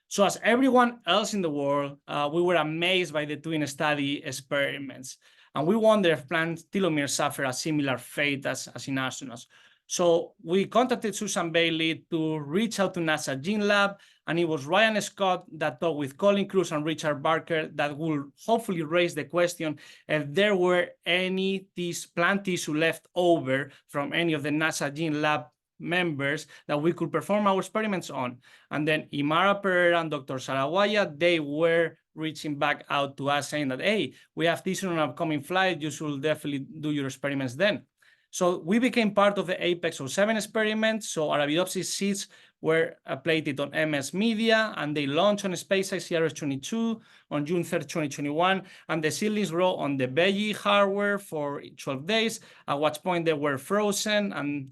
So as everyone else in the world, we were amazed by the twin study experiments, and we wonder if plant telomeres suffer a similar fate as in astronauts. So we contacted Susan Bailey to reach out to NASA Gene Lab, and it was Ryan Scott that talked with Colin Cruz and Richard Barker that will hopefully raise the question if there were any plant tissue left over from any of the NASA Gene Lab members that we could perform our experiments on. And then Imara Pereira and Dr. Sarawaya, they were reaching back out to us saying that, hey, we have tissue on an upcoming flight, you should definitely do your experiments then. So we became part of the Apex 07 experiment. So Arabidopsis seeds were plated on MS media, and they launched on SpaceX CRS-22 on June 3rd, 2021. And the seedlings grew on the veggie hardware for 12 days, at which point they were frozen, and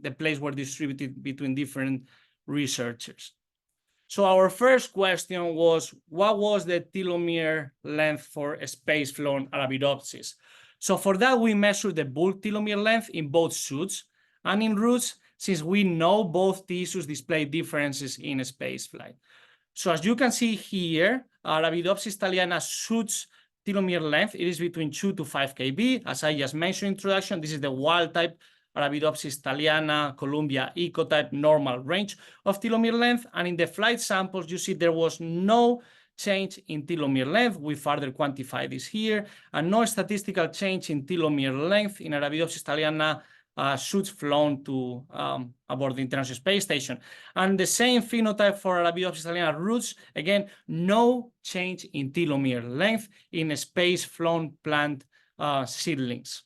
the plates were distributed between different researchers. So our first question was, what was the telomere length for space-flown Arabidopsis? So for that, we measured the bulk telomere length in both suits and in roots, since we know both tissues display differences in spaceflight. So as you can see here, Arabidopsis thaliana suits telomere length, it is between 2 to 5 kb. As I just mentioned in introduction, this is the wild type Arabidopsis thaliana, Columbia ecotype normal range of telomere length. And in the flight samples, you see there was no change in telomere length. We further quantify this here, and no statistical change in telomere length in Arabidopsis thaliana suits flown to aboard the International Space Station. And the same phenotype for Arabidopsis thaliana roots, again, no change in telomere length in space-flown plant seedlings.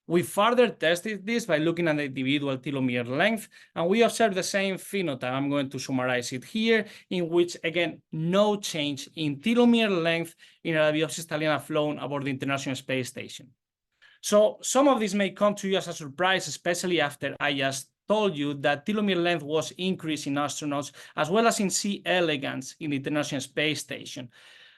We further tested this by looking at the individual telomere length, and we observed the same phenotype. I'm going to summarize it here, in which, again, no change in telomere length in Arabidopsis thaliana flown aboard the International Space Station. So some of this may come to you as a surprise, especially after I just told you that telomere length was increased in astronauts as well as in C. elegans in the International Space Station.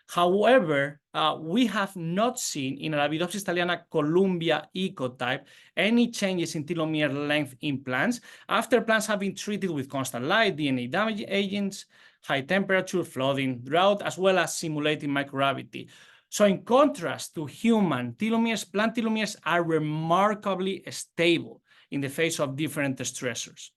However, we have not seen in Arabidopsis thaliana Columbia ecotype any changes in telomere length in plants after plants have been treated with constant light, DNA damage agents, high temperature, flooding, drought, as well as simulating microgravity. So in contrast to human telomeres, plant telomeres are remarkably stable in the face of different stressors.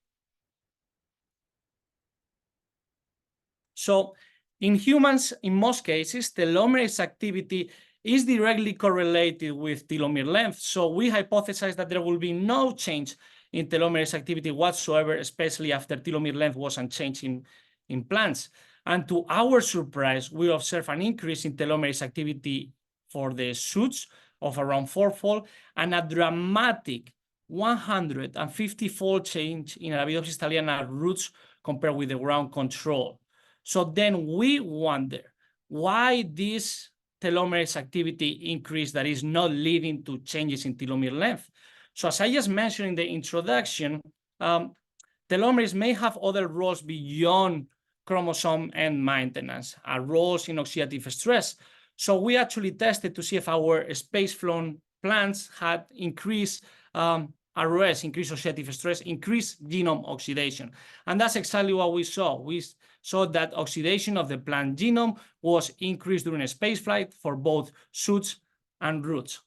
So in humans, in most cases, telomerase activity is directly correlated with telomere length. So we hypothesize that there will be no change in telomerase activity whatsoever, especially after telomere length was unchanged in plants. And to our surprise, we observe an increase in telomerase activity for the suits of around 4-fold and a dramatic 150-fold change in Arabidopsis thaliana roots compared with the ground control. So then we wonder why this telomerase activity increase that is not leading to changes in telomere length. So as I just mentioned in the introduction, telomerase may have other roles beyond chromosome end maintenance, roles in oxidative stress. So we actually tested to see if our space-flown plants had increased ROS, increased oxidative stress, increased genome oxidation. And that's exactly what we saw. We saw that oxidation of the plant genome was increased during a spaceflight for both suits and roots.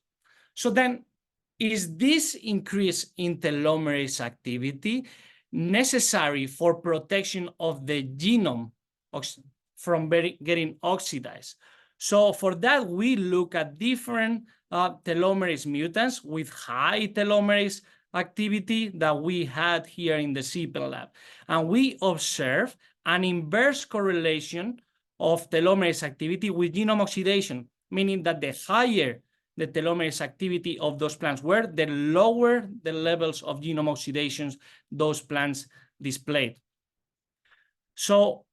So then, is this increase in telomerase activity necessary for protection of the genome from getting oxidized? So for that, we look at different telomerase mutants with high telomerase activity that we had here in the CPEN lab. And we observe an inverse correlation of telomerase activity with genome oxidation, meaning that the higher the telomerase activity of those plants were, the lower the levels of genome oxidations those plants displayed. So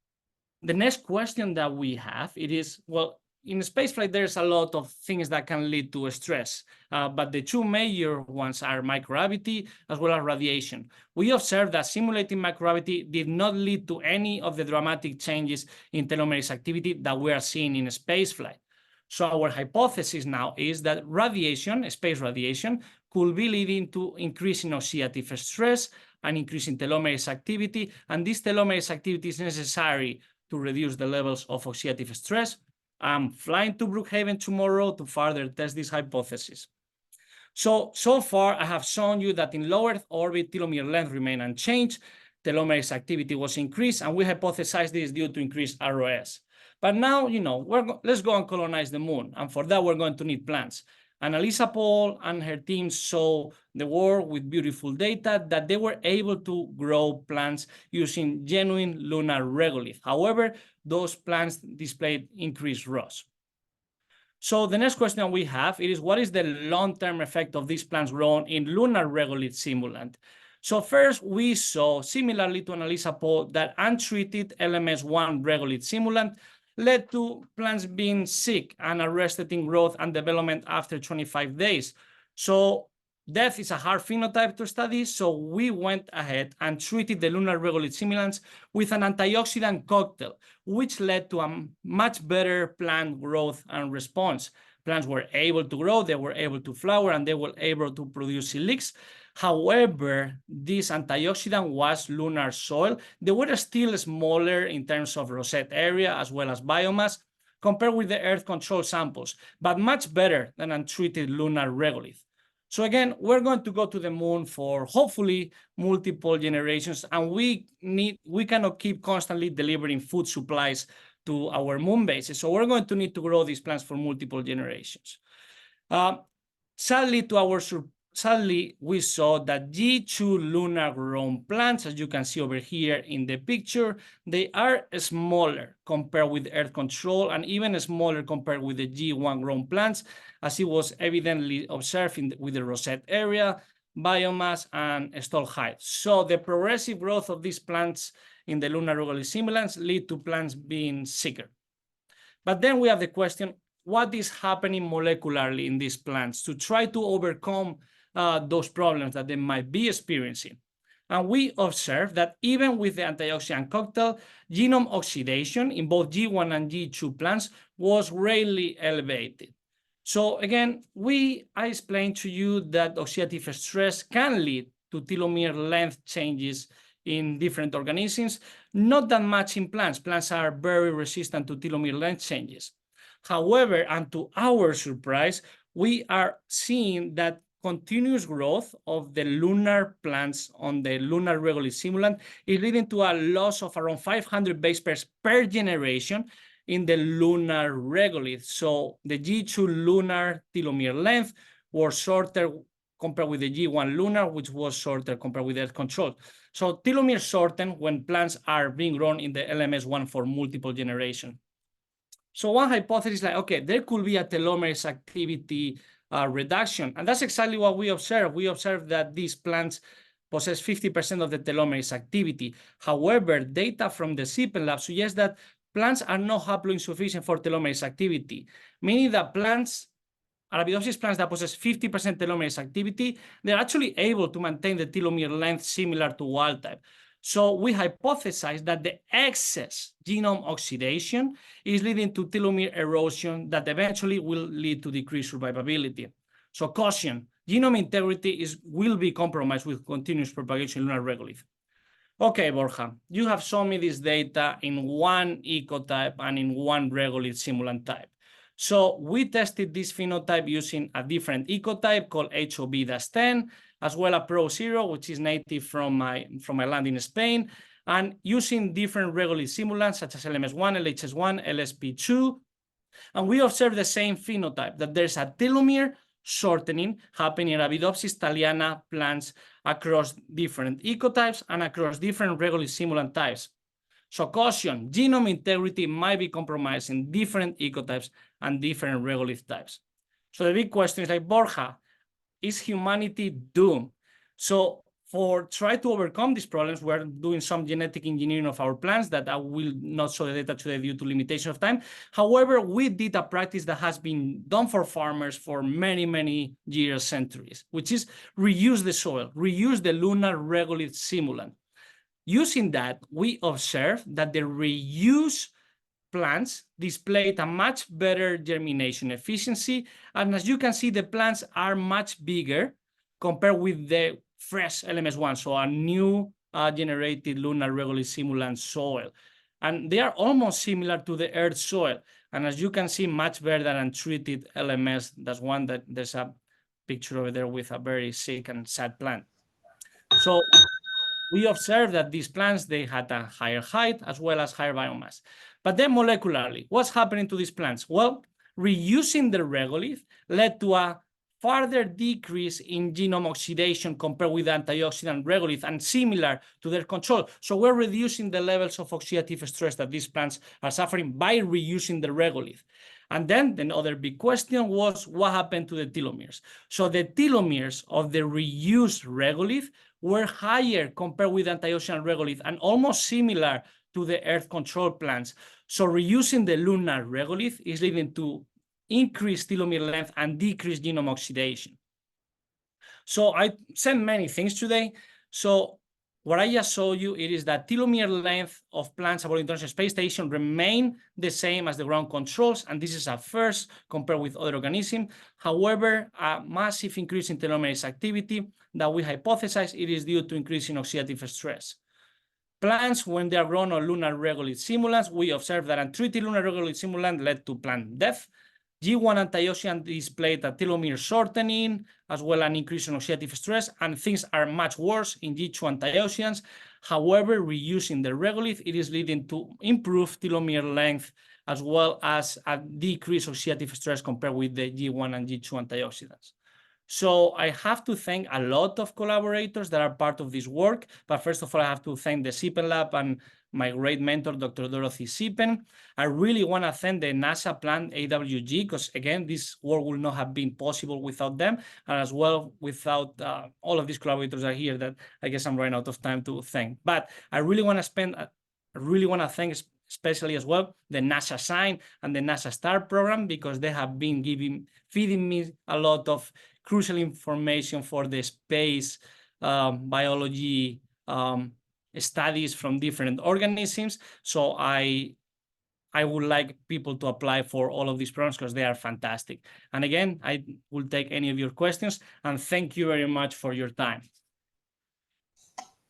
the next question that we have, it is, well, in spaceflight, there's a lot of things that can lead to stress, but the two major ones are microgravity as well as radiation. We observed that simulating microgravity did not lead to any of the dramatic changes in telomerase activity that we are seeing in spaceflight. So our hypothesis now is that radiation, space radiation, could be leading to increasing oxidative stress and increasing telomerase activity, and this telomerase activity is necessary to reduce the levels of oxidative stress. I'm flying to Brookhaven tomorrow to further test this hypothesis. So far, I have shown you that in low Earth orbit, telomere length remained unchanged, telomerase activity was increased, and we hypothesized this due to increased ROS. But now, let's go and colonize the moon, and for that, we're going to need plants. Annalisa Paul and her team saw the world with beautiful data that they were able to grow plants using genuine lunar regolith. However, those plants displayed increased ROS. So the next question we have is, what is the long-term effect of these plants grown in lunar regolith simulant? So first, we saw, similarly to Annalisa Paul, that untreated LMS1 regolith simulant led to plants being sick and arrested in growth and development after 25 days. So death is a hard phenotype to study, so we went ahead and treated the lunar regolith simulants with an antioxidant cocktail, which led to a much better plant growth and response. Plants were able to grow, they were able to flower, and they were able to produce silics. However, this antioxidant was lunar soil. They were still smaller in terms of rosette area as well as biomass compared with the Earth control samples, but much better than untreated lunar regolith. So again, we're going to go to the moon for hopefully multiple generations, and we cannot keep constantly delivering food supplies to our moon bases. So we're going to need to grow these plants for multiple generations. Sadly, we saw that G2 lunar grown plants, as you can see over here in the picture, they are smaller compared with Earth control and even smaller compared with the G1 grown plants, as it was evidently observed with the rosette area, biomass, and stall height. So the progressive growth of these plants in the lunar regolith simulants lead to plants being sicker. But then we have the question, what is happening molecularly in these plants to try to overcome those problems that they might be experiencing? And we observed that even with the antioxidant cocktail, genome oxidation in both G1 and G2 plants was rarely elevated. So again, I explained to you that oxidative stress can lead to telomere length changes in different organisms, not that much in plants. Plants are very resistant to telomere length changes. However, and to our surprise, we are seeing that continuous growth of the lunar plants on the lunar regolith simulant is leading to a loss of around 500 base pairs per generation in the lunar regolith. So the G2 lunar telomere length was shorter compared with the G1 lunar, which was shorter compared with Earth control. So telomeres shorten when plants are being grown in the LMS1 for multiple generations. So one hypothesis is like, okay, there could be a telomerase activity reduction. And that's exactly what we observed. We observed that these plants possess 50% of the telomerase activity. However, data from the CPEN lab suggests that plants are not haploinsufficient for telomerase activity, meaning that plants, Arabidopsis plants that possess 50% telomerase activity, they're actually able to maintain the telomere length similar to wild type. So we hypothesize that the excess genome oxidation is leading to telomere erosion that eventually will lead to decreased survivability. So caution, genome integrity will be compromised with continuous propagation lunar regolith. Okay, Borja, you have shown me this data in one ecotype and in one regolith simulant type. So we tested this phenotype using a different ecotype called HOB-10, as well as Pro0, which is native from my land in Spain, and using different regolith simulants such as LMS1, LHS1, LSP2. And we observed the same phenotype, that there's a telomere shortening happening in Arabidopsis thaliana plants across different ecotypes and across different regolith simulant types. So caution, genome integrity might be compromised in different ecotypes and different regolith types. So the big question is like, Borja, is humanity doomed? So for try to overcome these problems, we're doing some genetic engineering of our plants that I will not show the data today due to limitation of time. However, we did a practice that has been done for farmers for many, many years, centuries, which is reuse the soil, reuse the lunar regolith simulant. Using that, we observed that the reuse plants displayed a much better germination efficiency. And as you can see, the plants are much bigger compared with the fresh LMS1, so a new generated lunar regolith simulant soil. And they are almost similar to the earth soil. And as you can see, much better than untreated LMS. That's one that there's a picture over there with a very sick and sad plant. So we observed that these plants, they had a higher height as well as higher biomass. But then molecularly, what's happening to these plants? Well, reusing the regolith led to a further decrease in genome oxidation compared with antioxidant regolith and similar to their control. So we're reducing the levels of oxidative stress that these plants are suffering by reusing the regolith. And then the other big question was what happened to the telomeres? So the telomeres of the reused regolith were higher compared with antioxidant regolith and almost similar to the earth control plants. So reusing the lunar regolith is leading to increased telomere length and decreased genome oxidation. So I said many things today. So what I just showed you, it is that telomere length of plants aboard the International Space Station remain the same as the ground controls, and this is a first compared with other organisms. However, a massive increase in telomerase activity that we hypothesize it is due to increase in oxidative stress. Plants, when they are grown on lunar regolith simulants, we observed that untreated lunar regolith simulant led to plant death. G1 antioxidant displayed a telomere shortening, as well as an increase in oxidative stress, and things are much worse in G2 antioxidants. However, reusing the regolith, it is leading to improved telomere length, as well as a decreased oxidative stress compared with the G1 and G2 antioxidants. So I have to thank a lot of collaborators that are part of this work. But first of all, I have to thank the Sipen Lab and my great mentor, Dr. Dorothy Sipen. I really want to thank the NASA plant AWG, because again, this work would not have been possible without them, and as well without all of these collaborators are here that I guess I'm running out of time to thank. But I really want to thank especially as well the NASA Sign and the NASA STAR program, because they have been feeding me a lot of crucial information for the space biology studies from different organisms. So I would like people to apply for all of these programs because they are fantastic. And again, I will take any of your questions, and thank you very much for your time.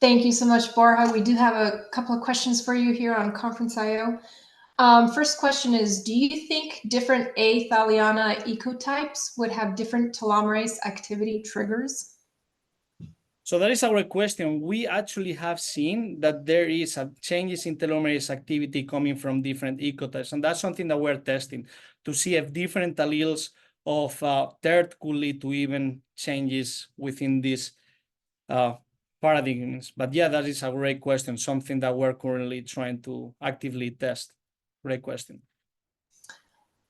Thank you so much, Borja. We do have a couple of questions for you here on Conference.io. First question is, do you think different A. thaliana ecotypes would have different telomerase activity triggers? So that is a great question. We actually have seen that there is changes in telomerase activity coming from different ecotypes, and that's something that we're testing to see if different alleles of TERT could lead to even changes within these paradigms. But yeah, that is a great question, something that we're currently trying to actively test. Great question.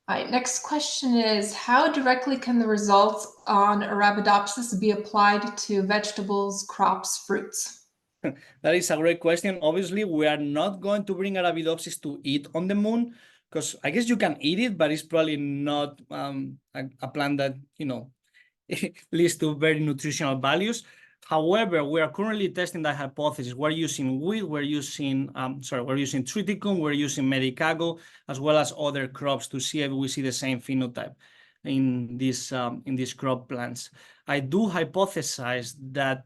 All right, next question is, how directly can the results on Arabidopsis be applied to vegetables, crops, fruits? That is a great question. Obviously, we are not going to bring Arabidopsis to eat on the moon, because I guess you can eat it, but it's probably not a plant that, leads to very nutritional values. However, we are currently testing that hypothesis. We're using wheat, we're using triticum, we're using medicago, as well as other crops to see if we see the same phenotype in these crop plants. I do hypothesize that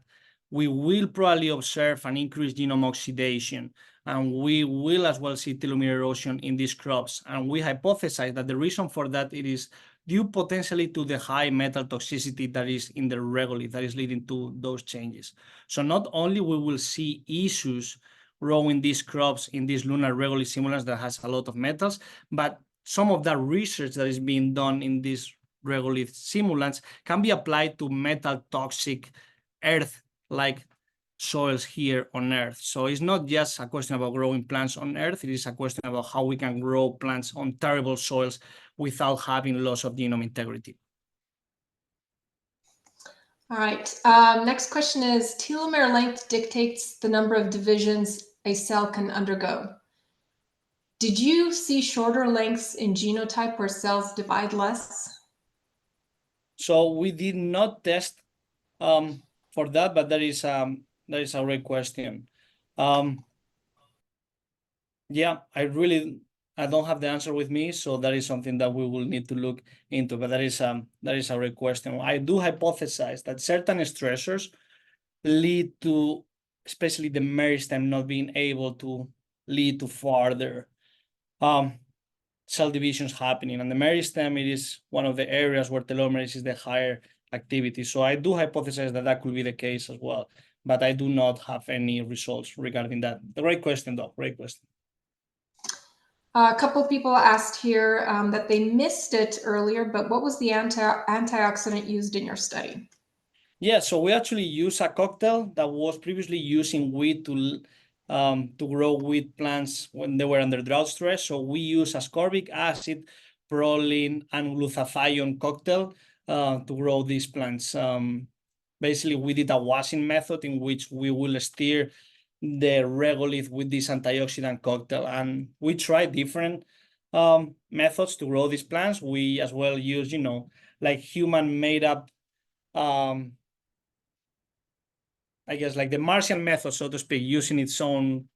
we will probably observe an increased genome oxidation and we will as well see telomere erosion in these crops. And we hypothesize that the reason for that it is due potentially to the high metal toxicity that is in the regolith that is leading to those changes. So not only we will see issues growing these crops in these lunar regolith simulants that has a lot of metals, but some of that research that is being done in these regolith simulants can be applied to metal toxic earth-like soils here on Earth. So it's not just a question about growing plants on Earth, it is a question about how we can grow plants on terrible soils without having loss of genome integrity. All right, next question is, telomere length dictates the number of divisions a cell can undergo. Did you see shorter lengths in genotype where cells divide less? So we did not test for that, but that is a great question. Yeah, I don't have the answer with me, so that is something that we will need to look into. But that is a great question. I do hypothesize that certain stressors lead to, especially the meristem, not being able to lead to further cell divisions happening. And the meristem, it is one of the areas where telomerase is the higher activity. So I do hypothesize that that could be the case as well, but I do not have any results regarding that. Great question, though. Great question. A couple of people asked here that they missed it earlier, but what was the antioxidant used in your study? Yeah, so we actually use a cocktail that was previously used in wheat to grow wheat plants when they were under drought stress. So we use ascorbic acid, proline, and glutathione cocktail to grow these plants. Basically, we did a washing method in which we will steer the regolith with this antioxidant cocktail, and we tried different methods to grow these plants. We as well use, like human made up I guess like the Martian method, so to speak, using its own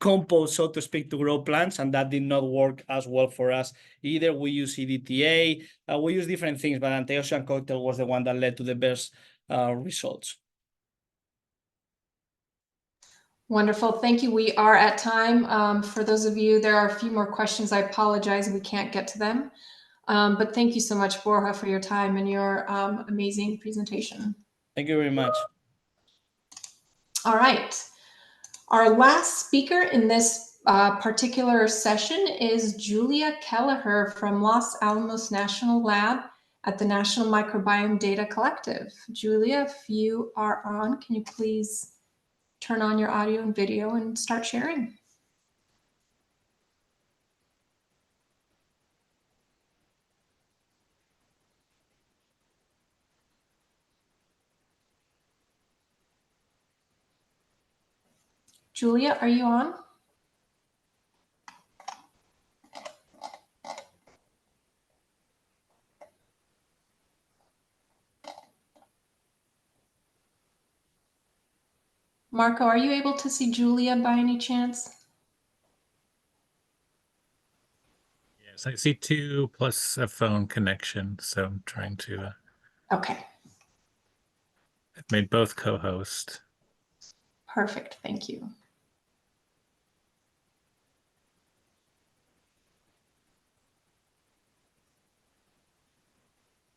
compost, so to speak, to grow plants, and that did not work as well for us either. We use EDTA, we use different things, but antioxidant cocktail was the one that led to the best results. Wonderful, thank you. We are at time. For those of you, there are a few more questions. I apologize, we can't get to them. But thank you so much, Borja, for your time and your amazing presentation. Thank you very much. All right. Our last speaker in this particular session is Julia Kelleher from Los Alamos National Lab at the National Microbiome Data Collective. Julia, if you are on, can you please turn on your audio and video and start sharing? Julia, are you on? Marco, are you able to see Julia by any chance? Yes, I see 2 plus a phone connection, so I'm trying to. Okay. I've made both co-host. Perfect, thank you.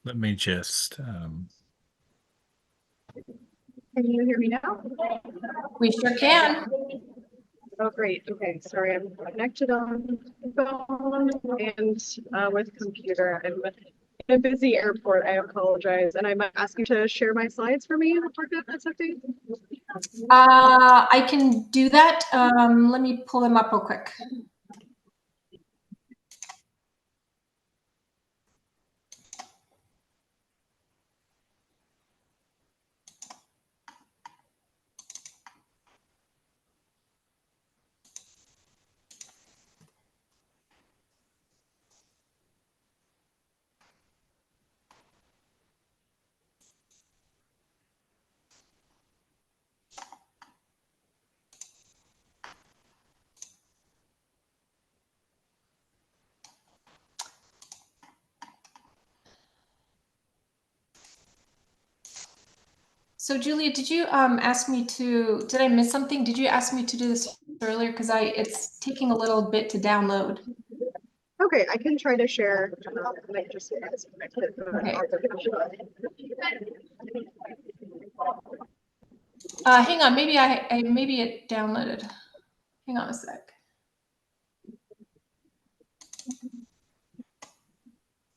Let me just. Can you hear me now? We sure can. Oh, great. Okay, sorry, I'm connected on phone and with computer. I'm in a busy airport. I apologize, and I might ask you to share my slides for me. That's okay. I can do that. Let me pull them up real quick. So Julia, did you ask me to, did I miss something? Did you ask me to do this earlier because it's taking a little bit to download. Okay, I can try to share. Just Okay. Hang on, maybe maybe it downloaded. Hang on a sec.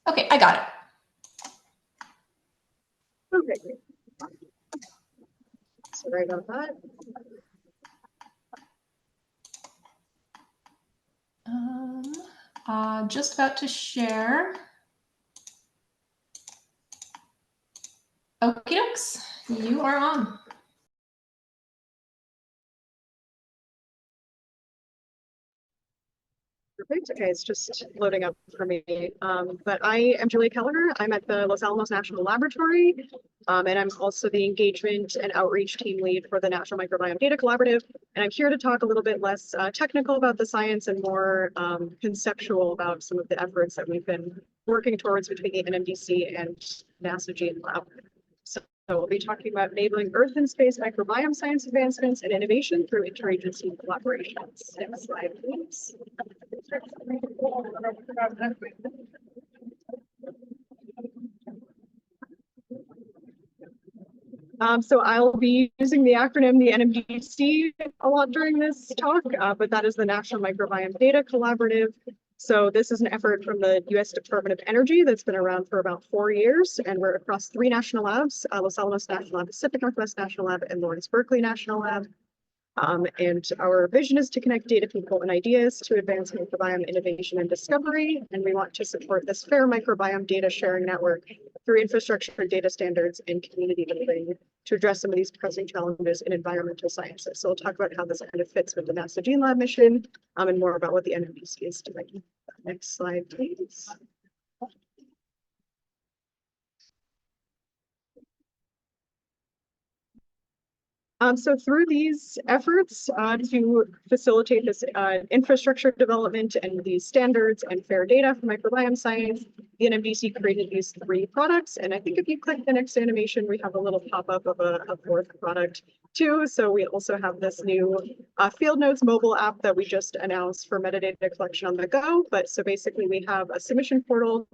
Okay, I got it. Okay. Sorry about that. Just about to share. Okie dokes, you are on. Perfect. Okay, it's just loading up for me. But I am Julia Kelleher. I'm at the Los Alamos National Laboratory, and I'm also the engagement and outreach team lead for the National Microbiome Data Collaborative. And I'm here to talk a little bit less technical about the science and more conceptual about some of the efforts that we've been working towards between the NMDC and NASA Gene Lab. So we'll be talking about enabling Earth and space microbiome science advancements and innovation through interagency collaborations. Next slide, please. So I'll be using the acronym, the NMDC, a lot during this talk, but that is the National Microbiome Data Collaborative. So this is an effort from the U.S. Department of Energy that's been around for about 4 years, and we're across 3 national labs, Los Alamos National Lab, Pacific Northwest National Lab, and Lawrence Berkeley National Lab. And our vision is to connect data, people, and ideas to advance microbiome innovation and discovery. And we want to support this fair microbiome data sharing network through infrastructure, data standards, and community building to address some of these pressing challenges in environmental sciences. So we'll talk about how this kind of fits with the NASA Gene Lab mission, and more about what the NMDC is doing. Next slide, please. So through these efforts to facilitate this infrastructure development and these standards and fair data for microbiome science, the NMDC created these 3 products. And I think if you click the next animation, we have a little pop-up of a 4th product too. So we also have this new Field Notes mobile app that we just announced for metadata collection on the go. But so basically we have a submission portal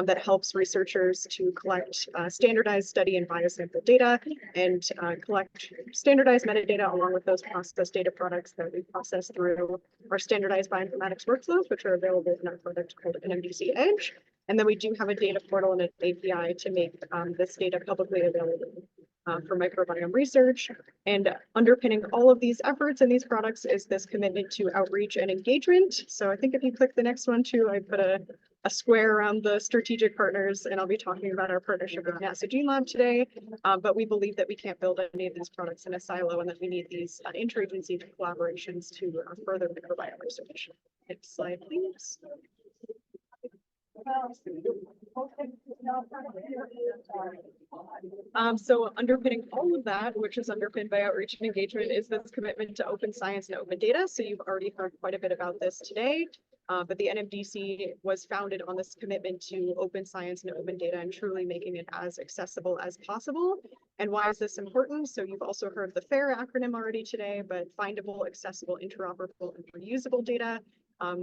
that helps researchers to collect standardized study and biosample data and collect standardized metadata along with those process data products that we process through our standardized bioinformatics workflows, which are available in our product called NMDC Edge. And then we do have a data portal and an API to make this data publicly available for microbiome research. And underpinning all of these efforts and these products is this commitment to outreach and engagement. So I think if you click the next one too, I put a square around the strategic partners, and I'll be talking about our partnership with NASA Gene Lab today. But we believe that we can't build any of these products in a silo and that we need these interagency collaborations to further microbiome research. Next slide, please. So underpinning all of that, which is underpinned by outreach and engagement, is this commitment to open science and open data. So you've already heard quite a bit about this today. But the NMDC was founded on this commitment to open science and open data and truly making it as accessible as possible. And why is this important? So you've also heard the FAIR acronym already today, but findable, accessible, interoperable, and reusable data.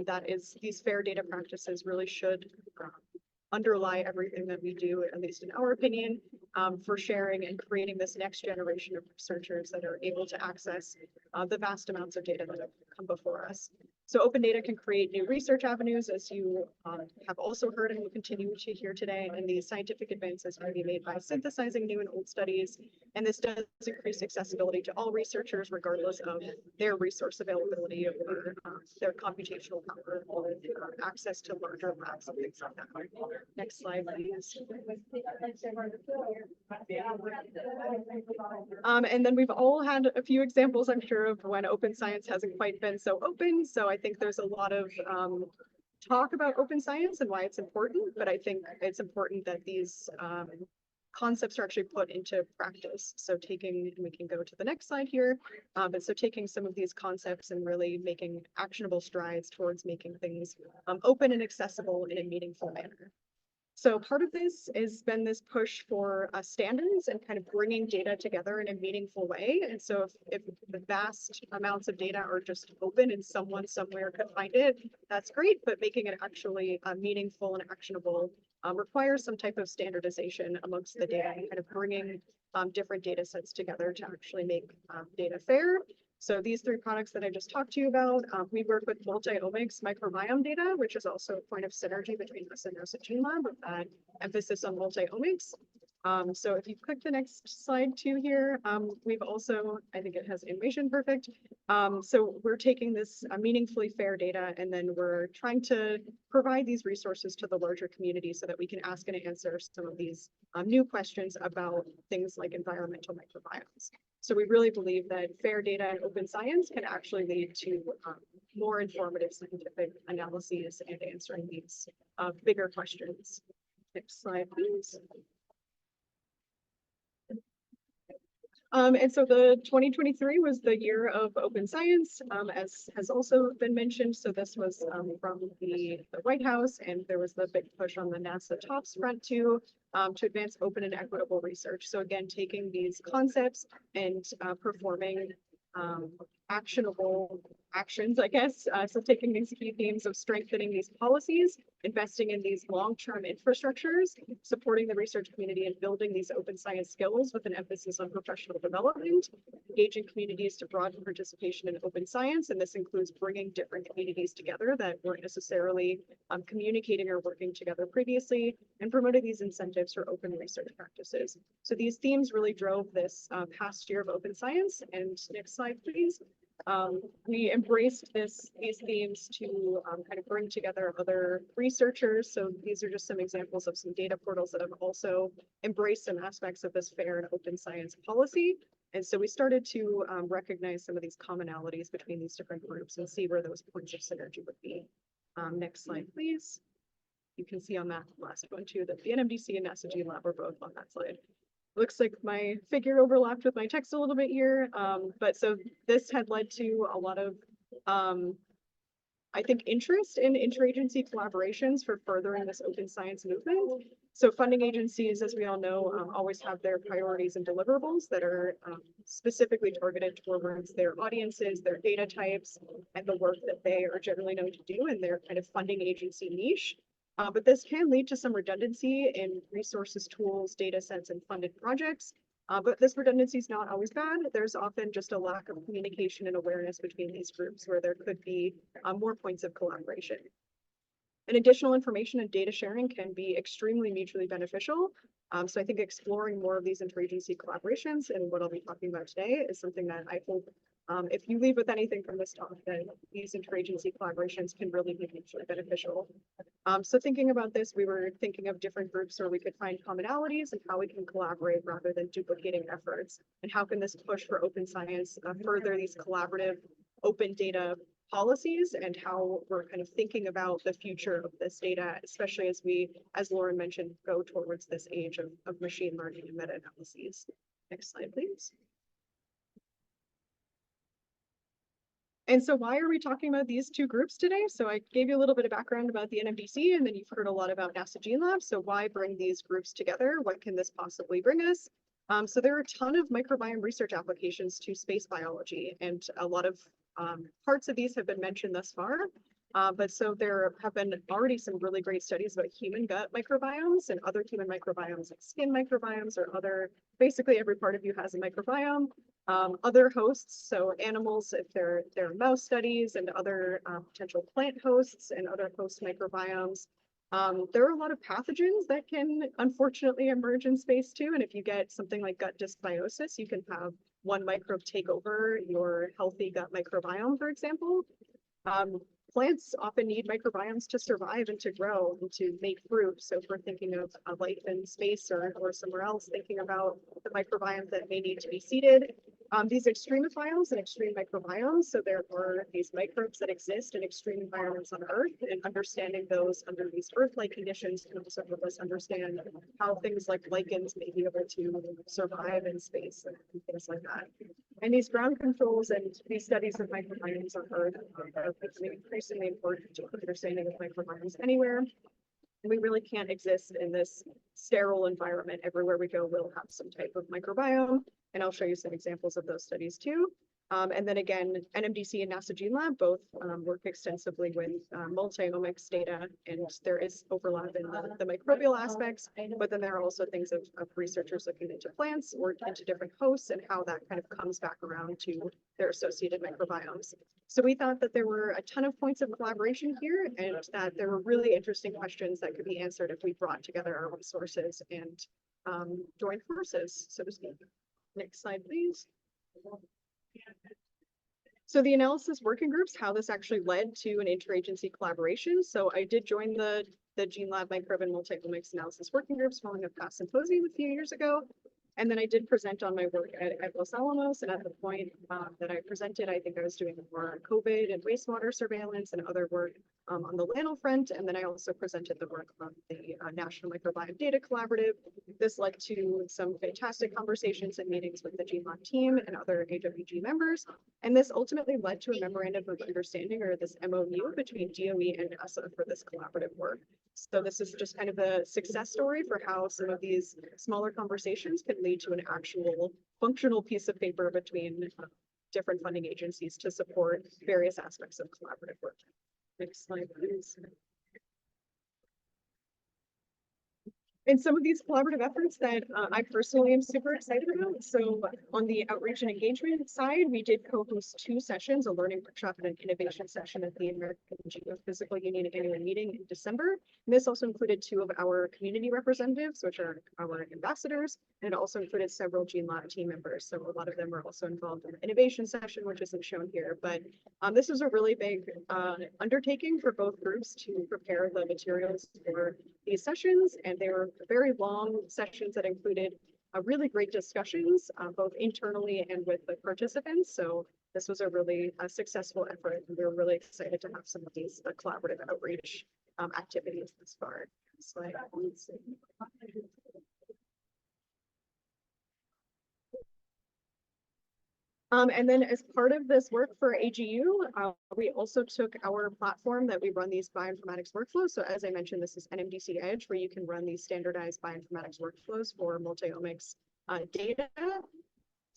That is, these FAIR data practices really should underlie everything that we do, at least in our opinion, for sharing and creating this next generation of researchers that are able to access the vast amounts of data that have come before us. So open data can create new research avenues, as you have also heard and will continue to hear today, and these scientific advances can be made by synthesizing new and old studies. And this does increase accessibility to all researchers, regardless of their resource availability or their computational power or access to larger labs and things like that. Next slide, please. And then we've all had a few examples, I'm sure, of when open science hasn't quite been so open. So I think there's a lot of talk about open science and why it's important, but I think it's important that these concepts are actually put into practice. So taking, and we can go to the next slide here, but so taking some of these concepts and really making actionable strides towards making things open and accessible in a meaningful manner. So part of this has been this push for standards and kind of bringing data together in a meaningful way. And so if the vast amounts of data are just open and someone somewhere could find it, that's great, but making it actually meaningful and actionable requires some type of standardization amongst the data and kind of bringing different data sets together to actually make data fair. So these three products that I just talked to you about, we work with multi-omics microbiome data, which is also a point of synergy between us and Gene Lab with that emphasis on multi-omics. So if you click the next slide too here, we've also, I think it has animation perfect. So we're taking this meaningfully fair data and then we're trying to provide these resources to the larger community so that we can ask and answer some of these new questions about things like environmental microbiomes. So we really believe that fair data and open science can actually lead to more informative scientific analyses and answering these bigger questions. Next slide, please. And so the 2023 was the year of open science, as has also been mentioned. So this was from the White House, and there was the big push on the NASA TOPS front too, to advance open and equitable research. So again, taking these concepts and performing actionable actions, I guess. So taking these key themes of strengthening these policies, investing in these long-term infrastructures, supporting the research community and building these open science skills with an emphasis on professional development, engaging communities to broaden participation in open science. And this includes bringing different communities together that weren't necessarily communicating or working together previously, and promoting these incentives for open research practices. So these themes really drove this past year of open science. And next slide, please. We embraced these themes to kind of bring together other researchers. So these are just some examples of some data portals that have also embraced some aspects of this fair and open science policy. And so we started to recognize some of these commonalities between these different groups and see where those points of synergy would be. Next slide, please. You can see on that last one too that the NMDC and NASA Gene Lab are both on that slide. Looks like my figure overlapped with my text a little bit here. But so this had led to a lot of, I think, interest in interagency collaborations for furthering this open science movement. So funding agencies, as we all know, always have their priorities and deliverables that are specifically targeted towards their audiences, their data types, and the work that they are generally known to do in their kind of funding agency niche. But this can lead to some redundancy in resources, tools, data sets, and funded projects. But this redundancy is not always bad. There's often just a lack of communication and awareness between these groups where there could be more points of collaboration. And additional information and data sharing can be extremely mutually beneficial. So I think exploring more of these interagency collaborations and what I'll be talking about today is something that I hope if you leave with anything from this talk, that these interagency collaborations can really be mutually beneficial. So thinking about this, we were thinking of different groups where we could find commonalities and how we can collaborate rather than duplicating efforts. And how can this push for open science further these collaborative open data policies and how we're kind of thinking about the future of this data, especially as we, as Lauren mentioned, go towards this age of machine learning and meta-analyses. Next slide, please. And so why are we talking about these two groups today? So I gave you a little bit of background about the NMDC, and then you've heard a lot about NASA Gene Lab. So why bring these groups together? What can this possibly bring us? So there are a ton of microbiome research applications to space biology, and a lot of parts of these have been mentioned thus far. But so there have been already some really great studies about human gut microbiomes and other human microbiomes like skin microbiomes or other, basically every part of you has a microbiome. Other hosts, so animals, if there are mouse studies and other potential plant hosts and other host microbiomes. There are a lot of pathogens that can unfortunately emerge in space too. And if you get something like gut dysbiosis, you can have one microbe take over your healthy gut microbiome, for example. Plants often need microbiomes to survive and to grow and to make fruit. So if we're thinking of life in space or somewhere else, thinking about the microbiome that may need to be seeded. These extremophiles and extreme microbiomes, so there are these microbes that exist in extreme environments on Earth, and understanding those under these Earth-like conditions can also help us understand how things like lichens may be able to survive in space and things like that. And these ground controls and these studies of microbiomes on Earth are becoming increasingly important to understanding of microbiomes anywhere. And we really can't exist in this sterile environment. Everywhere we go, we'll have some type of microbiome. And I'll show you some examples of those studies too. And then again, NMDC and NASA GeneLab both work extensively with multi-omics data, and there is overlap in the microbial aspects, but then there are also things of researchers looking into plants or into different hosts and how that kind of comes back around to their associated microbiomes. So we thought that there were a ton of points of collaboration here and that there were really interesting questions that could be answered if we brought together our resources and joined forces, so to speak. Next slide, please. So the analysis working groups, how this actually led to an interagency collaboration. So I did join the GeneLab Microbe and Multi-Omics Analysis Working Groups following a past symposium a few years ago. And then I did present on my work at Los Alamos. And at the point that I presented, I think I was doing more COVID and wastewater surveillance and other work on the LANL front. And then I also presented the work on the National Microbiome Data Collaborative. This led to some fantastic conversations and meetings with the GeneLab team and other AWG members. And this ultimately led to a memorandum of understanding, or this MOU, between DOE and NASA for this collaborative work. So this is just kind of a success story for how some of these smaller conversations can lead to an actual functional piece of paper between different funding agencies to support various aspects of collaborative work. Next slide, please. And some of these collaborative efforts that I personally am super excited about. So on the outreach and engagement side, we did co-host 2 sessions, a learning workshop and an innovation session at the American Geophysical Union annual meeting in December. And this also included 2 of our community representatives, which are our ambassadors, and it also included several GeneLab team members. So a lot of them were also involved in the innovation session, which isn't shown here. But this was a really big undertaking for both groups to prepare the materials for these sessions, and they were very long sessions that included really great discussions, both internally and with the participants. So this was a really successful effort, and we were really excited to have some of these collaborative outreach activities this far. Slide. And then as part of this work for AGU, we also took our platform that we run these bioinformatics workflows. So as I mentioned, this is NMDC Edge, where you can run these standardized bioinformatics workflows for multi-omics data.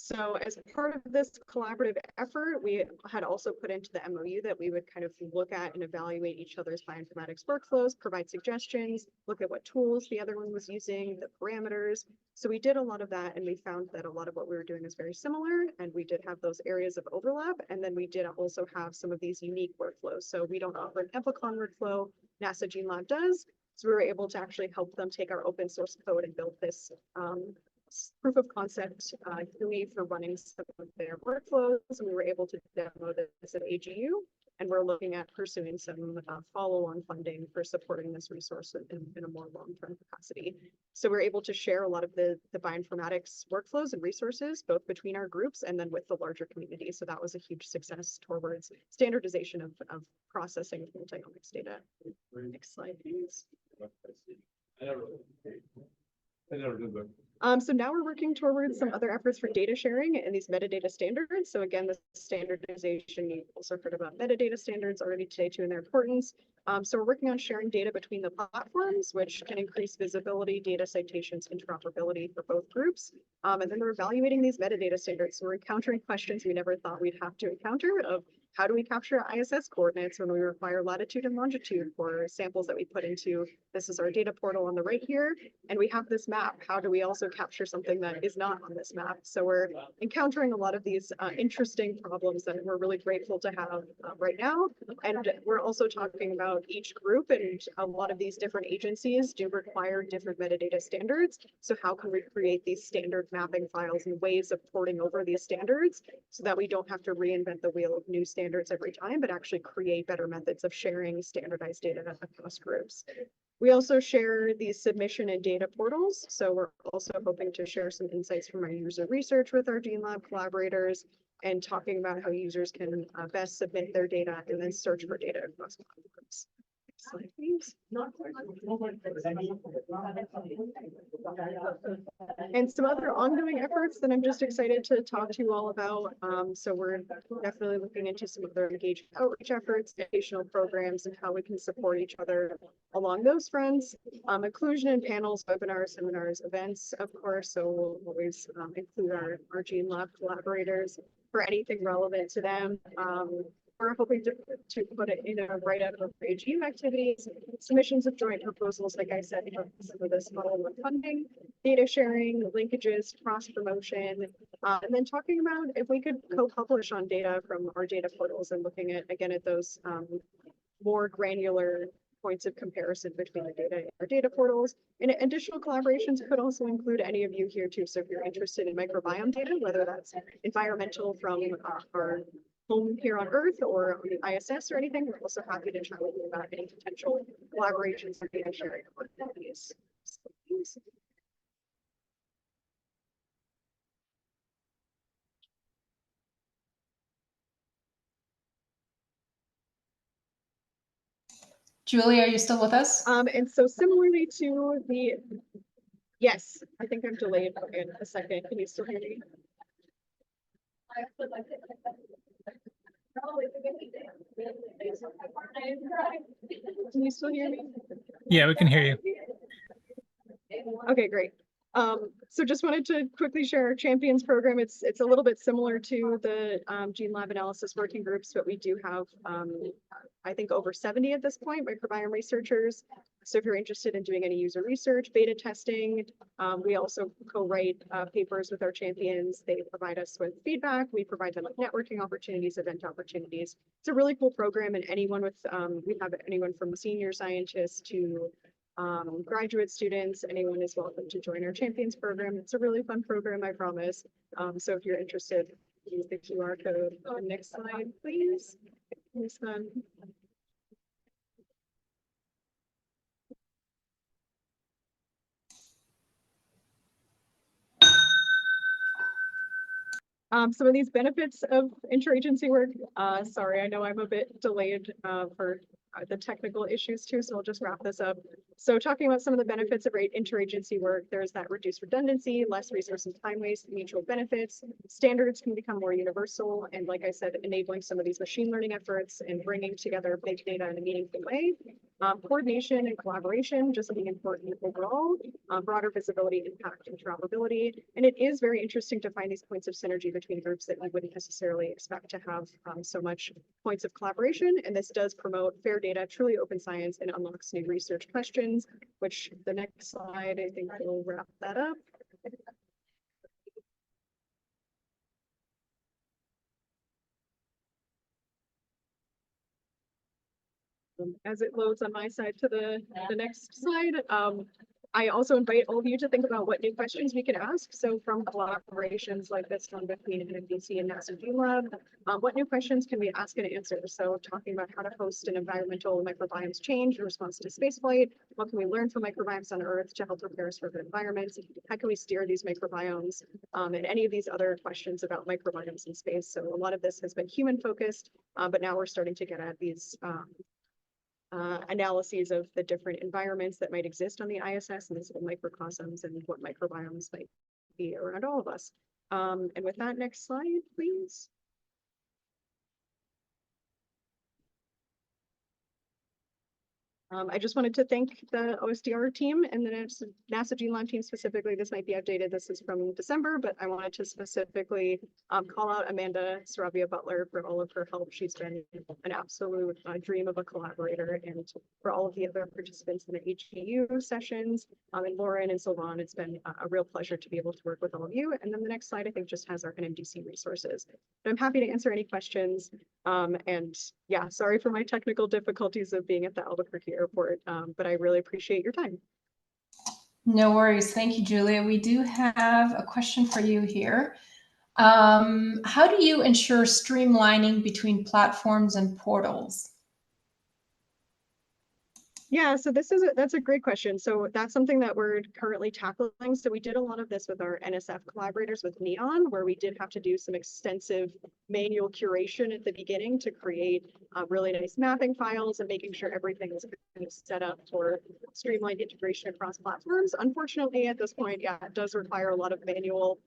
So as part of this collaborative effort, we had also put into the MOU that we would kind of look at and evaluate each other's bioinformatics workflows, provide suggestions, look at what tools the other one was using, the parameters. So we did a lot of that, and we found that a lot of what we were doing is very similar, and we did have those areas of overlap. And then we did also have some of these unique workflows. So we don't offer an Epicon workflow, NASA GeneLab does. So we were able to actually help them take our open source code and build this proof of concept GUI for running some of their workflows. And we were able to demo this at AGU, and we're looking at pursuing some follow-on funding for supporting this resource in a more long-term capacity. So we're able to share a lot of the bioinformatics workflows and resources, both between our groups and then with the larger community. So that was a huge success towards standardization of processing of multi-omics data. Next slide, please. So now we're working towards some other efforts for data sharing and these metadata standards. So again, the standardization, you also heard about metadata standards already today too and their importance. So we're working on sharing data between the platforms, which can increase visibility, data citations, interoperability for both groups. And then we're evaluating these metadata standards. So we're encountering questions we never thought we'd have to encounter of how do we capture ISS coordinates when we require latitude and longitude for samples that we put into, this is our data portal on the right here, and we have this map. How do we also capture something that is not on this map? So we're encountering a lot of these interesting problems that we're really grateful to have right now. And we're also talking about each group, and a lot of these different agencies do require different metadata standards. So how can we create these standard mapping files and ways of porting over these standards so that we don't have to reinvent the wheel of new standards every time, but actually create better methods of sharing standardized data across groups. We also share these submission and data portals. So we're also hoping to share some insights from our user research with our GeneLab collaborators and talking about how users can best submit their data and then search for data across platforms. Slide, please. And some other ongoing efforts that I'm just excited to talk to you all about. So we're definitely looking into some other engagement outreach efforts, educational programs, and how we can support each other along those fronts. Inclusion in panels, webinars, seminars, events, of course. So we'll always include our Gene Lab collaborators for anything relevant to them. We're hoping to put it in a write-up of AWG activities, submissions of joint proposals, like I said, some of this model of funding, data sharing, linkages, cross-promotion, and then talking about if we could co-publish on data from our data portals and looking at, again, at those more granular points of comparison between the data in our data portals. And additional collaborations could also include any of you here too. So if you're interested in microbiome data, whether that's environmental from our home here on Earth or on the ISS or anything, we're also happy to chat with you about any potential collaborations or data sharing opportunities. Julie, are you still with us? And so similarly to the, yes, I think I'm delayed in a second. Can you still hear me? Can you still hear me? Yeah, we can hear you. Okay, great. So just wanted to quickly share our Champions program. It's a little bit similar to the Gene Lab analysis working groups, but we do have, I think, over 70 at this point, microbiome researchers. So if you're interested in doing any user research, beta testing, we also co-write papers with our champions. They provide us with feedback. We provide them with networking opportunities, event opportunities. It's a really cool program, and anyone with, we have anyone from senior scientists to graduate students, anyone is welcome to join our Champions program. It's a really fun program, I promise. So if you're interested, use the QR code. Next slide, please. This one. Some of these benefits of interagency work. Sorry, I know I'm a bit delayed for the technical issues too, so I'll just wrap this up. So talking about some of the benefits of interagency work, there's that reduced redundancy, less resource and time waste, mutual benefits. Standards can become more universal, and like I said, enabling some of these machine learning efforts and bringing together big data in a meaningful way. Coordination and collaboration just being important overall, broader visibility, impact, interoperability. And it is very interesting to find these points of synergy between groups that we wouldn't necessarily expect to have so much points of collaboration. And this does promote fair data, truly open science, and unlocks new research questions, which the next slide, I think will wrap that up. As it loads on my side to the next slide, I also invite all of you to think about what new questions we can ask. So from collaborations like this one between NMDC and NASA Gene Lab, what new questions can we ask and answer? So talking about how to host an environmental microbiomes change in response to spaceflight, what can we learn from microbiomes on Earth to help prepare us for good environments? How can we steer these microbiomes? And any of these other questions about microbiomes in space. So a lot of this has been human focused, but now we're starting to get at these analyses of the different environments that might exist on the ISS and these little microcosms and what microbiomes might be around all of us. And with that, next slide, please. I just wanted to thank the OSDR team and the NASA Gene Lab team specifically. This might be outdated. This is from December, but I wanted to specifically call out Amanda Sarabia Butler for all of her help. She's been an absolute dream of a collaborator, and for all of the other participants in the HGU sessions, and Lauren and Sylvan, it's been a real pleasure to be able to work with all of you. And then the next slide, I think, just has our NMDC resources. But I'm happy to answer any questions. And yeah, sorry for my technical difficulties of being at the Albuquerque airport, but I really appreciate your time. No worries. Thank you, Julia. We do have a question for you here. How do you ensure streamlining between platforms and portals? Yeah, so that's a great question. So that's something that we're currently tackling. So we did a lot of this with our NSF collaborators with Neon, where we did have to do some extensive manual curation at the beginning to create really nice mapping files and making sure everything is kind of set up for streamlined integration across platforms. Unfortunately, at this point, yeah, it does require a lot of manual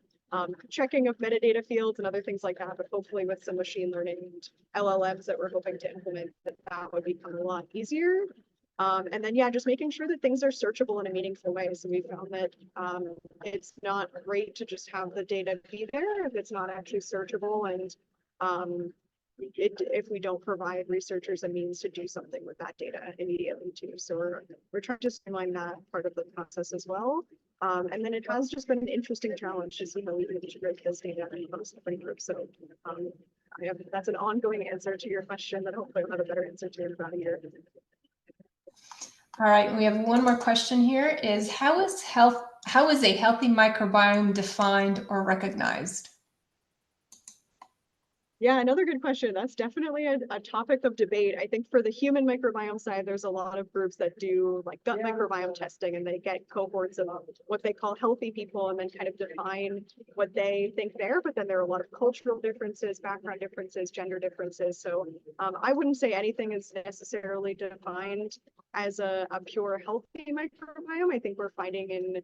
checking of metadata fields and other things like that, but hopefully with some machine learning and LLMs that we're hoping to implement, that would become a lot easier. And then, yeah, just making sure that things are searchable in a meaningful way. So we found that it's not great to just have the data be there if it's not actually searchable. And if we don't provide researchers a means to do something with that data immediately too. So we're trying to streamline that part of the process as well. And then it has just been an interesting challenge to see how we can integrate this data across different groups. So that's an ongoing answer to your question that hopefully I'll have a better answer to in about a year. All right, we have one more question here is how is a healthy microbiome defined or recognized? Yeah, another good question. That's definitely a topic of debate. I think for the human microbiome side, there's a lot of groups that do like gut microbiome testing, and they get cohorts of what they call healthy people and then kind of define what they think there. But then there are a lot of cultural differences, background differences, gender differences. So I wouldn't say anything is necessarily defined as a pure healthy microbiome. I think we're finding in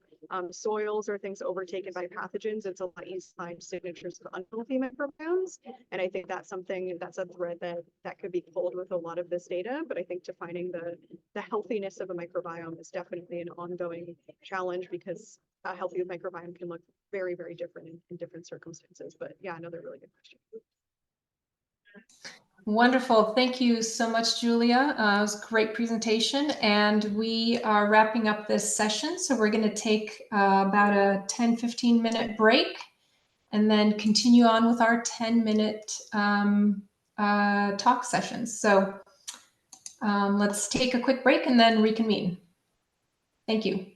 soils or things overtaken by pathogens, it's a lot easier to find signatures of unhealthy microbiomes. And I think that's a thread that could be pulled with a lot of this data. But I think defining the healthiness of a microbiome is definitely an ongoing challenge because a healthy microbiome can look very, very different in different circumstances. But yeah, another really good question. Wonderful. Thank you so much, Julia. It was a great presentation. And we are wrapping up this session. So we're going to take about a 10-15 minute break and then continue on with our 10-minute talk sessions. So let's take a quick break and then reconvene. Thank you.